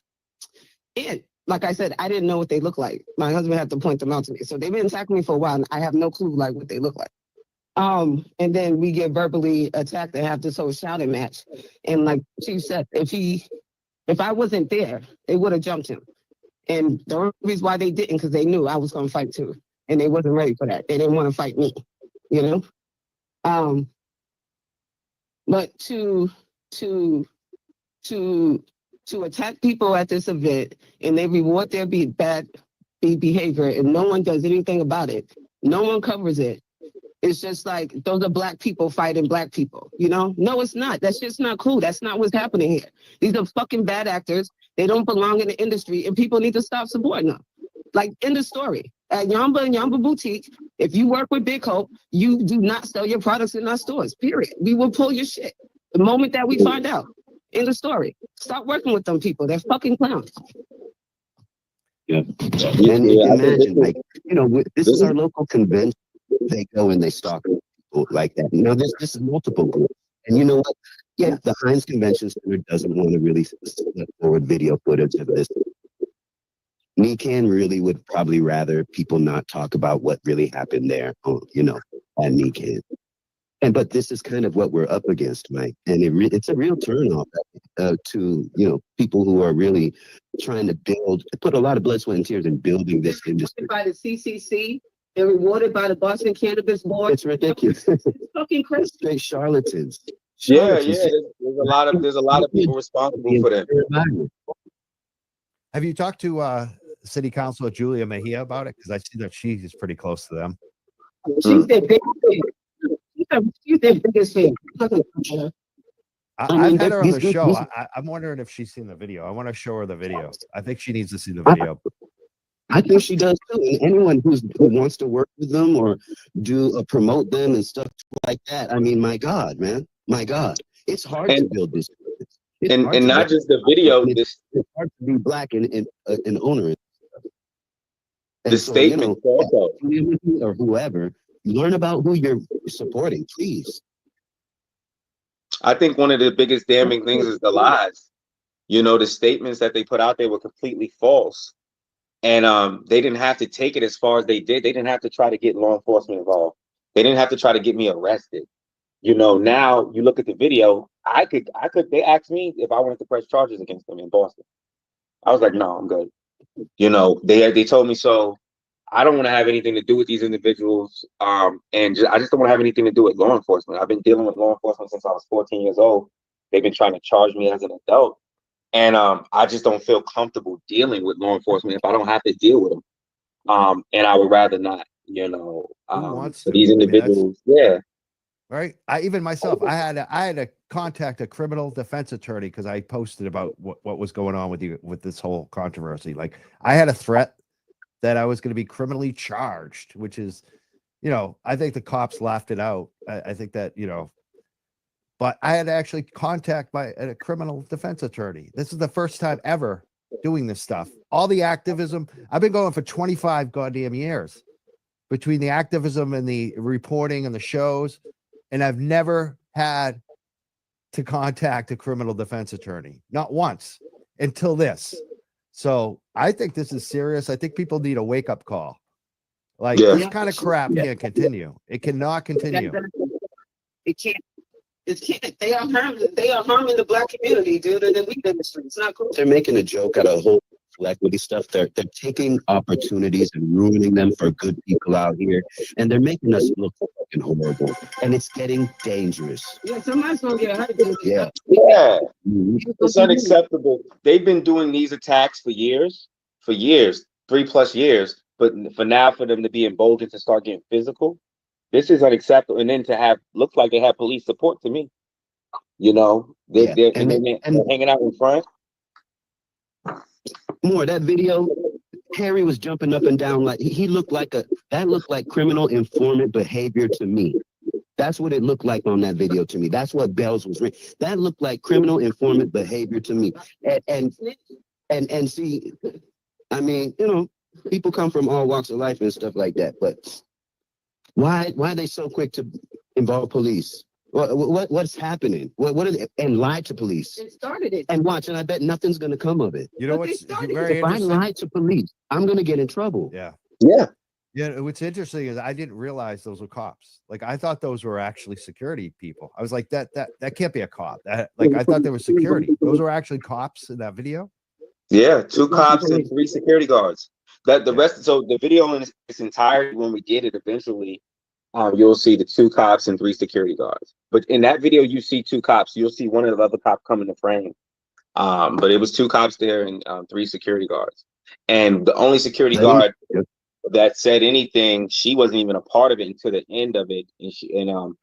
it. Like I said, I didn't know what they look like. My husband had to point them out to me. So they've been attacking me for a while, and I have no clue like what they look like. And then we get verbally attacked and have this whole shouting match. And like Chief said, if I wasn't there, they would have jumped him. And the only reason why they didn't, because they knew I was going to fight too. And they wasn't ready for that. They didn't want to fight me, But to attack people at this event and they reward their bad behavior and no one does anything about it, no one covers it. It's just like those are black people fighting black people, No, it's not. That's just not cool. That's not what's happening here. These are fucking bad actors. They don't belong in the industry and people need to stop supporting them. Like, end of story. At Yamba and Yamba Boutique, if you work with Big Hope, you do not sell your products in our stores, period. We will pull your shit the moment that we find out. End of story. Stop working with them people. They're fucking clowns. Yeah. And imagine, like, this is our local convention. They go and they stalk people like that. This is multiple groups. And you know what? Yeah, the Heinz Convention Center doesn't want to really put forward video footage of this. NECAN really would probably rather people not talk about what really happened there, at NECAN. But this is kind of what we're up against, Mike. And it's a real turnoff to, people who are really trying to put a lot of blood, sweat, and tears in building this industry. By the CCC and rewarded by the Boston Cannabis Board. It's ridiculous. It's fucking crazy. Straight charlatans. Yeah. There's a lot of people responsible for that. Have you talked to City Councilor Julia Mejia about it? Because I see that she is pretty close to them. She's their biggest fan. She's their biggest fan. I've had her on the show. I'm wondering if she's seen the video. I want to show her the video. I think she needs to see the video. I think she does too. And anyone who wants to work with them or promote them and stuff like that. I mean, my God, man, my God, it's hard to build this. And not just the video. It's hard to be black and an owner. The statement also, or whoever, learn about who you're supporting, please. I think one of the biggest damning things is the lies. The statements that they put out there were completely false. And they didn't have to take it as far as they did. They didn't have to try to get law enforcement involved. They didn't have to try to get me arrested. Now you look at the video, they asked me if I wanted to press charges against them in Boston. I was like, no, I'm good. They told me so. I don't want to have anything to do with these individuals. I just don't want to have anything to do with law enforcement. I've been dealing with law enforcement since I was 14 years old. They've been trying to charge me as an adult. And I just don't feel comfortable dealing with law enforcement if I don't have to deal with them. And I would rather not, Who wants to? these individuals. Yeah. Right. Even myself, I had to contact a criminal defense attorney because I posted about what was going on with this whole controversy. Like, I had a threat that I was going to be criminally charged, which is, I think the cops laughed it out. I think that, but I had to actually contact a criminal defense attorney. This is the first time ever doing this stuff. All the activism, I've been going for 25 goddamn years between the activism and the reporting and the shows. And I've never had to contact a criminal defense attorney, not once until this. So I think this is serious. I think people need a wake-up call. Like, this kind of crap can't continue. It cannot continue. It can't. It can't. They are harming the black community, dude, and the weed industry. It's not cool. They're making a joke out of a whole equity stuff. They're taking opportunities and ruining them for good people out here, and they're making us look fucking horrible. And it's getting dangerous. Yeah, somebody's gonna get hurt. Yeah. Yeah. It's unacceptable. They've been doing these attacks for years, 3+ years. But for them to be emboldened to start getting physical, this is unacceptable. And then to have looks like they have police support to me. You know, they're hanging out in front. More that video, Harry was jumping up and down like he looked like that looked like criminal informant behavior to me. That's what it looked like on that video to me. That's what bells was ringing. That looked like criminal informant behavior to me. And see, I mean, you know, people come from all walks of life and stuff like that, but why are they so quick to involve police? What's happening? What are they, and lie to police? It started it. And watch, and I bet nothing's gonna come of it. You know what's very if I interesting? lie to police, I'm gonna get in trouble. Yeah. Yeah. What's interesting is I didn't realize those were cops. Like I thought those were actually security people. I was like, that can't be a cop. Like I thought they were security. Those were actually cops in that video. Yeah, 2 cops and 3 security guards. The rest. So the video in its entirety, when we get it eventually, you'll see the 2 cops and 3 security guards. But in that video, you see 2 cops. You'll see one of the other cops come in the frame. But it was 2 cops there and 3 security guards. And the only security guard that said anything, she wasn't even a part of it until the end of it. And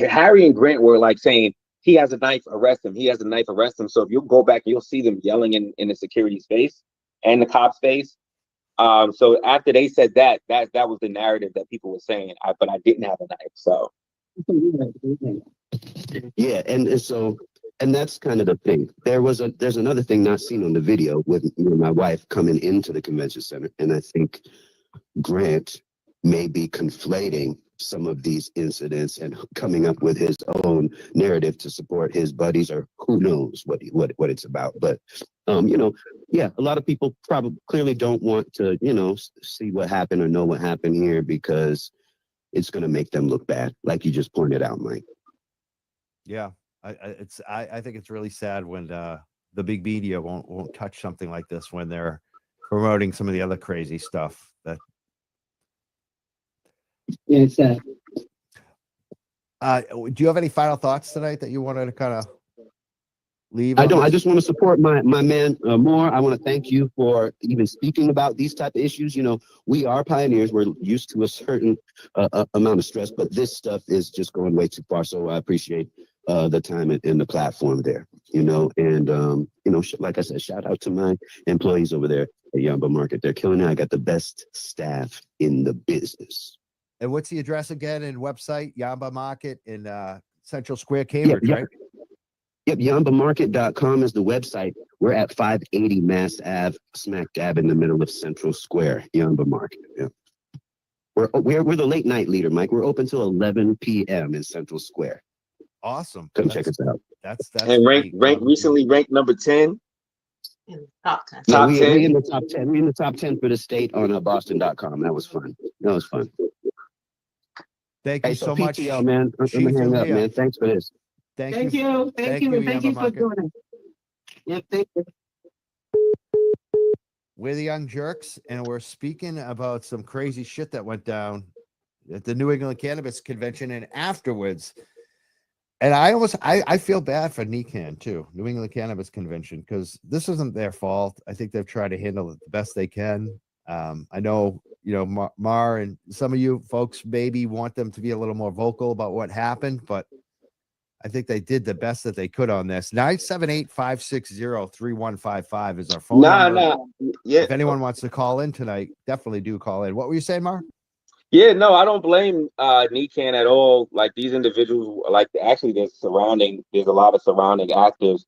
Harry and Grant were like saying, he has a knife, arrest him. He has a knife, arrest him. So if you go back, you'll see them yelling in the security's face and the cop's face. So after they said that was the narrative that people were saying. But I didn't have a knife, so. Yeah, and that's kind of the thing. There's another thing not seen on the video with me and my wife coming into the convention center, and I think Grant may be conflating some of these incidents and coming up with his own narrative to support his buddies, or who knows what it's about. But you know, yeah, a lot of people probably clearly don't want to, you know, see what happened or know what happened here because it's going to make them look bad, like you just pointed out, Mike. Yeah, I think it's really sad when the big media won't touch something like this when they're promoting some of the other crazy stuff. That Yeah, it's sad. do you have any final thoughts tonight that you wanted to kind of leave? I don't. I just want to support my man more. I want to thank you for even speaking about these type of issues. You know, we are pioneers. We're used to a certain amount of stress, but this stuff is just going way too far. So I appreciate the time and the platform there. You know, and you know, like I said, shout out to my employees over there at Yamba Market. They're killing it. I got the best staff in the business. And what's the address again and website? Yamba Market in Central Square, Cambridge, right? Yep, yambamarket.com is the website. We're at 580 Mass Ave, smack dab in the middle of Central Square, Yamba Market. Yep. We're the late night leader, Mike. We're open till 11 p.m. in Central Square. Awesome. Come check us out. That's and recently ranked number 10. Top 10. Yeah, we in the top 10. We're in the top 10 for the state on Boston.com. That was fun. Thank you so much. PTL, man. I'm gonna hang up, man. Thanks for this. Thank you. Thank you for doing it. Yeah, thank you. We're the Young Jerks, and we're speaking about some crazy shit that went down at the New England Cannabis Convention and afterwards. And I feel bad for NECAN too, New England Cannabis Convention, because this isn't their fault. I think they've tried to handle it the best they can. I know, you know, Mar and some of you folks maybe want them to be a little more vocal about what happened, but I think they did the best that they could on this. 978-560-3155 is our phone number. Yeah. If anyone wants to call in tonight, definitely do call in. What were you saying, Mar? Yeah, no, I don't blame NECAN at all. Like these individuals, like actually there's a lot of surrounding actors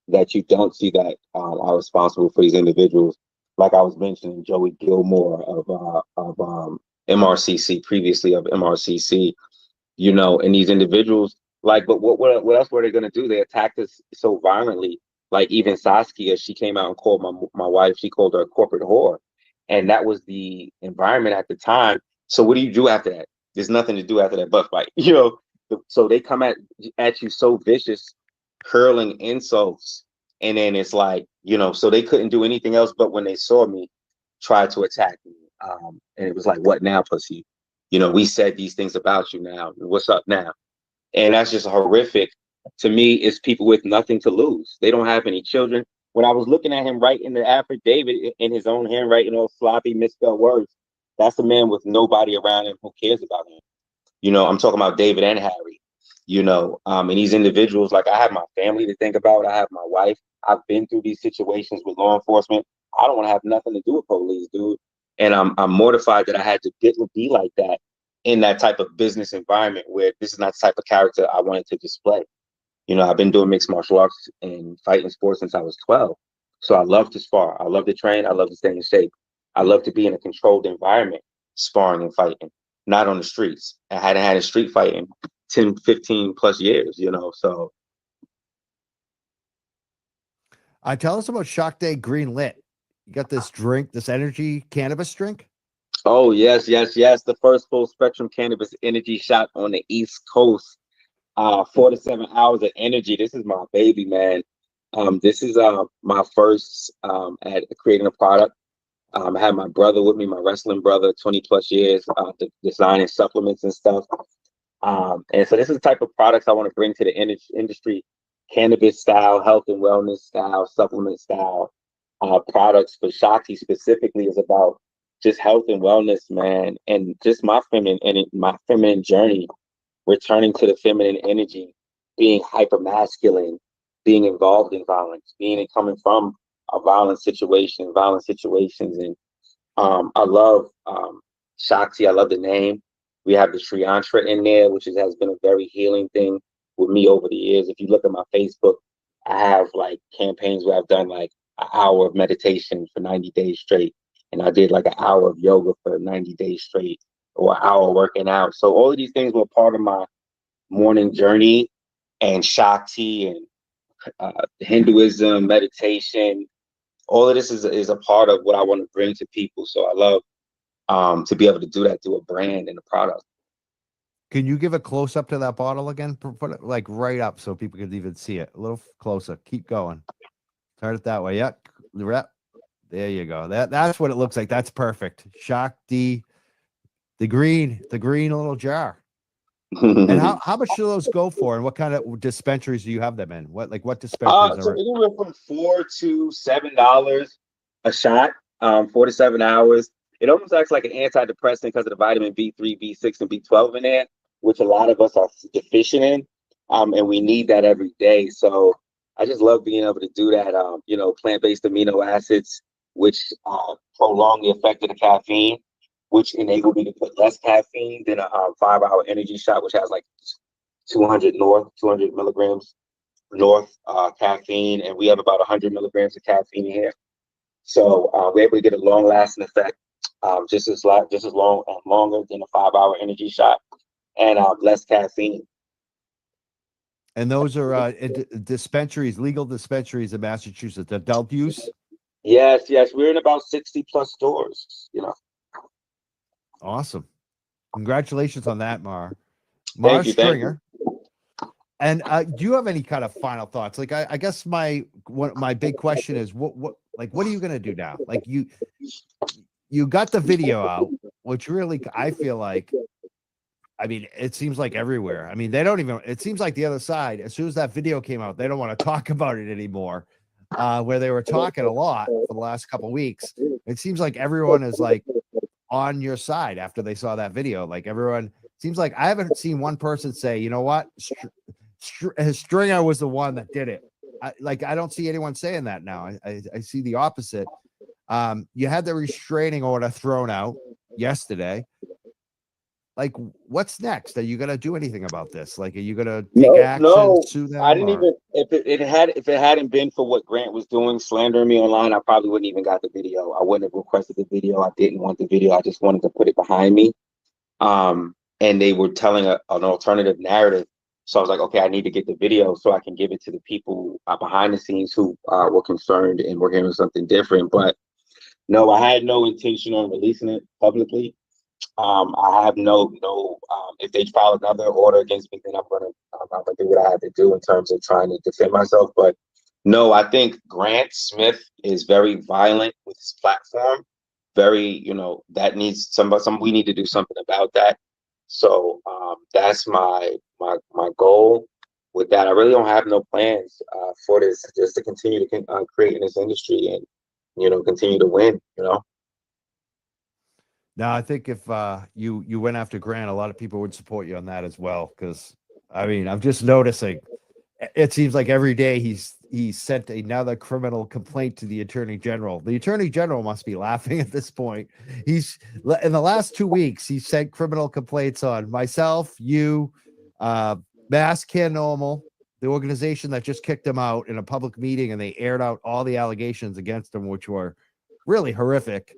that you don't see that are responsible for these individuals. Like I was mentioning, Joey Gilmore of MRCC, previously of MRCC, you know, and these individuals, like, but what else were they going to do? They attacked us so violently. Like even Saskia, she came out and called my wife, she called her a corporate whore. And that was the environment at the time. So what do you do after that? There's nothing to do after that butt fight, you know? So they come at you so vicious, hurling insults And then it's like, so they couldn't do anything else, but when they saw me, try to attack me. And it was like, what now, pussy? We said these things about you now. What's up now? And that's just horrific. To me, it's people with nothing to lose. They don't have any children. When I was looking at him writing the affidavit in his own handwriting, all sloppy, misspelled words, that's a man with nobody around him who cares about him. I'm talking about David and Harry, and these individuals, like, I have my family to think about. I have my wife. I've been through these situations with law enforcement. I don't want to have nothing to do with police, dude. And I'm mortified that I had to be like that in that type of business environment where this is not the type of character I wanted to display. I've been doing mixed martial arts and fighting sports since I was 12. So I love to spar. I love to train. I love to stay in shape. I love to be in a controlled environment, sparring and fighting, not on the streets. I hadn't had a street fight in 10, 15 plus years, so. Tell us about Shock Day Green Lit. You got this drink, this energy cannabis drink? Oh, yes. The first full spectrum cannabis energy shot on the East Coast. 4 to 7 hours of energy. This is my baby, man. This is my first at creating a product. I had my brother with me, my wrestling brother, 20 plus years, designing supplements and stuff. And so this is the type of products I want to bring to the industry: cannabis style, health and wellness style, supplement style products. For Shakti specifically is about just health and wellness, man, and just my feminine journey, returning to the feminine energy, being hyper masculine, being involved in violence, coming from a violent situations. And I love Shakti. I love the name. We have the Sri Yantra in there, which has been a very healing thing with me over the years. If you look at my Facebook, I have like campaigns where I've done like an hour of meditation for 90 days straight. And I did like an hour of yoga for 90 days straight, or an hour working out. So all of these things were part of my morning journey, and Shakti and Hinduism, meditation. All of this is a part of what I want to bring to people. So I love to be able to do that through a brand and a product. Can you give a close up to that bottle again? Put it like right up so people can even see it. A little closer. Keep going. Turn it that way. Yep. There you go. That's what it looks like. That's perfect. Shakti, the green little jar. And how much do those go for? And what kind of dispensaries do you have them in? What dispensaries so are? anywhere from $4 to $7 a shot. 4 to 7 hours. It almost acts like an antidepressant because of the vitamin B3, B6, and B12 in there, which a lot of us are deficient in, and we need that every day. So I just love being able to do that. Plant-based amino acids, which prolong the effect of the caffeine, which enable me to put less caffeine than a 5-hour energy shot, which has like 200 milligrams north caffeine, and we have about 100 milligrams of caffeine in here. So we're able to get a long-lasting effect, just as long and longer than a 5-hour energy shot, and less caffeine. And those are dispensaries, legal dispensaries in Massachusetts, adult use? Yes. We're in about 60 plus stores, Awesome. Congratulations on that, Mar. Thank you. Stringer. And do you have any kind of final thoughts? Like, I guess my big question is, what are you going to do now? Like, you got the video out, which really, I feel like, I mean, it seems like everywhere. I mean, it seems like the other side, as soon as that video came out, they don't want to talk about it anymore, where they were talking a lot for the last couple of weeks. It seems like everyone is like on your side after they saw that video. Like, everyone seems like, I haven't seen one person say, you know what, Stringer was the one that did it. I don't see anyone saying that now. I see the opposite. You had the restraining order thrown out yesterday. Like, what's next? Are you gonna do anything about this? Like, are you gonna take action, sue them? I didn't even. If it hadn't been for what Grant was doing, slandering me online, I probably wouldn't even got the video. I wouldn't have requested the video. I didn't want the video. I just wanted to put it behind me. And they were telling an alternative narrative. So I was like, okay, I need to get the video so I can give it to the people behind the scenes who were concerned and were hearing something different. But no, I had no intention on releasing it publicly. I have no. If they file another order against me, then I'm gonna do what I have to do in terms of trying to defend myself. But No, I think Grant Smith is very violent with his platform. Very, that needs some. We need to do something about that. So that's my goal with that. I really don't have no plans for this. Just to continue to create in this industry and continue to win. Now, I think if you went after Grant, a lot of people would support you on that as well. Because I mean, I'm just noticing. It seems like every day he sent another criminal complaint to the attorney general. The attorney general must be laughing at this point. He's in the last 2 weeks, he sent criminal complaints on myself, you, Mass Can Normal, the organization that just kicked him out in a public meeting, and they aired out all the allegations against him, which were really horrific.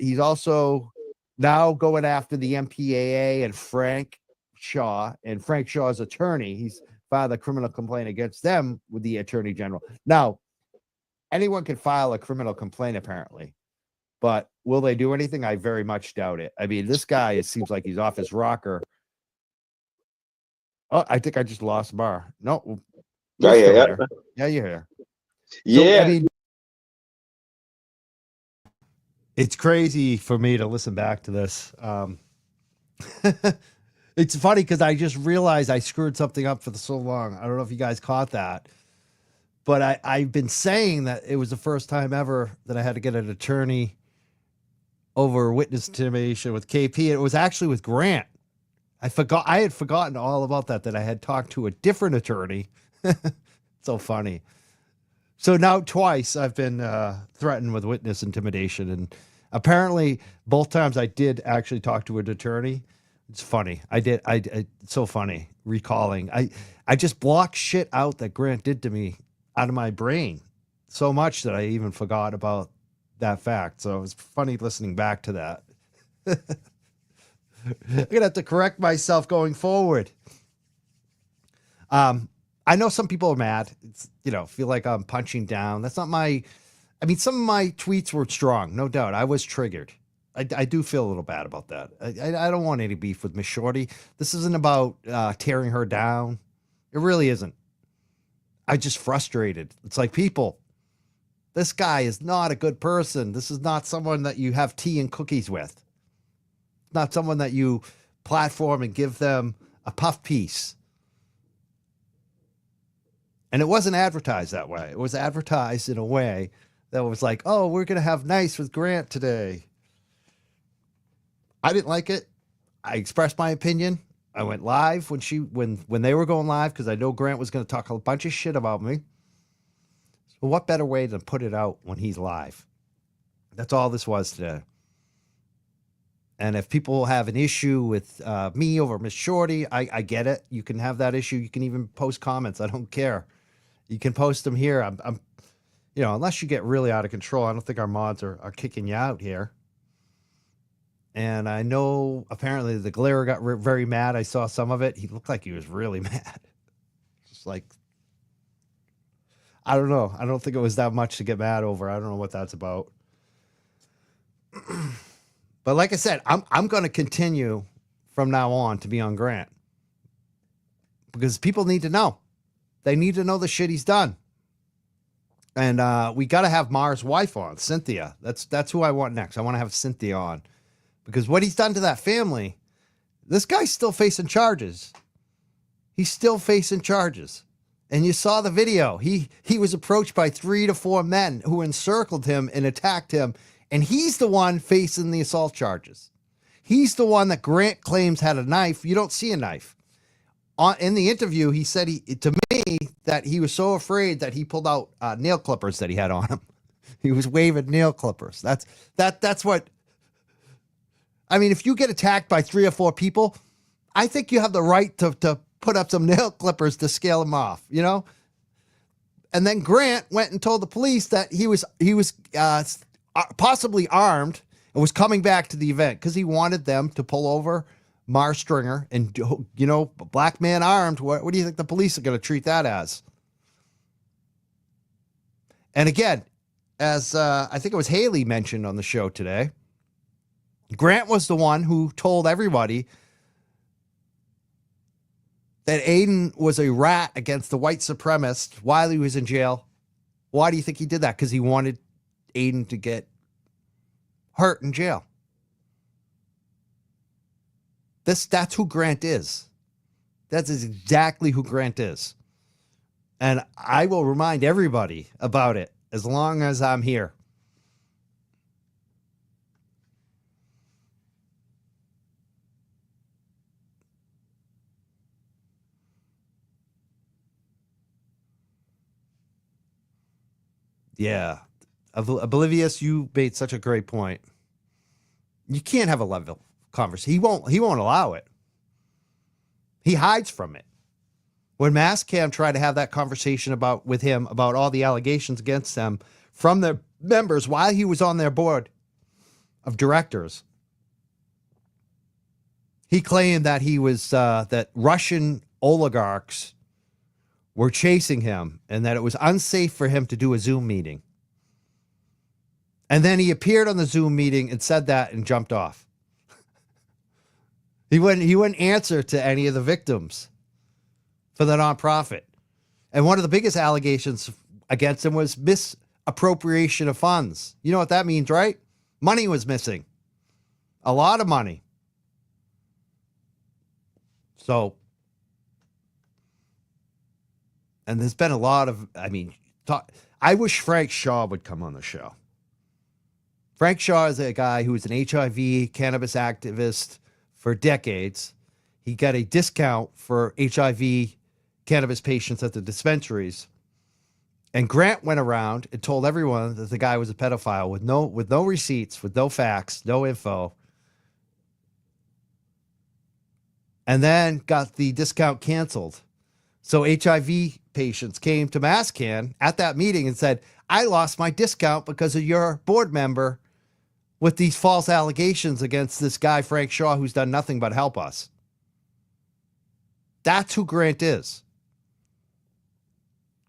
He's also now going after the MPAA and Frank Shaw's attorney. He's filed a criminal complaint against them with the attorney general. Now, anyone can file a criminal complaint, apparently, but will they do anything? I very much doubt it. I mean, this guy, it seems like he's off his rocker. Oh, I think I just lost Bar. No. Yeah. Yeah, you're here. Yeah. So, I mean, it's crazy for me to listen back to this. It's funny because I just realized I screwed something up for so long. I don't know if you guys caught that, but I've been saying that it was the first time ever that I had to get an attorney over witness intimidation with KP. It was actually with Grant. I had forgotten all about that I had talked to a different attorney. So funny. So now twice I've been threatened with witness intimidation, and apparently both times I did actually talk to an attorney. It's funny. I did. It's so funny recalling. I just blocked shit out that Grant did to me out of my brain so much that I even forgot about that fact. So it was funny listening back to that. I'm gonna have to correct myself going forward. I know some people are mad. It's, feel like I'm punching down. That's not my. I mean, some of my tweets were strong, no doubt. I was triggered. I do feel a little bad about that. I don't want any beef with Miss Shorty. This isn't about tearing her down. It really isn't. I'm just frustrated. It's like, people, this guy is not a good person. This is not someone that you have tea and cookies with. Not someone that you platform and give them a puff piece. And it wasn't advertised that way. It was advertised in a way that was like, oh, we're going to have nice with Grant today. I didn't like it. I expressed my opinion. I went live when they were going live, because I know Grant was going to talk a bunch of shit about me. So what better way than put it out when he's live? That's all this was today. And if people have an issue with me over Miss Shorty, I get it. You can have that issue. You can even post comments. I don't care. You can post them here. I'm unless you get really out of control, I don't think our mods are kicking you out here. And I know apparently the Glare got very mad. I saw some of it. He looked like he was really mad. Just like, I don't know. I don't think it was that much to get mad over. I don't know what that's about. But like I said, I'm going to continue from now on to be on Grant, because people need to know. They need to know the shit he's done. And we got to have Mars' wife on, Cynthia. That's who I want next. I want to have Cynthia on. Because what he's done to that family, this guy's still facing charges. He's still facing charges. And you saw the video. He was approached by 3 to 4 men who encircled him and attacked him. And he's the one facing the assault charges. He's the one that Grant claims had a knife. You don't see a knife. In the interview, he said to me that he was so afraid that he pulled out nail clippers that he had on him. He was waving nail clippers. That's what... I mean, if you get attacked by 3 or 4 people, I think you have the right to put up some nail clippers to scale them off, And then Grant went and told the police that he was possibly armed and was coming back to the event because he wanted them to pull over Mars Stringer. And, black man armed, what do you think the police are going to treat that as? And again, as I think it was Haley mentioned on the show today, Grant was the one who told everybody that Aiden was a rat against the white supremacist while he was in jail. Why do you think he did that? Because he wanted Aiden to get hurt in jail. That's who Grant is. That's exactly who Grant is. And I will remind everybody about it as long as I'm here. Yeah. Oblivious, you made such a great point. You can't have a level conversation. He won't allow it. He hides from it. When Masscam tried to have that conversation with him about all the allegations against them from the members while he was on their board of directors, he claimed that he was that Russian oligarchs were chasing him and that it was unsafe for him to do a Zoom meeting. And then he appeared on the Zoom meeting and said that and jumped off. He wouldn't answer to any of the victims for the nonprofit. And one of the biggest allegations against him was misappropriation of funds. You know what that means, right? Money was missing. A lot of money. So, and there's been a lot of, I wish Frank Shaw would come on the show. Frank Shaw is a guy who was an HIV cannabis activist for decades. He got a discount for HIV cannabis patients at the dispensaries. And Grant went around and told everyone that the guy was a pedophile with no receipts, with no facts, no info. And then got the discount canceled. So HIV patients came to MassCan at that meeting and said, I lost my discount because of your board member with these false allegations against this guy, Frank Shaw, who's done nothing but help us. That's who Grant is.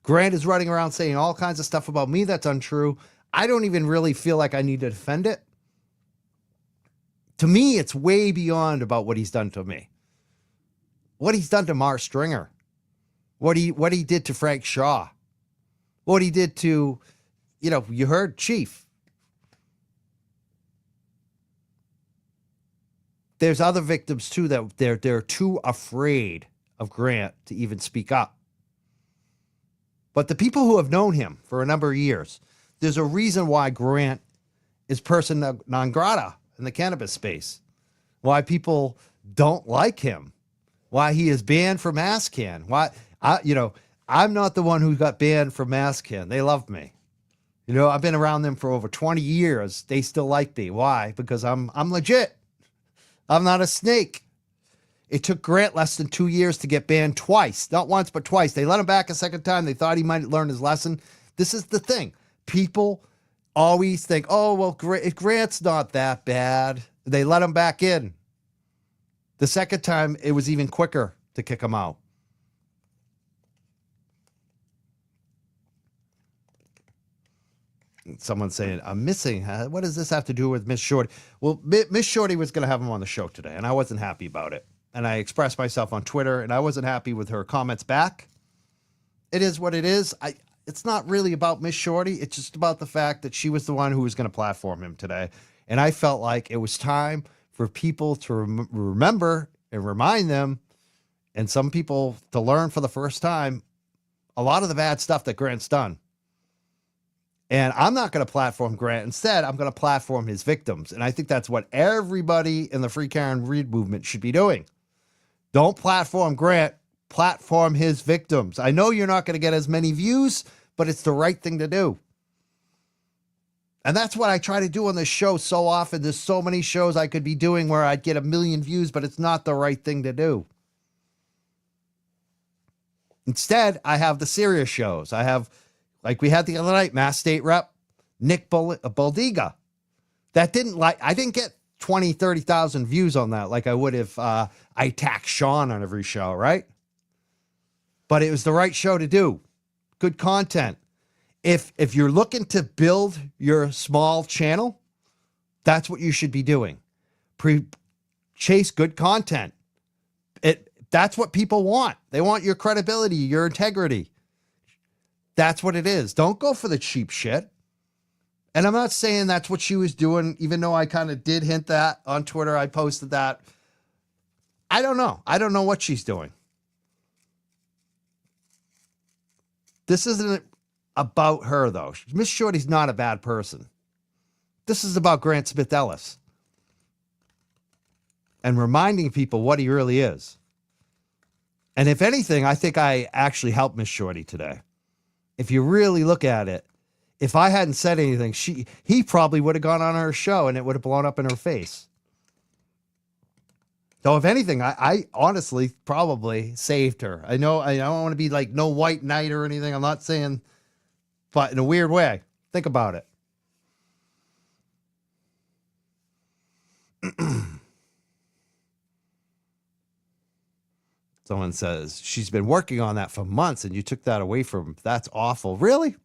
Grant is running around saying all kinds of stuff about me that's untrue. I don't even really feel like I need to defend it. To me, it's way beyond about what he's done to me. What he's done to Mar Stringer. What he did to Frank Shaw. What he did to, you heard Chief. There's other victims too that they're too afraid of Grant to even speak up. But the people who have known him for a number of years, there's a reason why Grant is person non grata in the cannabis space. Why people don't like him. Why he is banned from MassCan. Why I'm not the one who got banned from MassCan. They love me. I've been around them for over 20 years. They still like me. Why? Because I'm legit. I'm not a snake. It took Grant less than 2 years to get banned twice. Not once, but twice. They let him back a second time. They thought he might learn his lesson. This is the thing. People always think, oh, well, Grant's not that bad. They let him back in. The second time, it was even quicker to kick him out. Someone's saying, I'm missing. What does this have to do with Miss Shorty? Well, Miss Shorty was going to have him on the show today, and I wasn't happy about it. And I expressed myself on Twitter, and I wasn't happy with her comments back. It is what it is. It's not really about Miss Shorty. It's just about the fact that she was the one who was going to platform him today. And I felt like it was time for people to remember and remind them, and some people to learn for the first time, a lot of the bad stuff that Grant's done. And I'm not going to platform Grant. Instead, I'm going to platform his victims. And I think that's what everybody in the Free Karen Reed movement should be doing. Don't platform Grant, platform his victims. I know you're not going to get as many views, but it's the right thing to do. And that's what I try to do on this show so often. There's so many shows I could be doing where I'd get 1 million views, but it's not the right thing to do. Instead, I have the serious shows. I have, like we had the other night, Mass State Rep Nick Baldiga. I didn't get 20, 30,000 views on that like I would if I attacked Sean on every show, right? But it was the right show to do. Good content. If you're looking to build your small channel, that's what you should be doing. Chase good content. That's what people want. They want your credibility, your integrity. That's what it is. Don't go for the cheap shit. And I'm not saying that's what she was doing, even though I kind of did hint that on Twitter. I posted that. I don't know. I don't know what she's doing. This isn't about her, though. Miss Shorty's not a bad person. This is about Grant Smith Ellis and reminding people what he really is. And if anything, I think I actually helped Miss Shorty today. If you really look at it, if I hadn't said anything, he probably would have gone on her show and it would have blown up in her face. So if anything, I honestly probably saved her. I know I don't want to be like no white knight or anything. I'm not saying, but in a weird way. Think about it. Someone says, she's been working on that for months and you took that away from him. That's awful. Really?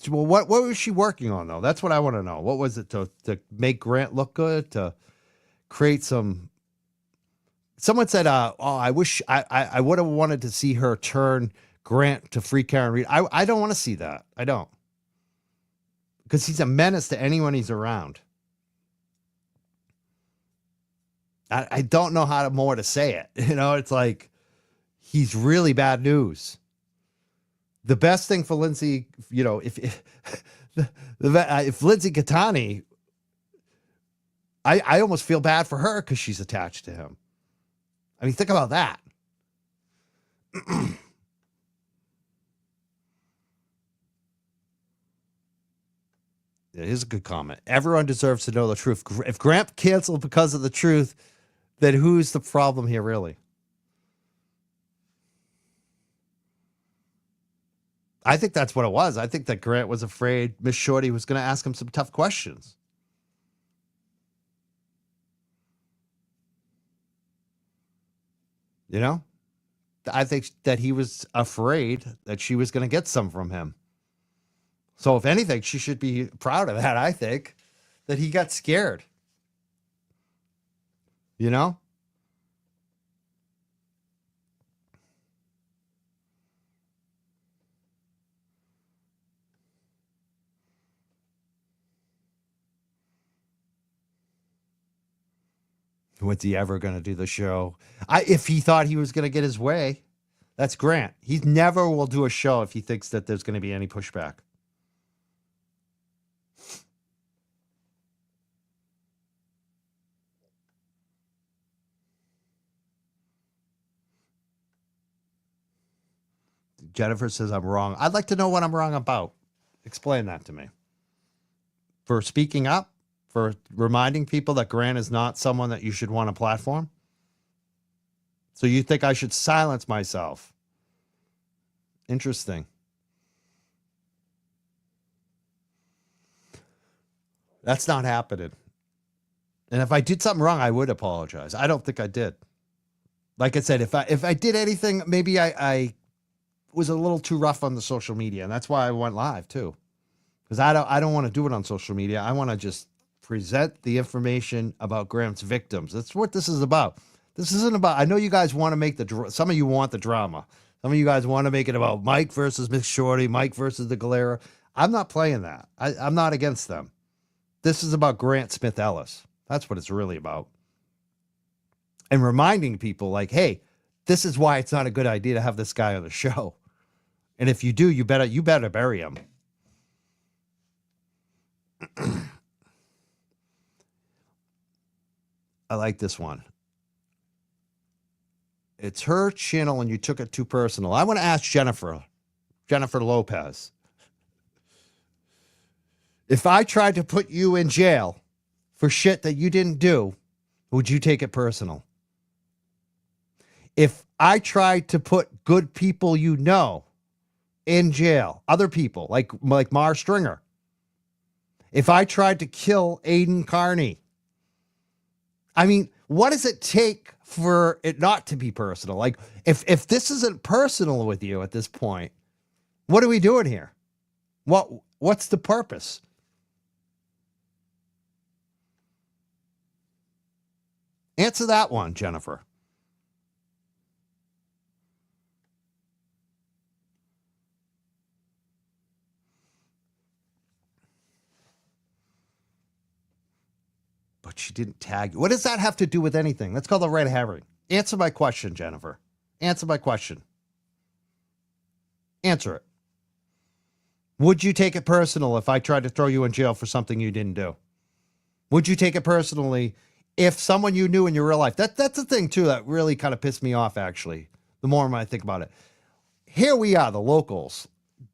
Well, what was she working on, though? That's what I want to know. What was it to make Grant look good? To create some... Someone said, I wish I would have wanted to see her turn Grant to Free Karen Reed. I don't want to see that. I don't. Because he's a menace to anyone he's around. I don't know how more to say it. You know, it's like he's really bad news. The best thing for Lindsay, you know, if Lindsay Catani, I almost feel bad for her because she's attached to him. I mean, think about that. Here's a good comment. Everyone deserves to know the truth. If Grant canceled because of the truth, then who's the problem here, really? I think that's what it was. I think that Grant was afraid Miss Shorty was going to ask him some tough questions. You know? I think that he was afraid that she was going to get some from him. So if anything, she should be proud of that, I think, that he got scared. You know? When's he ever going to do the show? If he thought he was going to get his way, that's Grant. He never will do a show if he thinks that there's going to be any pushback. Jennifer says I'm wrong. I'd like to know what I'm wrong about. Explain that to me. For speaking up? For reminding people that Grant is not someone that you should want a platform? So you think I should silence myself? Interesting. That's not happening. And if I did something wrong, I would apologize. I don't think I did. Like I said, if I did anything, maybe I was a little too rough on the social media, and that's why I went live too. Because I don't want to do it on social media. I want to just present the information about Grant's victims. That's what this is about. This isn't about, I know you guys want to make some of you want the drama. Some of you guys want to make it about Mike versus Miss Shorty, Mike versus the Galera. I'm not playing that. I'm not against them. This is about Grant Smith Ellis. That's what it's really about. And reminding people like, hey, this is why it's not a good idea to have this guy on the show. And if you do, you better bury him. I like this one. It's her channel and you took it too personal. I want to ask Jennifer Lopez. If I tried to put you in jail for shit that you didn't do, would you take it personal? If I tried to put good people you know in jail, other people like Mar Stringer, if I tried to kill Aiden Carney, I mean, what does it take for it not to be personal? Like, if this isn't personal with you at this point, what are we doing here? What's the purpose? Answer that one, Jennifer. but she didn't tag you. What does that have to do with anything? That's called a red herring. Answer my question, Jennifer. Answer my question. Answer it. Would you take it personal if I tried to throw you in jail for something you didn't do? Would you take it personally if someone you knew in your real life? That's the thing, too, that really kind of pissed me off, actually, the more I think about it. Here we are, the locals,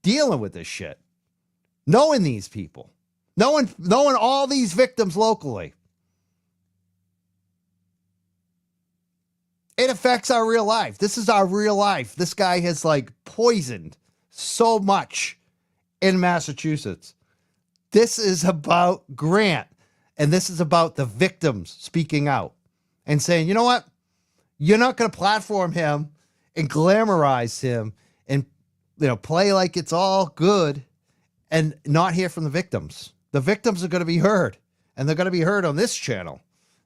dealing with this shit, knowing these people, knowing all these victims locally. It affects our real life. This is our real life. This guy has like poisoned so much in Massachusetts. This is about Grant, and this is about the victims speaking out and saying, you know what? You're not going to platform him and glamorize him and, you know, play like it's all good and not hear from the victims. The victims are going to be heard, and they're going to be heard on this channel.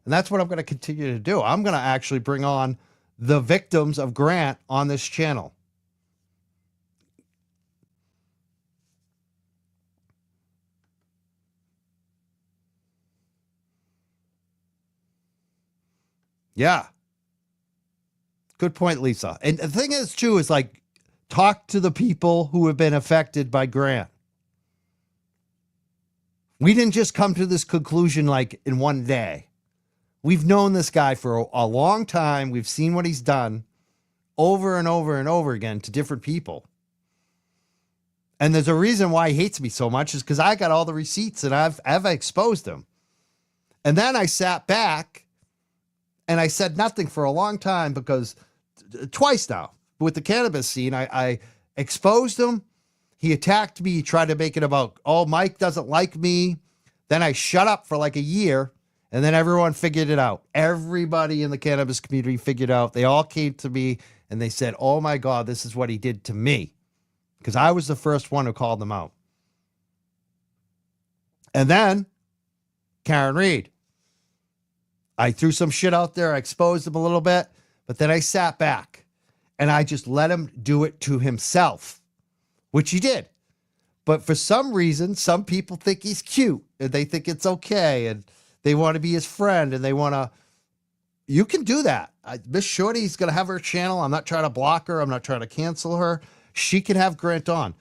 And that's what I'm going to continue to do. I'm going to actually bring on the victims of Grant on this channel. Yeah. Good point, Lisa. And the thing is, too, is like, talk to the people who have been affected by Grant. We didn't just come to this conclusion like in one day. We've known this guy for a long time. We've seen what he's done over and over and over again to different people. And there's a reason why he hates me so much is because I got all the receipts and I've exposed him. And then I sat back and I said nothing for a long time because twice now with the cannabis scene, I exposed him. He attacked me. He tried to make it about, oh, Mike doesn't like me. Then I shut up for like a year, and then everyone figured it out. Everybody in the cannabis community figured out. They all came to me, and they said, oh, my God, this is what he did to me, because I was the first one who called them out. And then Karen Reed. I threw some shit out there. I exposed him a little bit, but then I sat back, and I just let him do it to himself. Which he did. But for some reason, some people think he's cute and they think it's okay and they want to be his friend and they want to. You can do that. Miss Shorty's going to have her channel. I'm not trying to block her. I'm not trying to cancel her. She can have Grant on.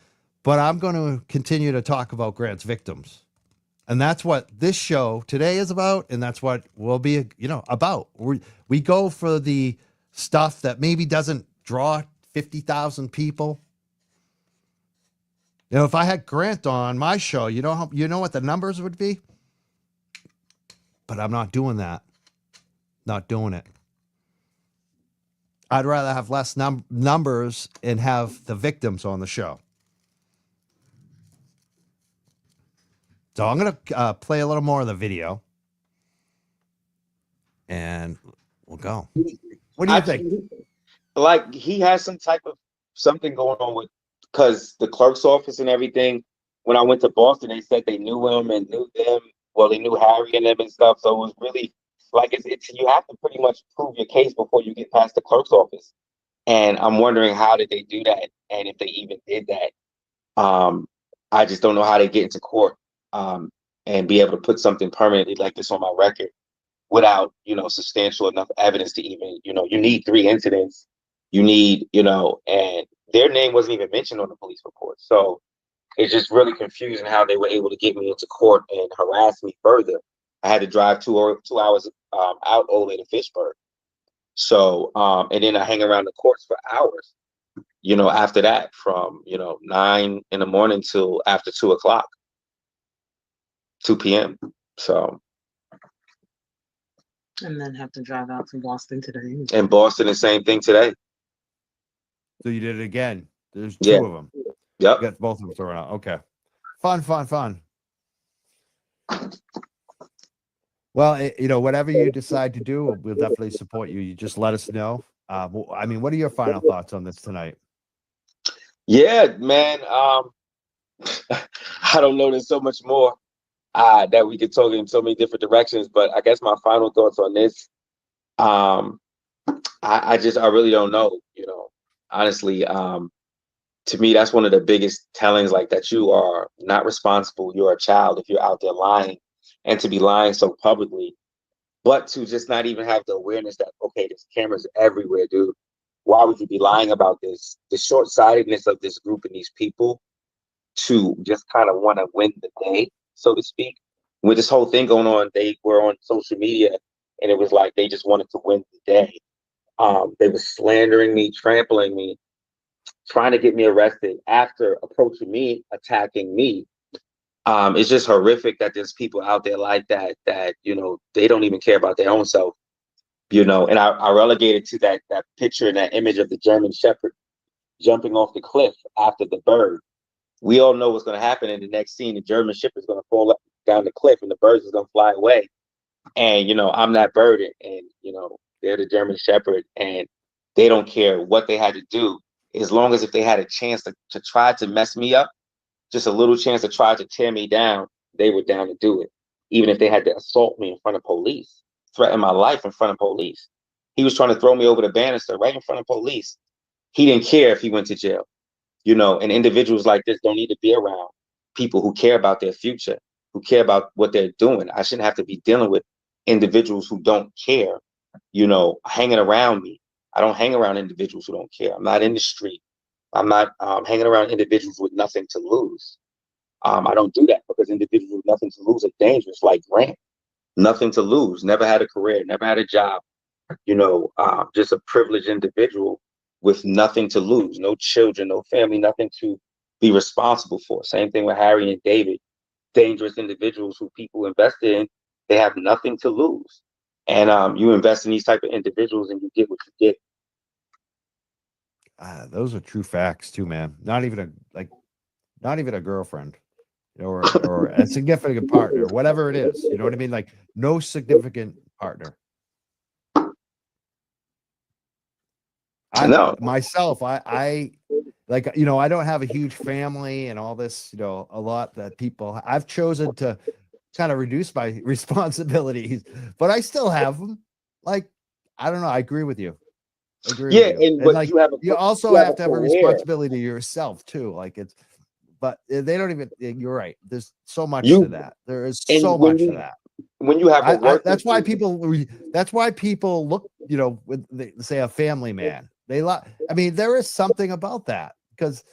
But I'm going to continue to talk about Grant's victims. And that's what this show today is about. And that's what we'll be, about. We go for the stuff that maybe doesn't draw 50,000 people. If I had Grant on my show, you know what the numbers would be? But I'm not doing that. Not doing it. I'd rather have less numbers and have the victims on the show. So I'm going to play a little more of the video. And we'll go. What do you think? Like, he has some type of something going on with, because the clerk's office and everything, when I went to Boston, they said they knew him and knew them. Well, they knew Harry and them and stuff. So it was really like, it's you have to pretty much prove your case before you get past the clerk's office. And I'm wondering, how did they do that? And if they even did that, I just don't know how they get into court and be able to put something permanently like this on my record without, substantial enough evidence to even, you need 3 incidents. You need, and their name wasn't even mentioned on the police report. So it's just really confusing how they were able to get me into court and harass me further. I had to drive 2 hours out all the way to Fitchburg. So, and then I hang around the courts for hours, after that from, 9 in the morning till after 2 p.m. So. And then have to drive out to Boston today. And Boston, the same thing today. So you did it again. There's 2 of them. Yep. You got both of them thrown out. Okay. Fun. Well, whatever you decide to do, we'll definitely support you. You just let us know. What are your final thoughts on this tonight? Yeah, man. I don't know. There's so much more that we could talk in so many different directions. But I guess my final thoughts on this, I really don't know. Honestly, to me, that's one of the biggest tellings, like that you are not responsible. You're a child if you're out there lying, and to be lying so publicly but to just not even have the awareness that, okay, there's cameras everywhere, dude. Why would you be lying about this? The short-sightedness of this group and these people to just kind of want to win the day, so to speak. With this whole thing going on, they were on social media, and it was like they just wanted to win the day. They were slandering me, trampling me, trying to get me arrested after approaching me, attacking me. It's just horrific that there's people out there like that, you know, they don't even care about their own self, you know. And I relegated to that picture and that image of the German Shepherd jumping off the cliff after the bird. We all know what's going to happen in the next scene. The German Shepherd is going to fall down the cliff and the birds is going to fly away. And, you know, I'm that bird, and, you know, they're the German Shepherd, and they don't care what they had to do, as long as if they had a chance to try to mess me up, just a little chance to try to tear me down, they were down to do it. Even if they had to assault me in front of police, threaten my life in front of police. He was trying to throw me over the banister right in front of police. He didn't care if he went to jail, you know. And individuals like this don't need to be around people who care about their future, who care about what they're doing. I shouldn't have to be dealing with individuals who don't care, you know, hanging around me. I don't hang around individuals who don't care. I'm not in the street. I'm not hanging around individuals with nothing to lose. I don't do that because individuals with nothing to lose are dangerous, like Grant. Nothing to lose, never had a career, never had a job, you know, just a privileged individual with nothing to lose, no children, no family, nothing to be responsible for. Same thing with Harry and David, dangerous individuals who people invested in. They have nothing to lose. And you invest in these type of individuals and you get what you get. Those are true facts too, man. Not even a girlfriend, or a significant partner, whatever it is. You know what I mean? Like no significant partner. I like, you know, I don't have a huge family and all this, you know, a lot that people. I've chosen to kind of reduce my responsibilities, but I still have them. Like, I don't know. I agree with you. And like, you also have to have a responsibility to yourself too. Like but they don't even. You're right. There's so much to that. There is so much to that. When you have that's why people look, you know, when they say a family man. I mean, there is something about that because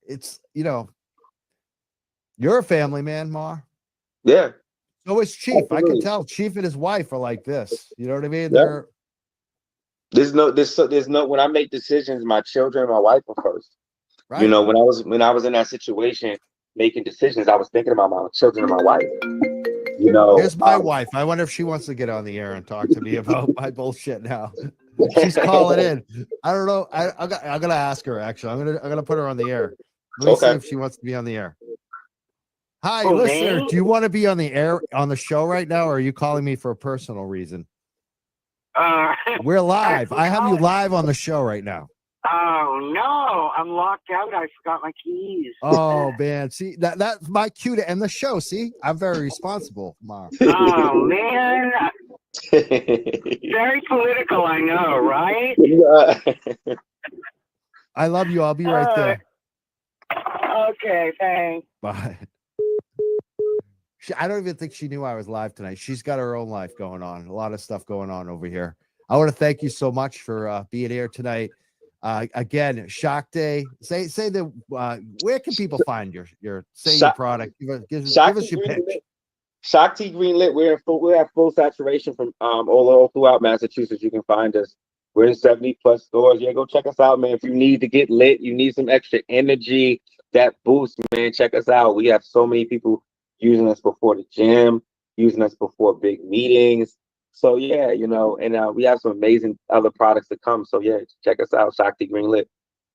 it's, you know, you're a family man, Mar. Yeah. So is Chief. Absolutely. I can tell Chief and his wife are like this. You know what I mean? Yeah. There's no. When I make decisions, my children and my wife are first. Right. You know, when I was in that situation making decisions, I was thinking about my children and my wife. You know, here's my wife. I wonder if she wants to get on the air and talk to me about my bullshit now. She's calling in. I don't know. I'm gonna ask her. Actually, I'm gonna put her on the air. Let me see if she wants to be on the air. Hi, listener. Do you want to be on the air on the show right now, or are you calling me for a personal reason? We're live. I have you live on the show right now. Oh no, I'm locked out. I forgot my keys. Oh man, see that's my cue to end the show. See, I'm very responsible, Mom. Oh man, very political. I know, right? I love you. I'll be right there. Okay, thanks. Bye. I don't even think she knew I was live tonight. She's got her own life going on. A lot of stuff going on over here. I want to thank you so much for being here tonight. Again, Shock Day. Say the where can people find your product? Give us your pitch. Shock T Greenlit. We have full saturation from all throughout Massachusetts. You can find us. We're in 70+ stores. Yeah, go check us out, man. If you need to get lit, you need some extra energy, that boost, man. Check us out. We have so many people using us before the gym, using us before big meetings. So yeah, you know, and we have some amazing other products to come. So yeah, check us out, Shakti Greenlit,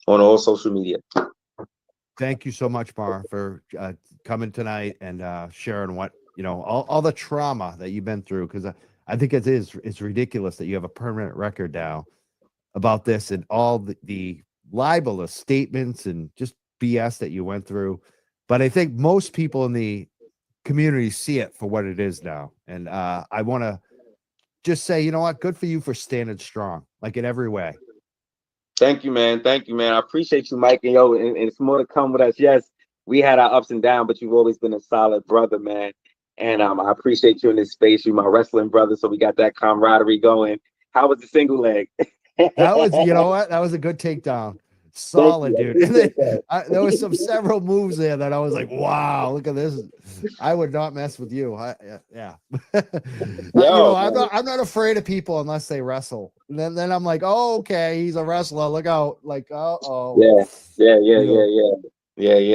on all social media. Thank you so much, Mar, for coming tonight and sharing what, you know, all the trauma that you've been through. Because I think it's ridiculous that you have a permanent record now about this and all the libelous statements and just BS that you went through. But I think most people in the community see it for what it is now. And I want to just say, you know what? Good for you for standing strong, like in every way. Thank you, man. Thank you, man. I appreciate you, Mike. And yo, and it's more to come with us. Yes, we had our ups and downs, but you've always been a solid brother, man. And I appreciate you in this space. You're my wrestling brother, so we got that camaraderie going. How was the single leg? That was, you know what? That was a good takedown. Solid, dude. And then, there was several moves there that I was like, wow, look at this. I would not mess with you. Yeah. I'm not afraid of people unless they wrestle. And then I'm like, oh, okay, he's a wrestler. Look out. Like, yeah.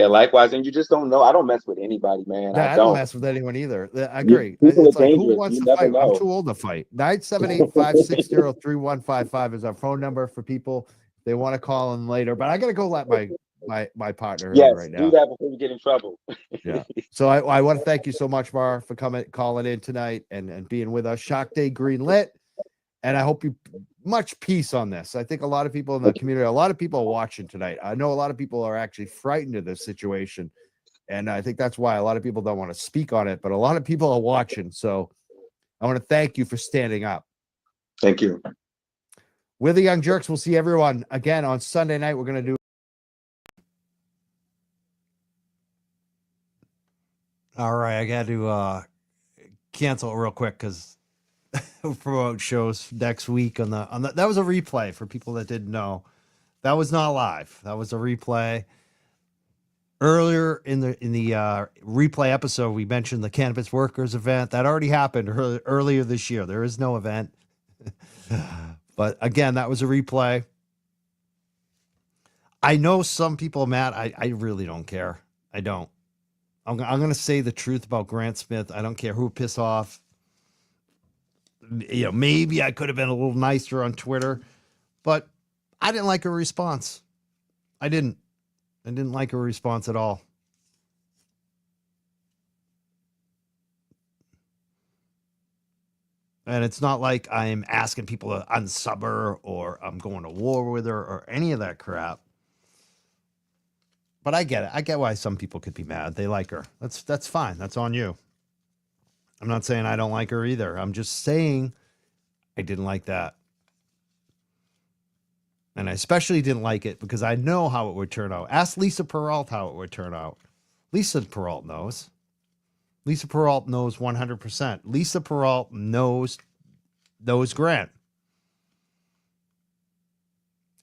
Likewise. And you just don't know. I don't mess with anybody, man. Yeah, I don't mess with anyone either. I agree. People It's are like, who dangerous. wants You to never fight? know. I'm too old to fight. 978-560-3155 is our phone number for people. They want to call in later, but I got to go let my partner in right now. Do that before we get in trouble. Yeah. So I want to thank you so much, Mar, for calling in tonight and being with us. Shark Day Greenlit. And I hope you much peace on this. I think a lot of people in the community, a lot of people are watching tonight. I know a lot of people are actually frightened of this situation. And I think that's why a lot of people don't want to speak on it, but a lot of people are watching. So I want to thank you for standing up. Thank you. We're the Young Jerks. We'll see everyone again on Sunday night. We're going to do. All right. I got to cancel it real quick because we'll promote shows next week on the. That was a replay for people that didn't know. That was not live. That was a replay. Earlier in the replay episode, we mentioned the Cannabis Workers event that already happened earlier this year. There is no event, but again, that was a replay. I know some people are mad. I really don't care. I don't. I'm going to say the truth about Grant Smith. I don't care who pissed off. You know, maybe I could have been a little nicer on Twitter, but I didn't like her response. I didn't like her response at all. And it's not like I'm asking people to unsub her or I'm going to war with her or any of that crap. But I get it. I get why some people could be mad. They like her. That's fine. That's on you. I'm not saying I don't like her either. I'm just saying I didn't like that. And I especially didn't like it because I know how it would turn out. Ask Lisa Peralt how it would turn out. Lisa Peralt knows. Lisa Peralt knows 100%. Lisa Peralt knows Grant.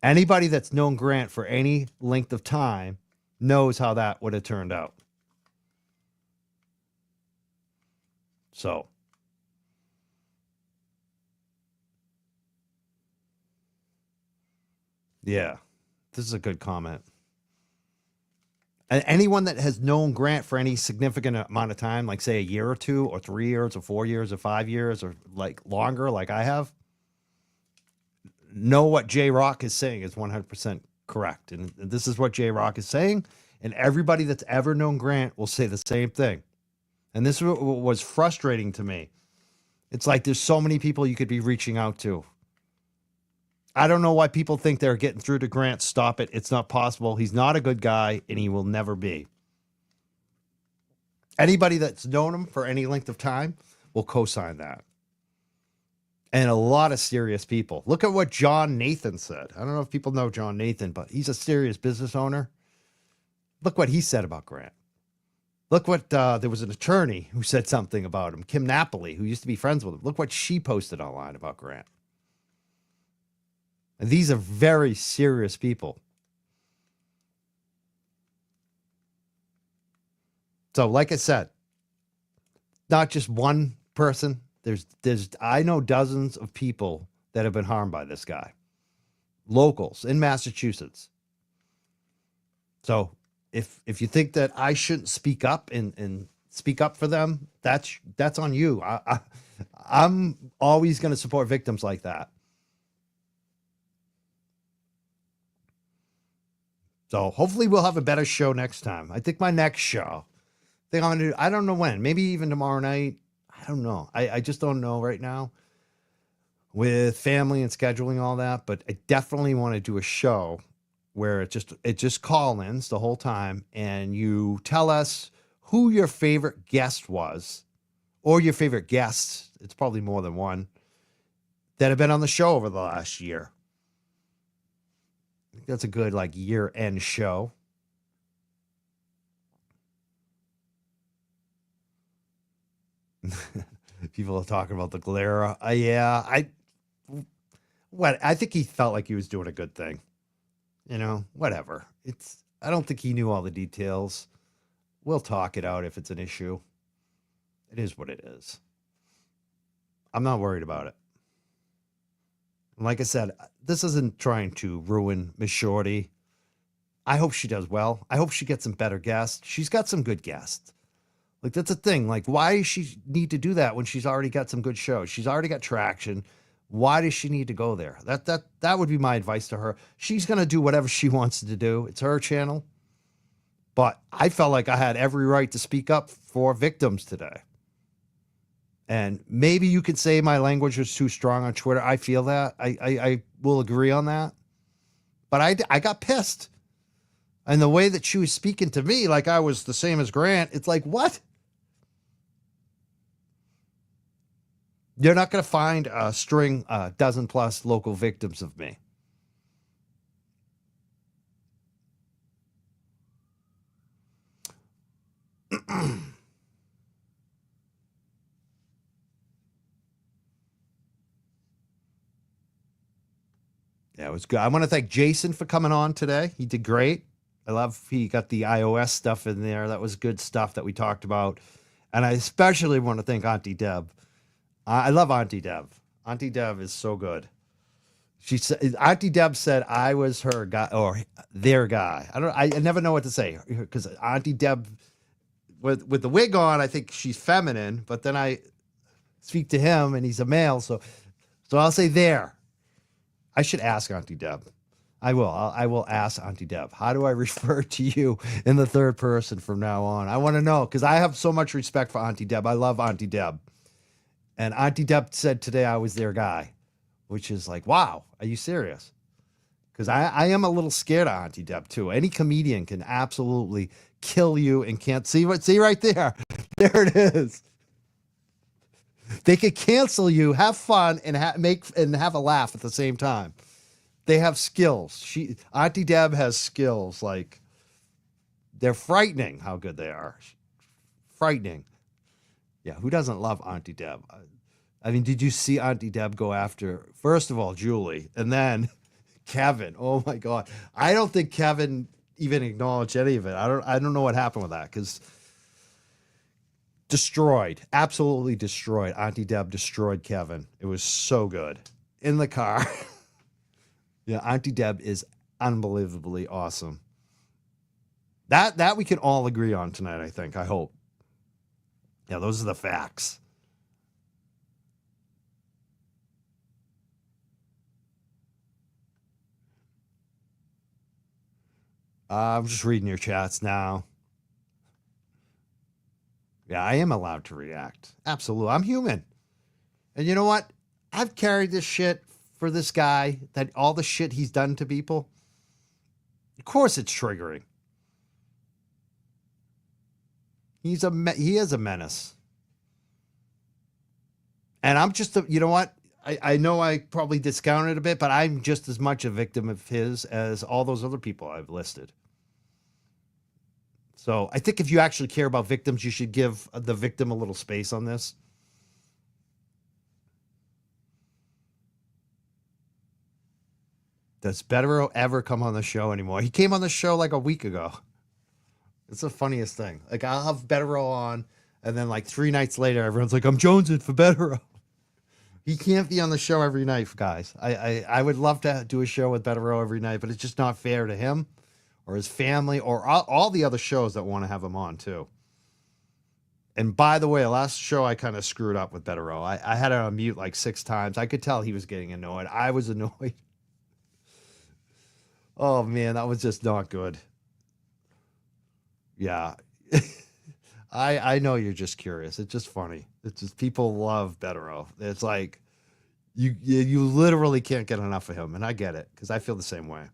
Anybody that's known Grant for any length of time knows how that would have turned out. So. Yeah, this is a good comment. And anyone that has known Grant for any significant amount of time, like say a year or 2 or 3 years or 4 years or 5 years or like longer, like I have, know what J Rock is saying is 100% correct. And this is what J Rock is saying. And everybody that's ever known Grant will say the same thing. And this was frustrating to me. It's like there's so many people you could be reaching out to. I don't know why people think they're getting through to Grant. Stop it. It's not possible. He's not a good guy, and he will never be. Anybody that's known him for any length of time will co-sign that. And a lot of serious people. Look at what John Nathan said. I don't know if people know John Nathan, but he's a serious business owner. Look what he said about Grant. Look what, there was an attorney who said something about him, Kim Napoli, who used to be friends with him. Look what she posted online about Grant. And these are very serious people. So, like I said, not just one person. There's I know dozens of people that have been harmed by this guy. Locals in Massachusetts. So, if you think that I shouldn't speak up and speak up for them, that's on you. I'm always going to support victims like that. So hopefully we'll have a better show next time. I think my next show, I'm going to do, I don't know when, maybe even tomorrow night. I don't know. I just don't know right now with family and scheduling all that, but I definitely want to do a show where it just call-ins the whole time and you tell us who your favorite guest was or your favorite guests. It's probably more than one that have been on the show over the last year. I think that's a good year-end show. People are talking about the glare. Yeah, I think he felt like he was doing a good thing. Whatever. I don't think he knew all the details. We'll talk it out if it's an issue. It is what it is. I'm not worried about it. Like I said, this isn't trying to ruin Miss Shorty. I hope she does well. I hope she gets some better guests. She's got some good guests. Like, that's a thing. Like, why does she need to do that when she's already got some good shows? She's already got traction. Why does she need to go there? That would be my advice to her. She's going to do whatever she wants to do. It's her channel. But I felt like I had every right to speak up for victims today. And maybe you could say my language was too strong on Twitter. I feel that. I will agree on that. But I got pissed. And the way that she was speaking to me like I was the same as Grant, it's like, what? You're not going to find a string, dozen plus local victims of me. Yeah, it was good. I want to thank Jason for coming on today. He did great. I love he got the iOS stuff in there. That was good stuff that we talked about. And I especially want to thank Auntie Deb. I love Auntie Deb. Auntie Deb is so good. She said, Auntie Deb said I was her guy or their guy. I never know what to say because Auntie Deb with the wig on, I think she's feminine, but then I speak to him and he's a male. So I'll say there. I should ask Auntie Deb. I will ask Auntie Deb. How do I refer to you in the third person from now on? I want to know because I have so much respect for Auntie Deb. I love Auntie Deb. And Auntie Deb said today I was their guy, which is like, wow, are you serious? Because I am a little scared of Auntie Deb too. Any comedian can absolutely kill you and can't see right there. There it is. They could cancel you, have fun, and have a laugh at the same time. They have skills. Auntie Deb has skills. Like, they're frightening how good they are. Frightening. Yeah, who doesn't love Auntie Deb? I mean, did you see Auntie Deb go after, first of all, Julie, and then Kevin? Oh my God. I don't think Kevin even acknowledged any of it. I don't know what happened with that because destroyed, absolutely destroyed. Auntie Deb destroyed Kevin. It was so good in the car. Yeah, Auntie Deb is unbelievably awesome. That we can all agree on tonight, I think. I hope. Yeah, those are the facts. I'm just reading your chats now. Yeah, I am allowed to react. Absolutely. I'm human. And you know what? I've carried this shit for this guy, that all the shit he's done to people. Of course it's triggering. He is a menace. And I'm just, you know what? I know I probably discounted a bit, but I'm just as much a victim of his as all those other people I've listed. So I think if you actually care about victims, you should give the victim a little space on this. Does Betterow ever come on the show anymore? He came on the show like a week ago. It's the funniest thing. Like, I'll have Betterow on, and then like 3 nights later, everyone's like, I'm jonesing for Betterow. He can't be on the show every night, guys. I would love to do a show with Betterow every night, but it's just not fair to him or his family or all the other shows that want to have him on too. And by the way, last show I kind of screwed up with Betterow. I had him on mute like 6 times. I could tell he was getting annoyed. I was annoyed. Oh man, that was just not good. Yeah. I know you're just curious. It's just funny. It's just people love Betterow. It's like you literally can't get enough of him, and I get it because I feel the same way.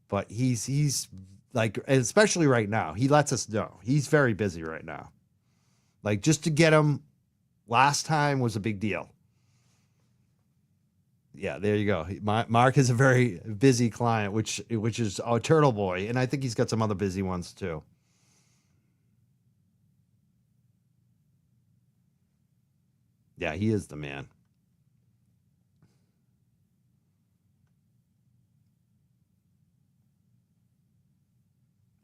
But he's like, especially right now, he lets us know he's very busy right now. Like, just to get him last time was a big deal. Yeah, there you go. Mark is a very busy client, which is Turtle Boy, and I think he's got some other busy ones too. Yeah, he is the man.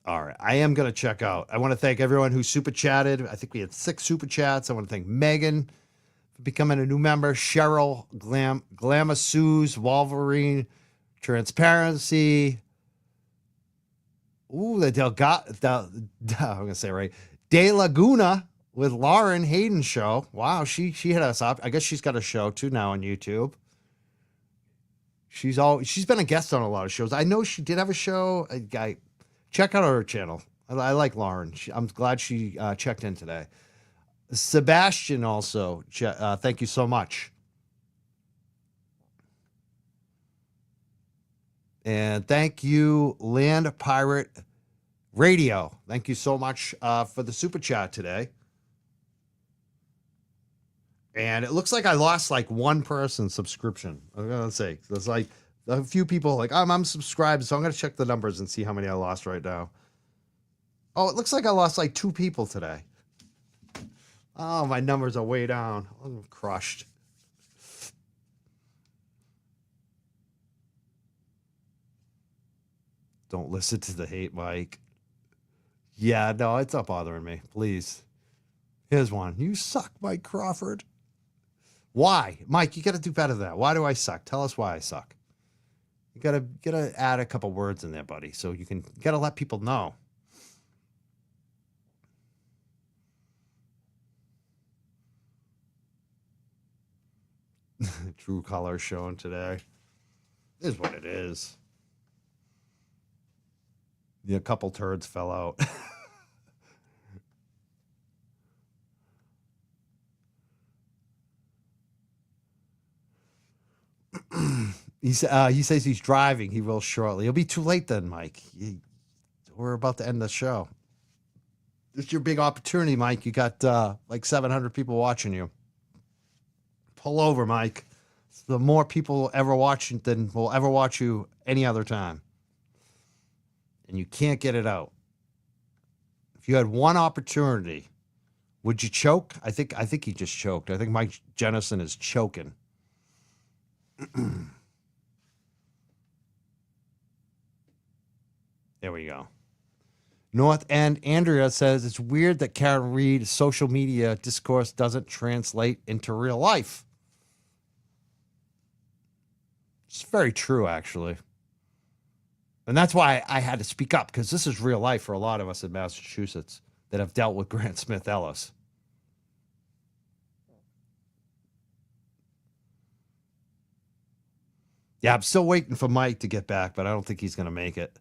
All right. I am going to check out. I want to thank everyone who super chatted. I think we had 6 super chats. I want to thank Megan for becoming a new member. Cheryl, Glamasuze, Wolverine, Transparency. Ooh, I'm going to say it right. De Laguna with Lauren Hayden show. Wow, she hit us up. I guess she's got a show too now on YouTube. She's been a guest on a lot of shows. I know she did have a show. Check out her channel. I like Lauren. I'm glad she checked in today. Sebastian also, thank you so much. And thank you, Land Pirate Radio. Thank you so much for the super chat today. And it looks like I lost like one person's subscription. I'm going to say, there's like a few people like, I'm subscribed, so I'm going to check the numbers and see how many I lost right now. Oh, it looks like I lost like 2 people today. Oh, my numbers are way down. I'm crushed. Don't listen to the hate, Mike. Yeah, no, it's not bothering me. Please. Here's one. You suck, Mike Crawford. Why? Mike, you got to do better than that. Why do I suck? Tell us why I suck. You gotta add a couple words in there, buddy, so you gotta let people know. True color showing today. It is what it is. Yeah, a couple turds fell out. He says he's driving. He will shortly. It'll be too late then, Mike. We're about to end the show. This is your big opportunity, Mike. You got like 700 people watching you. Pull over, Mike. The more people ever watch than will ever watch you any other time. And you can't get it out. If you had one opportunity, would you choke? I think he just choked. I think Mike Jennison is choking. There we go. North End Andrea says it's weird that Karen Reed's social media discourse doesn't translate into real life. It's very true, actually. And that's why I had to speak up, because this is real life for a lot of us in Massachusetts that have dealt with Grant Smith Ellis. Yeah, I'm still waiting for Mike to get back, but I don't think he's going to make it.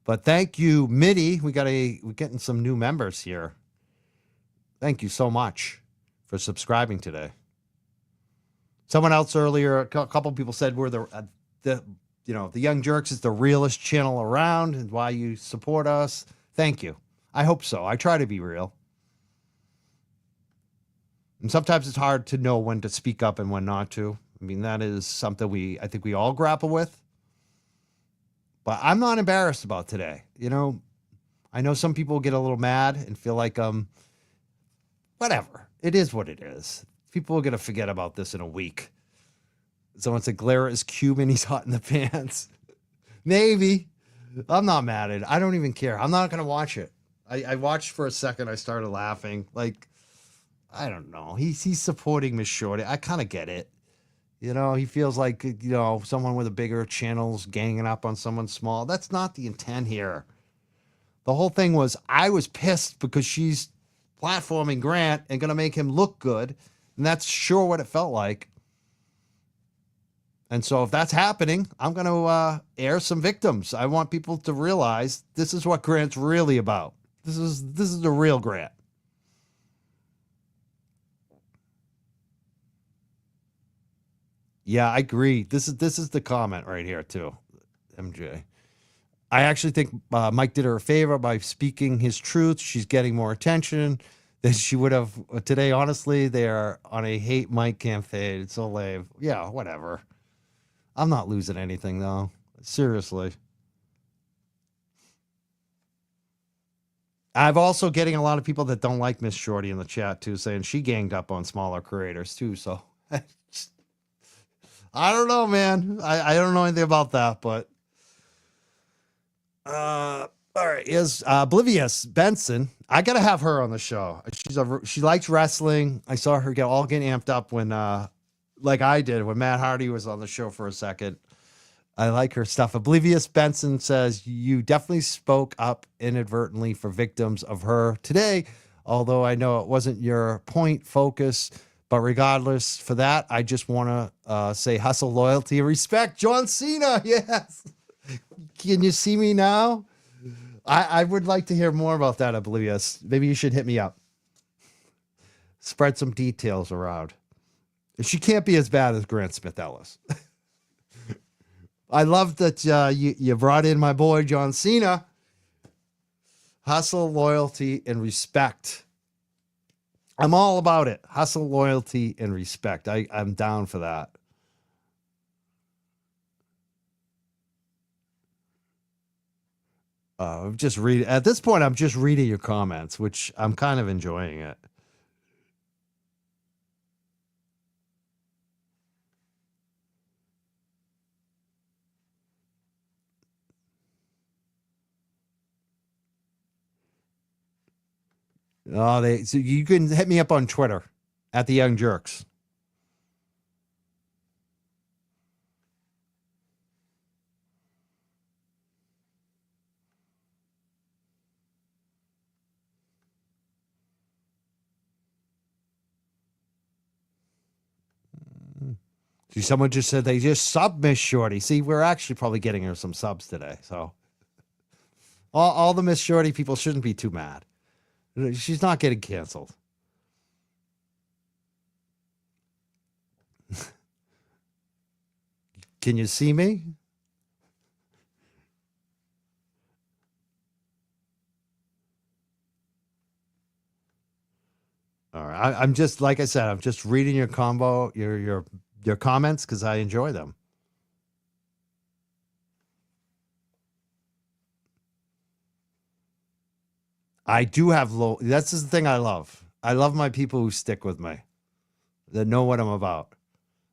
But thank you, Mitty. We're getting some new members here. Thank you so much for subscribing today. Someone else earlier, a couple people said we're the Young Jerks is the realest channel around, and why you support us. Thank you. I hope so. I try to be real. And sometimes it's hard to know when to speak up and when not to. I mean, that is something I think we all grapple with. But I'm not embarrassed about today. I know some people get a little mad and feel like, whatever. It is what it is. People are going to forget about this in a week. Someone said, Glare is Cuban. He's hot in the pants. Maybe. I'm not mad at it. I don't even care. I'm not going to watch it. I watched for a second. I started laughing. Like, I don't know. He's supporting Miss Shorty. I kind of get it. He feels like, someone with a bigger channel's ganging up on someone small. That's not the intent here. The whole thing was, I was pissed because she's platforming Grant and going to make him look good. And that's sure what it felt like. And so if that's happening, I'm going to air some victims. I want people to realize this is what Grant's really about. This is the real Grant. Yeah, I agree. This is the comment right here too, MJ. I actually think Mike did her a favor by speaking his truth. She's getting more attention than she would have today. Honestly, they are on a hate Mike campaign. It's so lame. Yeah, whatever. I'm not losing anything though. Seriously. I've also getting a lot of people that don't like Miss Shorty in the chat too, saying she ganged up on smaller creators too. So I don't know, man. I don't know anything about that, but all right. Is Oblivious Benson. I gotta have her on the show. She likes wrestling. I saw her getting amped up when like I did when Matt Hardy was on the show for a second. I like her stuff. Oblivious Benson says you definitely spoke up inadvertently for victims of her today, although I know it wasn't your point focus. But regardless for that, I just want to say hustle, loyalty, and respect. John Cena, yes. Can you see me now? I would like to hear more about that, Oblivious. Maybe you should hit me up. Spread some details around. She can't be as bad as Grant Smith Ellis. I love that you brought in my boy, John Cena. Hustle, loyalty, and respect. I'm all about it. Hustle, loyalty, and respect. I'm down for that. At this point, I'm just reading your comments, which I'm kind of enjoying it. So you can hit me up on Twitter at the Young Jerks. See, someone just said they just sub Miss Shorty. See, we're actually probably getting her some subs today. So all the Miss Shorty people shouldn't be too mad. She's not getting canceled. Can you see me? All right. I'm just, like I said, I'm just reading your your comments because I enjoy them. I do have low. That's the thing I love. I love my people who stick with me, that know what I'm about.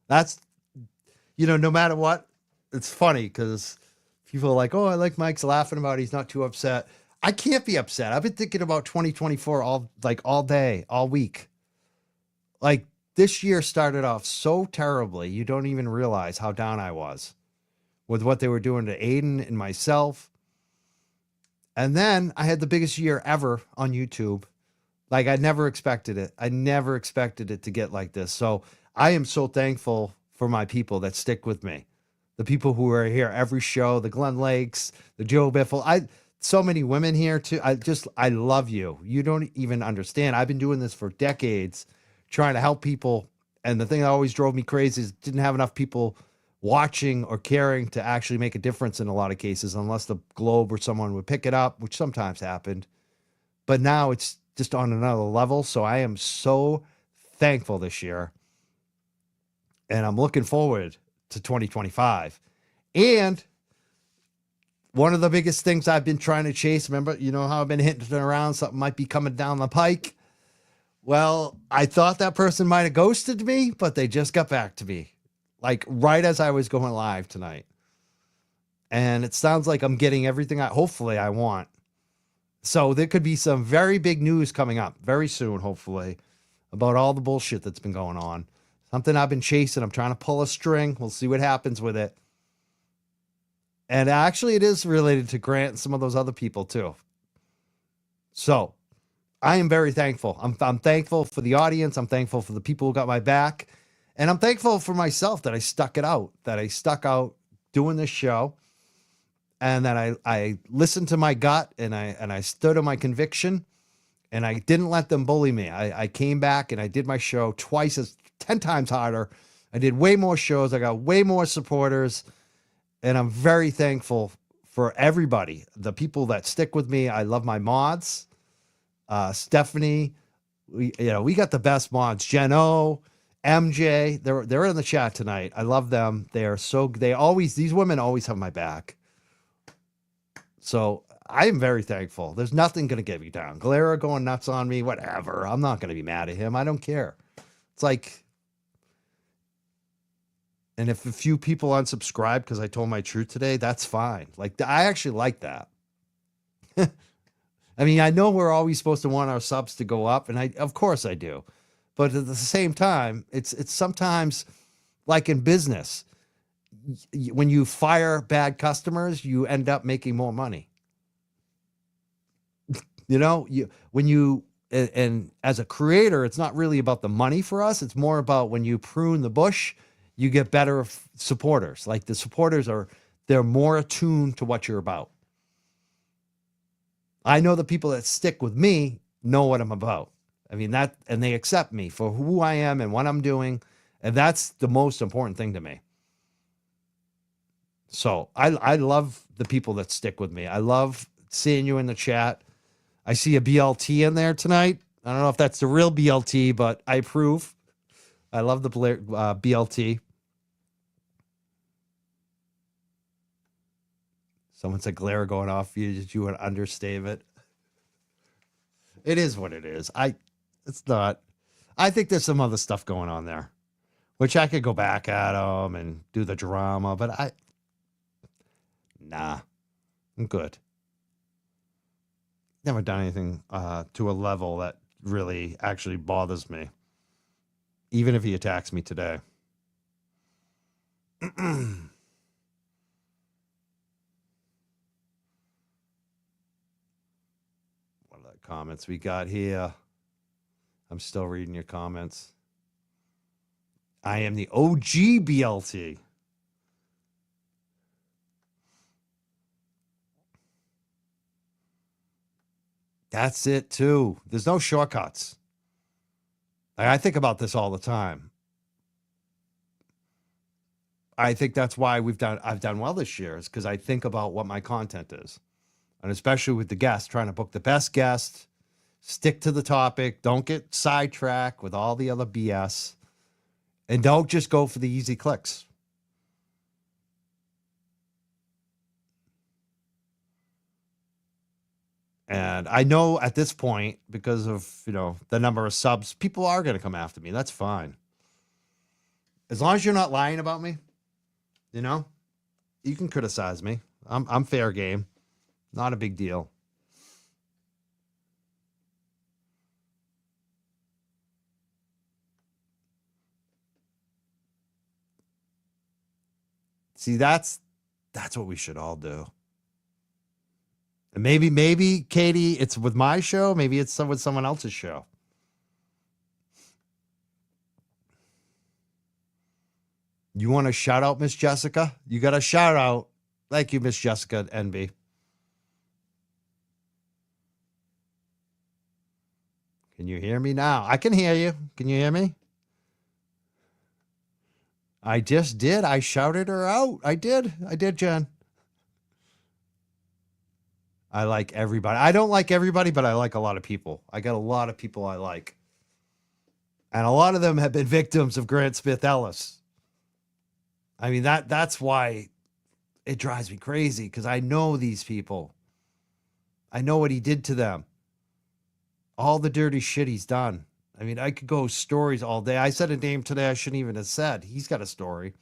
That's, no matter what, it's funny because people are like, oh, I like Mike's laughing about it. He's not too upset. I can't be upset. I've been thinking about 2024 all day, all week. Like this year started off so terribly. You don't even realize how down I was with what they were doing to Aiden and myself. And then I had the biggest year ever on YouTube. Like I never expected it. I never expected it to get like this. So I am so thankful for my people that stick with me. The people who are here every show, the Glenn Lakes, the Joe Biffle. So many women here too. I love you. You don't even understand. I've been doing this for decades, trying to help people. And the thing that always drove me crazy is didn't have enough people watching or caring to actually make a difference in a lot of cases, unless the Globe or someone would pick it up, which sometimes happened. But now it's just on another level. So I am so thankful this year. And I'm looking forward to 2025. And one of the biggest things I've been trying to chase, remember, how I've been hitting around, something might be coming down the pike. Well, I thought that person might have ghosted me, but they just got back to me. Like right as I was going live tonight. And it sounds like I'm getting everything hopefully I want. So there could be some very big news coming up very soon, hopefully, about all the bullshit that's been going on. Something I've been chasing. I'm trying to pull a string. We'll see what happens with it. And actually it is related to Grant and some of those other people too. So I am very thankful. I'm thankful for the audience. I'm thankful for the people who got my back. And I'm thankful for myself that I stuck out doing this show, and that I listened to my gut and I stood on my conviction, and I didn't let them bully me. I came back and I did my show 10 times harder. I did way more shows. I got way more supporters, and I'm very thankful for everybody, the people that stick with me. I love my mods, Stephanie. We got the best mods, Jen O, MJ, they're in the chat tonight. I love them. These women always have my back. So I am very thankful. There's nothing going to get me down. Galera going nuts on me, whatever. I'm not going to be mad at him. I don't care. It's like, and if a few people unsubscribe because I told my truth today, that's fine. Like, I actually like that. I mean, I know we're always supposed to want our subs to go up, and of course I do. But at the same time, it's sometimes like in business, when you fire bad customers, you end up making more money. And as a creator, it's not really about the money for us. It's more about when you prune the bush, you get better supporters. Like the supporters they're more attuned to what you're about. I know the people that stick with me know what I'm about. I mean, and they accept me for who I am and what I'm doing. And that's the most important thing to me. So I love the people that stick with me. I love seeing you in the chat. I see a BLT in there tonight. I don't know if that's the real BLT, but I approve. I love the BLT. Someone said glare going off you. Did you an understatement? It is what it is. It's not. I think there's some other stuff going on there, which I could go back at them and do the drama, but nah, I'm good. Never done anything to a level that really actually bothers me, even if he attacks me today. What are the comments we got here? I'm still reading your comments. I am the OG BLT. That's it too. There's no shortcuts. I think about this all the time. I think that's why I've done well this year, is because I think about what my content is. And especially with the guests, trying to book the best guest, stick to the topic, don't get sidetracked with all the other BS, and don't just go for the easy clicks. And I know at this point, because of, the number of subs, people are going to come after me. That's fine. As long as you're not lying about me, you can criticize me. I'm fair game. Not a big deal. See, that's what we should all do. And maybe Katie, it's with my show. Maybe it's with someone else's show. You want to shout out Miss Jessica? You got a shout out. Thank you, Miss Jessica NB. Can you hear me now? I can hear you. Can you hear me? I just did. I shouted her out. I did, Jen. I like everybody. I don't like everybody, but I like a lot of people. I got a lot of people I like. And a lot of them have been victims of Grant Smith Ellis. I mean, that's why it drives me crazy, because I know these people. I know what he did to them. All the dirty shit he's done. I mean, I could go stories all day. I said a name today I shouldn't even have said. He's got a story.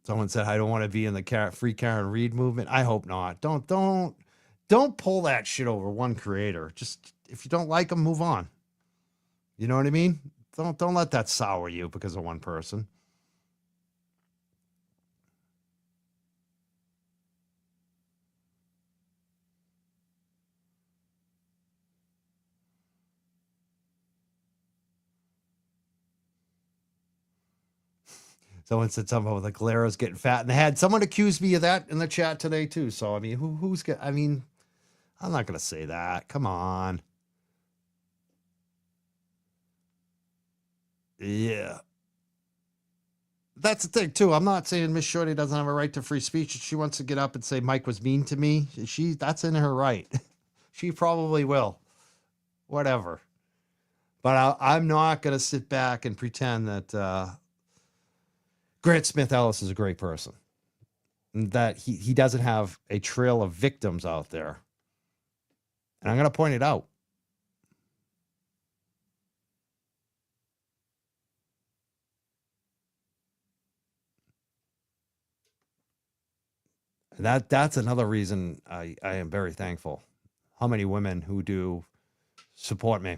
Someone said, I don't want to be in the free Karen Reed movement. I hope not. Don't pull that shit over one creator. Just, if you don't like him, move on. You know what I mean? Don't let that sour you because of one person. Someone said something about the Galeras getting fat in the head. Someone accused me of that in the chat today too. So I mean, I'm not gonna say that. Come on. Yeah. That's the thing too. I'm not saying Miss Shorty doesn't have a right to free speech. If she wants to get up and say Mike was mean to me, that's in her right. She probably will. Whatever. But I'm not gonna sit back and pretend that Grant Smith Ellis is a great person. And that he doesn't have a trail of victims out there. And I'm going to point it out. That's another reason I am very thankful. How many women who do support me.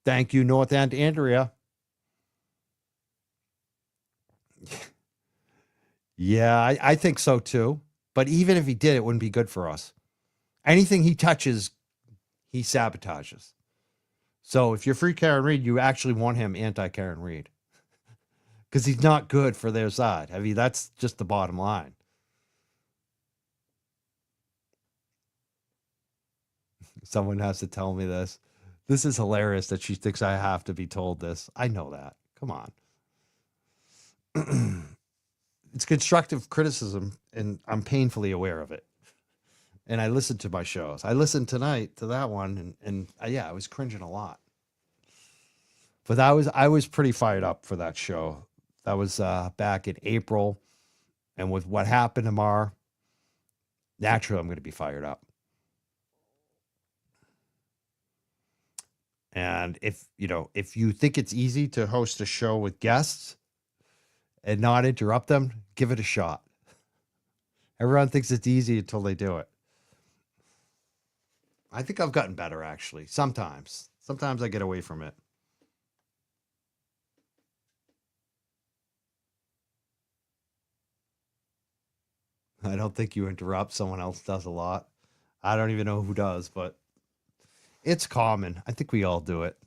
Thank you, North End Andrea. Yeah, I think so too. But even if he did, it wouldn't be good for us. Anything he touches, he sabotages. So if you're free Karen Reed, you actually want him anti-Karen Reed. Because he's not good for their side. I mean, that's just the bottom line. Someone has to tell me this. This is hilarious that she thinks I have to be told this. I know that. Come on. It's constructive criticism, and I'm painfully aware of it. And I listen to my shows. I listened tonight to that one, and yeah, I was cringing a lot. But I was pretty fired up for that show. That was back in April, and with what happened tomorrow, naturally I'm going to be fired up. And if you think it's easy to host a show with guests and not interrupt them, give it a shot. Everyone thinks it's easy until they do it. I think I've gotten better, actually. Sometimes I get away from it. I don't think you interrupt. Someone else does a lot. I don't even know who does, but it's common. I think we all do it.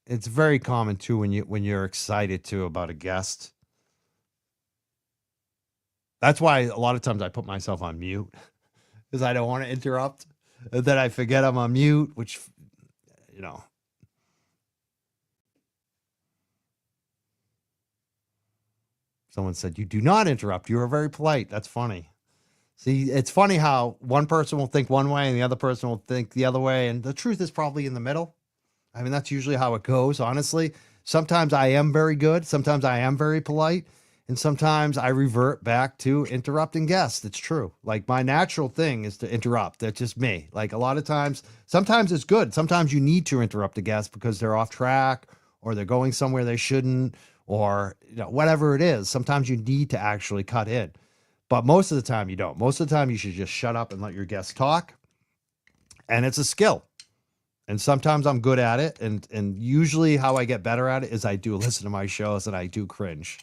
It's very common too when you're excited too about a guest. That's why a lot of times I put myself on mute because I don't want to interrupt. And then I forget I'm on mute, which Someone said, "You do not interrupt. You are very polite." That's funny. See, it's funny how one person will think one way and the other person will think the other way. And the truth is probably in the middle. I mean, that's usually how it goes, honestly. Sometimes I am very good. Sometimes I am very polite. And sometimes I revert back to interrupting guests. It's true. Like my natural thing is to interrupt. That's just me. Like a lot of times, sometimes it's good. Sometimes you need to interrupt a guest because they're off track or they're going somewhere they shouldn't or whatever it is. Sometimes you need to actually cut in. But most of the time you don't. Most of the time you should just shut up and let your guests talk. And it's a skill. And sometimes I'm good at it. And usually how I get better at it is I do listen to my shows and I do cringe.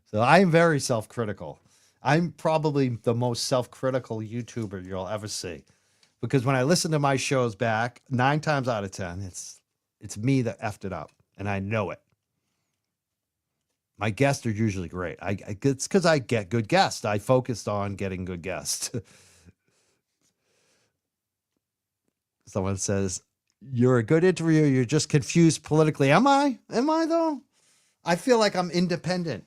So I'm very self-critical. I'm probably the most self-critical YouTuber you'll ever see. Because when I listen to my shows back, 9 times out of 10, it's me that effed it up. And I know it. My guests are usually great. It's because I get good guests. I focused on getting good guests. Someone says, "You're a good interviewer. You're just confused politically." Am I? Am I though? I feel like I'm independent.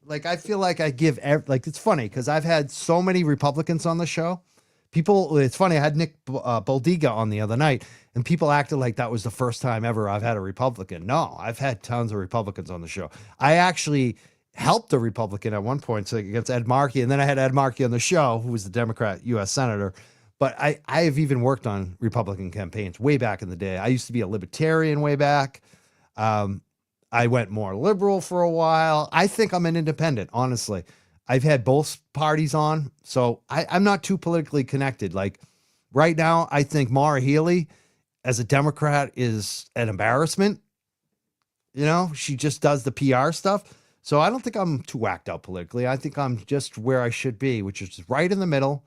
Like I feel like I give it's funny because I've had so many Republicans on the show. It's funny. I had Nick Boldiga on the other night, and people acted like that was the first time ever I've had a Republican. No, I've had tons of Republicans on the show. I actually helped a Republican at one point against Ed Markey, and then I had Ed Markey on the show, who was the Democrat U.S. Senator. But I have even worked on Republican campaigns way back in the day. I used to be a libertarian way back. I went more liberal for a while. I think I'm an independent, honestly. I've had both parties on, so I'm not too politically connected. Like right now, I think Maura Healey as a Democrat is an embarrassment. She just does the PR stuff. So I don't think I'm too whacked out politically. I think I'm just where I should be, which is right in the middle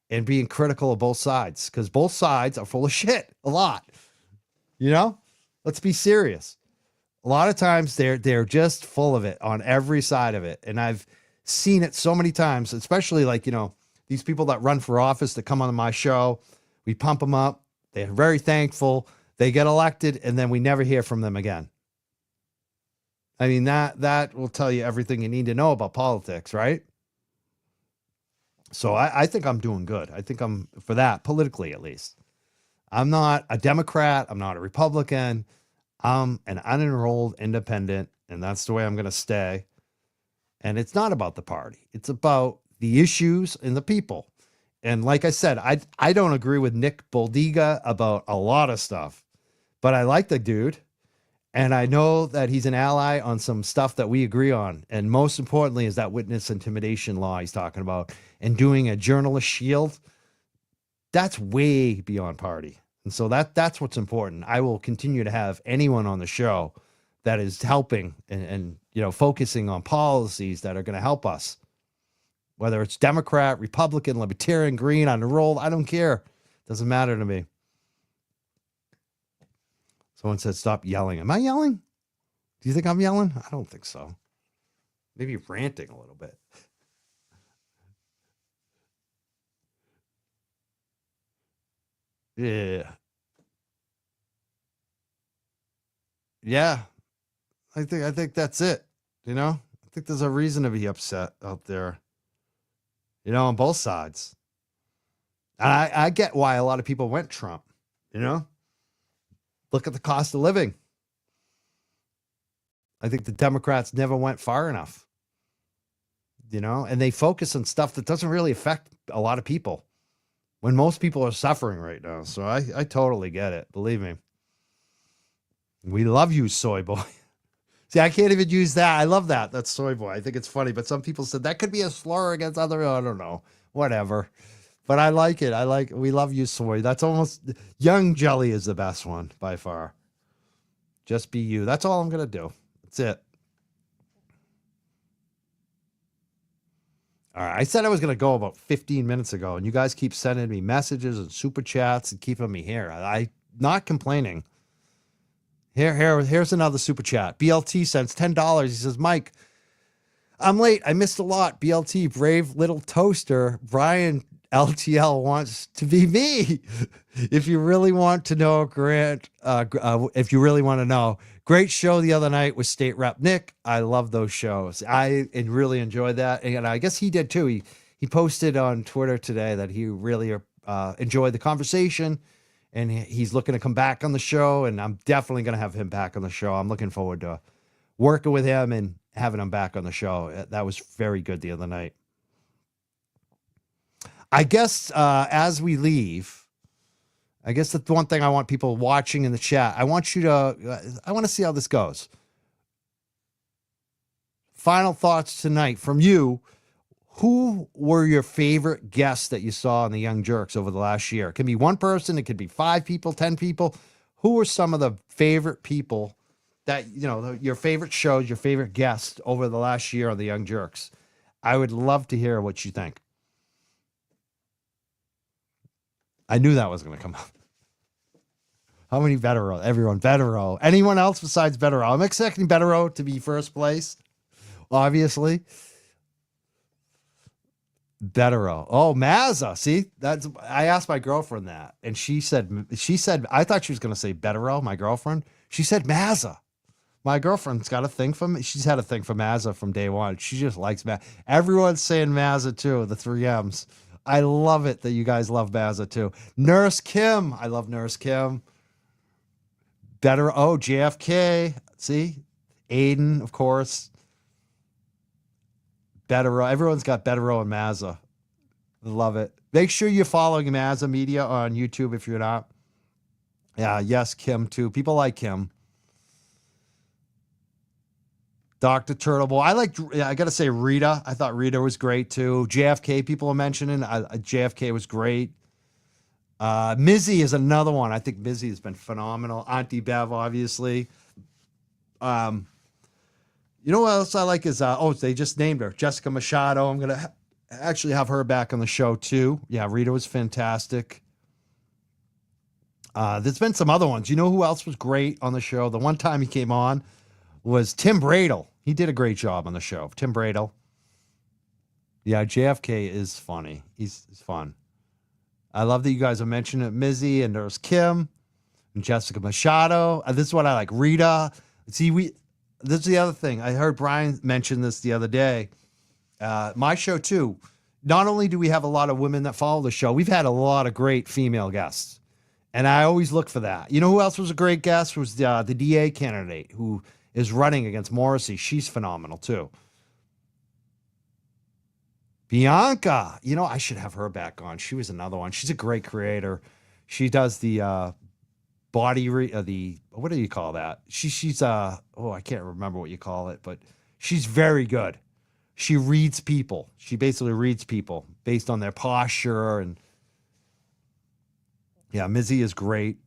and being critical of both sides because both sides are full of shit a lot. Let's be serious. A lot of times they're just full of it on every side of it. And I've seen it so many times, especially these people that run for office that come on my show. We pump them up. They're very thankful. They get elected and then we never hear from them again. I mean, that will tell you everything you need to know about politics, right? So I think I'm doing good. I think I'm, for that, politically at least. I'm not a Democrat. I'm not a Republican. I'm an unenrolled independent, and that's the way I'm going to stay. And it's not about the party. It's about the issues and the people. And like I said, I don't agree with Nick Boldiga about a lot of stuff, but I like the dude. And I know that he's an ally on some stuff that we agree on. And most importantly is that witness intimidation law he's talking about, and doing a journalist shield. That's way beyond party. And so that's what's important. I will continue to have anyone on the show that is helping and focusing on policies that are going to help us. Whether it's Democrat, Republican, Libertarian, Green, on the roll, I don't care. Doesn't matter to me. Someone said, stop yelling. Am I yelling? Do you think I'm yelling? I don't think so. Maybe ranting a little bit. Yeah. Yeah. I think that's it. I think there's a reason to be upset out there. On both sides. And I get why a lot of people went Trump. Look at the cost of living. I think the Democrats never went far enough. And they focus on stuff that doesn't really affect a lot of people when most people are suffering right now. So I totally get it. Believe me. We love you, soy boy. See, I can't even use that. I love that. That's soy boy. I think it's funny, but some people said that could be a slur against other, I don't know, whatever. But I like it. We love you, soy. That's almost, Young Jelly is the best one by far. Just be you. That's all I'm going to do. That's it. All right. I said I was going to go about 15 minutes ago, and you guys keep sending me messages and super chats and keeping me here. I'm not complaining. Here's another super chat. BLT sends $10. He says, Mike, I'm late. I missed a lot. BLT, brave little toaster. Brian LTL wants to be me. If you really want to know, Grant, if you really want to know, great show the other night with State Rep Nick. I love those shows. I really enjoyed that. And I guess he did too. He posted on Twitter today that he really enjoyed the conversation. And he's looking to come back on the show, and I'm definitely going to have him back on the show. I'm looking forward to working with him and having him back on the show. That was very good the other night. I guess as we leave, I guess the one thing I want people watching in the chat, I want to see how this goes. Final thoughts tonight from you. Who were your favorite guests that you saw on the Young Jerks over the last year? It can be one person. It could be 5 people, 10 people. Who were some of the favorite people that, your favorite shows, your favorite guests over the last year on the Young Jerks? I would love to hear what you think. I knew that was going to come up. How many Betero? Everyone, Betero. Anyone else besides Betero? I'm expecting Betero to be first place, obviously. Betero. Oh, Mazza. See, I asked my girlfriend that, and she said, I thought she was going to say Betero, my girlfriend. She said Mazza. My girlfriend's got a thing for me. She's had a thing for Mazza from day one. She just likes Mazza. Everyone's saying Mazza too, the 3Ms. I love it that you guys love Mazza too. Nurse Kim. I love Nurse Kim. Betero. Oh, JFK. See? Aiden, of course. Betero. Everyone's got Betero and Mazza. Love it. Make sure you're following Mazza Media on YouTube if you're not. Yeah, yes, Kim too. People like Kim. Dr. Turtleboy. I got to say Rita. I thought Rita was great too. JFK, people are mentioning. JFK was great. Mizzy is another one. I think Mizzy has been phenomenal. Auntie Bev, obviously. You know what else I like is, they just named her, Jessica Machado. I'm going to actually have her back on the show too. Yeah, Rita was fantastic. There's been some other ones. You know who else was great on the show? The one time he came on was Tim Bradle. He did a great job on the show. Tim Bradle. Yeah, JFK is funny. He's fun. I love that you guys are mentioning it. Mizzy, and there's Kim and Jessica Machado. This is what I like. Rita. See, this is the other thing. I heard Brian mention this the other day. My show too. not only do we have a lot of women that follow the show, we've had a lot of great female guests. And I always look for that. You know who else was a great guest? Was the DA candidate who is running against Morrissey. She's phenomenal too. Bianca, you know, I should have her back on. She was another one. She's a great creator. She does the what do you call that? She's I can't remember what you call it, but she's very good. She reads people. She basically reads people based on their posture. And yeah, Mizzy is great.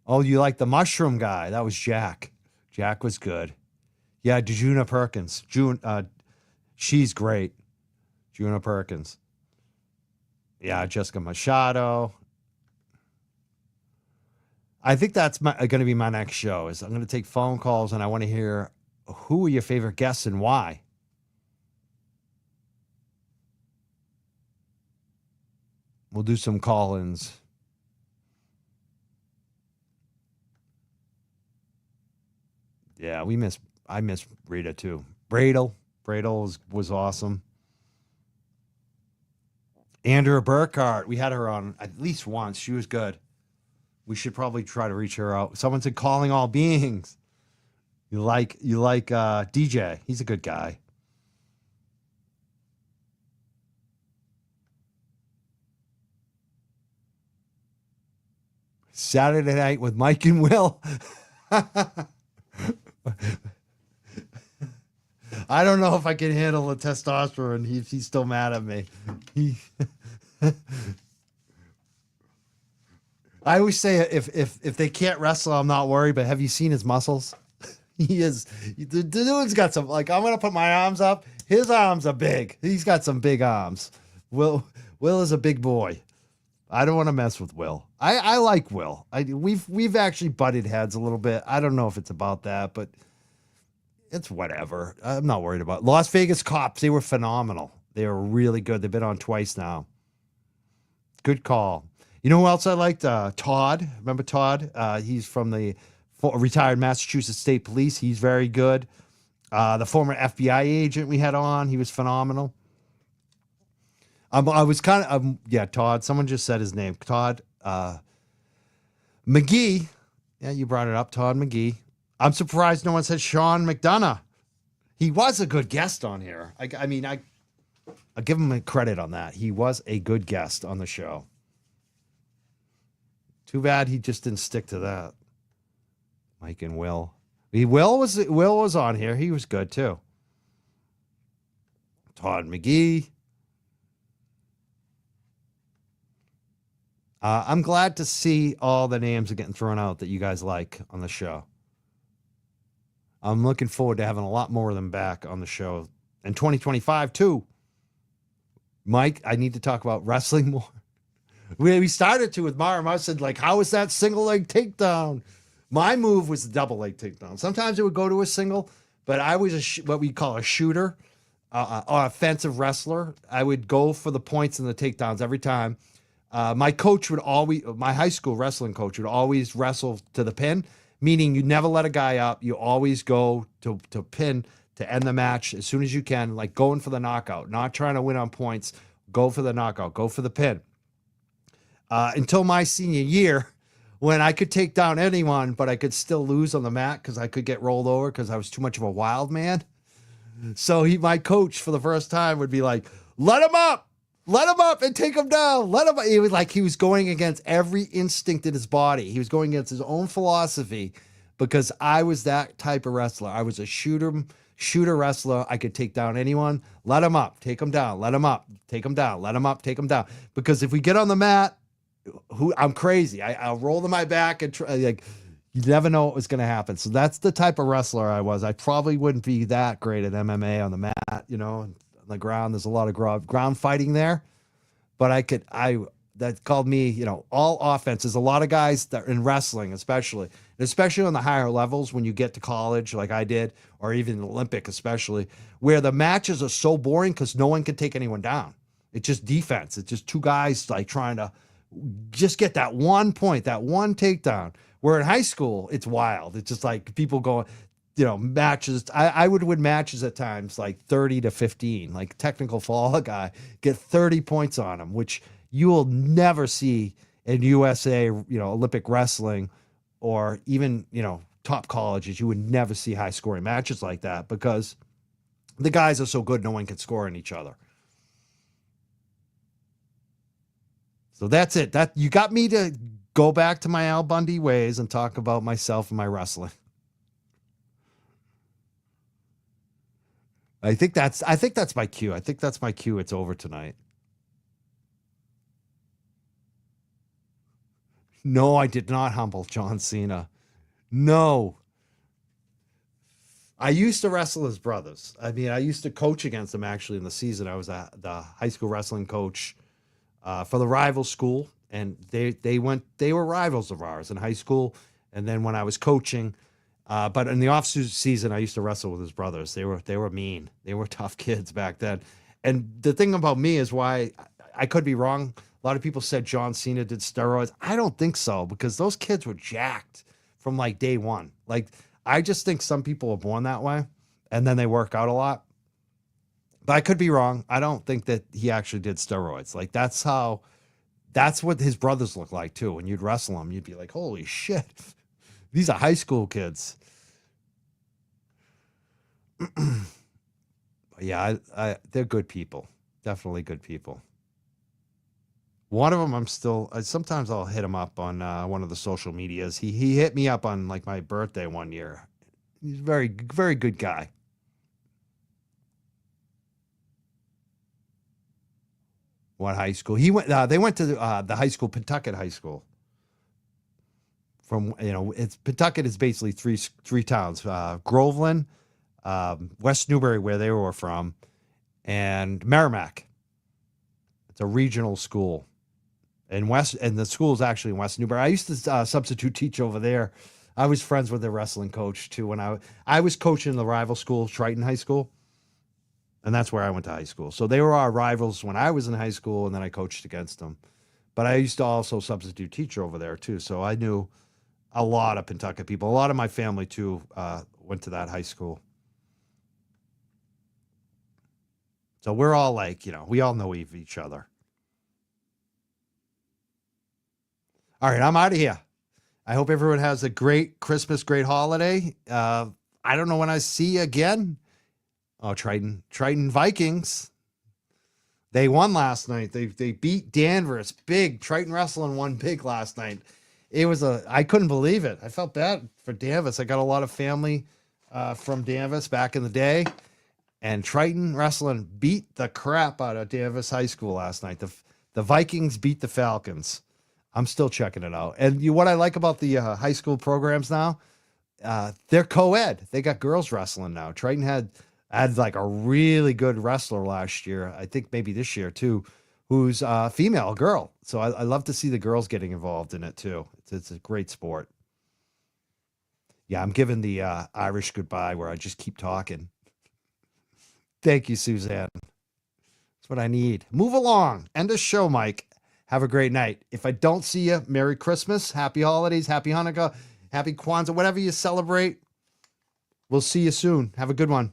Oh, you like the mushroom guy? That was Jack. Jack was good. Yeah, Juna Perkins. She's great. Juna Perkins. Yeah, Jessica Machado. I think that's going to be my next show. Is I'm going to take phone calls and I want to hear who are your favorite guests and why. We'll do some call-ins. Yeah, I miss Rita too. Bradle was awesome. Andrea Burkhart, we had her on at least once. She was good. We should probably try to reach her out. Someone said calling all beings. You like DJ. He's a good guy. Saturday Night with Mike and Will. I don't know if I can handle the testosterone. He's still mad at me. I always say if they can't wrestle, I'm not worried. But have you seen his muscles? The dude's got some. Like, I'm gonna put my arms up. His arms are big. He's got some big arms. Will is a big boy. I don't want to mess with Will. I like Will. We've actually butted heads a little bit. I don't know if it's about that, but it's whatever. I'm not worried about it. Las Vegas Cops. They were phenomenal. They were really good. They've been on twice now. Good call. You know who else I liked? Todd. Remember Todd? He's from the retired Massachusetts State Police. He's very good. The former FBI agent we had on. He was phenomenal. I was kind of, Todd. Someone just said his name. Todd McGee. Yeah, you brought it up. Todd McGee. I'm surprised no one said Sean McDonough. He was a good guest on here. I'll give him a credit on that. He was a good guest on the show. Too bad he just didn't stick to that. Mike and Will. Will was on here. He was good too. Todd McGee. I'm glad to see all the names are getting thrown out that you guys like on the show. I'm looking forward to having a lot more of them back on the show in 2025 too. Mike, I need to talk about wrestling more. We started to with Mara. I said, like, how is that single leg takedown? My move was the double leg takedown. Sometimes it would go to a single, but I was what we call a shooter, or offensive wrestler. I would go for the points and the takedowns every time. My high school wrestling coach would always wrestle to the pin, meaning you never let a guy up. You always go to pin to end the match as soon as you can, like going for the knockout, not trying to win on points. Go for the knockout, go for the pin. Until my senior year, when I could take down anyone, but I could still lose on the mat because I could get rolled over because I was too much of a wild man. So my coach for the first time would be like, let him up and take him down. Let him up. It was like he was going against every instinct in his body. He was going against his own philosophy because I was that type of wrestler. I was a shooter wrestler. I could take down anyone. Let him up, take him down. Let him up, take him down. Let him up, take him down. Because if we get on the mat, I'm crazy. I'll roll to my back and try, like, you never know what was going to happen. So that's the type of wrestler I was. I probably wouldn't be that great at MMA on the mat, on the ground. There's a lot of ground fighting there, but that called me, all offenses. A lot of guys that in wrestling, especially on the higher levels, when you get to college, like I did, or even Olympic, especially, where the matches are so boring because no one can take anyone down. It's just defense. It's just two guys like trying to just get that 1 point, that one takedown. Where in high school, it's wild. It's just like people going, matches. I would win matches at times like 30 to 15, like technical fall guy, get 30 points on him, which you will never see in USA, Olympic wrestling or even, top colleges. You would never see high scoring matches like that because the guys are so good, no one can score on each other. So that's it. That you got me to go back to my Al Bundy ways and talk about myself and my wrestling. I think that's my cue. I think that's my cue. It's over tonight. No, I did not humble John Cena. No. I used to wrestle his brothers. I mean, I used to coach against them actually in the season. I was the high school wrestling coach for the rival school, and they were rivals of ours in high school. And then when I was coaching, but in the off season, I used to wrestle with his brothers. They were mean. They were tough kids back then. And the thing about me is why I could be wrong. A lot of people said John Cena did steroids. I don't think so because those kids were jacked from like day one. Like I just think some people are born that way, and then they work out a lot. But I could be wrong. I don't think that he actually did steroids. Like that's what his brothers look like too. When you'd wrestle them, you'd be like, holy shit, these are high school kids. Yeah, they're good people. Definitely good people. One of them, sometimes I'll hit him up on one of the social medias. He hit me up on like my birthday one year. He's a very, very good guy. What high school? They went to the high school, Pawtucket High School. From Pawtucket is basically three towns: Groveland, West Newbury, where they were from, and Merrimack. It's a regional school, and the school is actually in West Newbury. I used to substitute teach over there. I was friends with the wrestling coach too when I was coaching the rival school, Triton High School. And that's where I went to high school. So they were our rivals when I was in high school, and then I coached against them. But I used to also substitute teacher over there, too. So I knew a lot of Pawtucket people. A lot of my family, too, went to that high school. So we're all like, we all know each other. All right, I'm out of here. I hope everyone has a great Christmas, great holiday. I don't know when I see you again. Oh, Triton Vikings. They won last night. They beat Danvers. Big. Triton Wrestling won big last night. I couldn't believe it. I felt bad for Danvers. I got a lot of family from Danvers back in the day. And Triton Wrestling beat the crap out of Danvers High School last night. The Vikings beat the Falcons. I'm still checking it out. And what I like about the high school programs now, they're co-ed. They got girls wrestling now. Triton had like a really good wrestler last year. I think maybe this year too, who's a female girl. So I love to see the girls getting involved in it too. It's a great sport. Yeah, I'm giving the Irish goodbye where I just keep talking. Thank you, Suzanne. That's what I need. Move along. End the show, Mike. Have a great night. If I don't see you, Merry Christmas, Happy Holidays, Happy Hanukkah, Happy Kwanzaa, whatever you celebrate. We'll see you soon. Have a good one.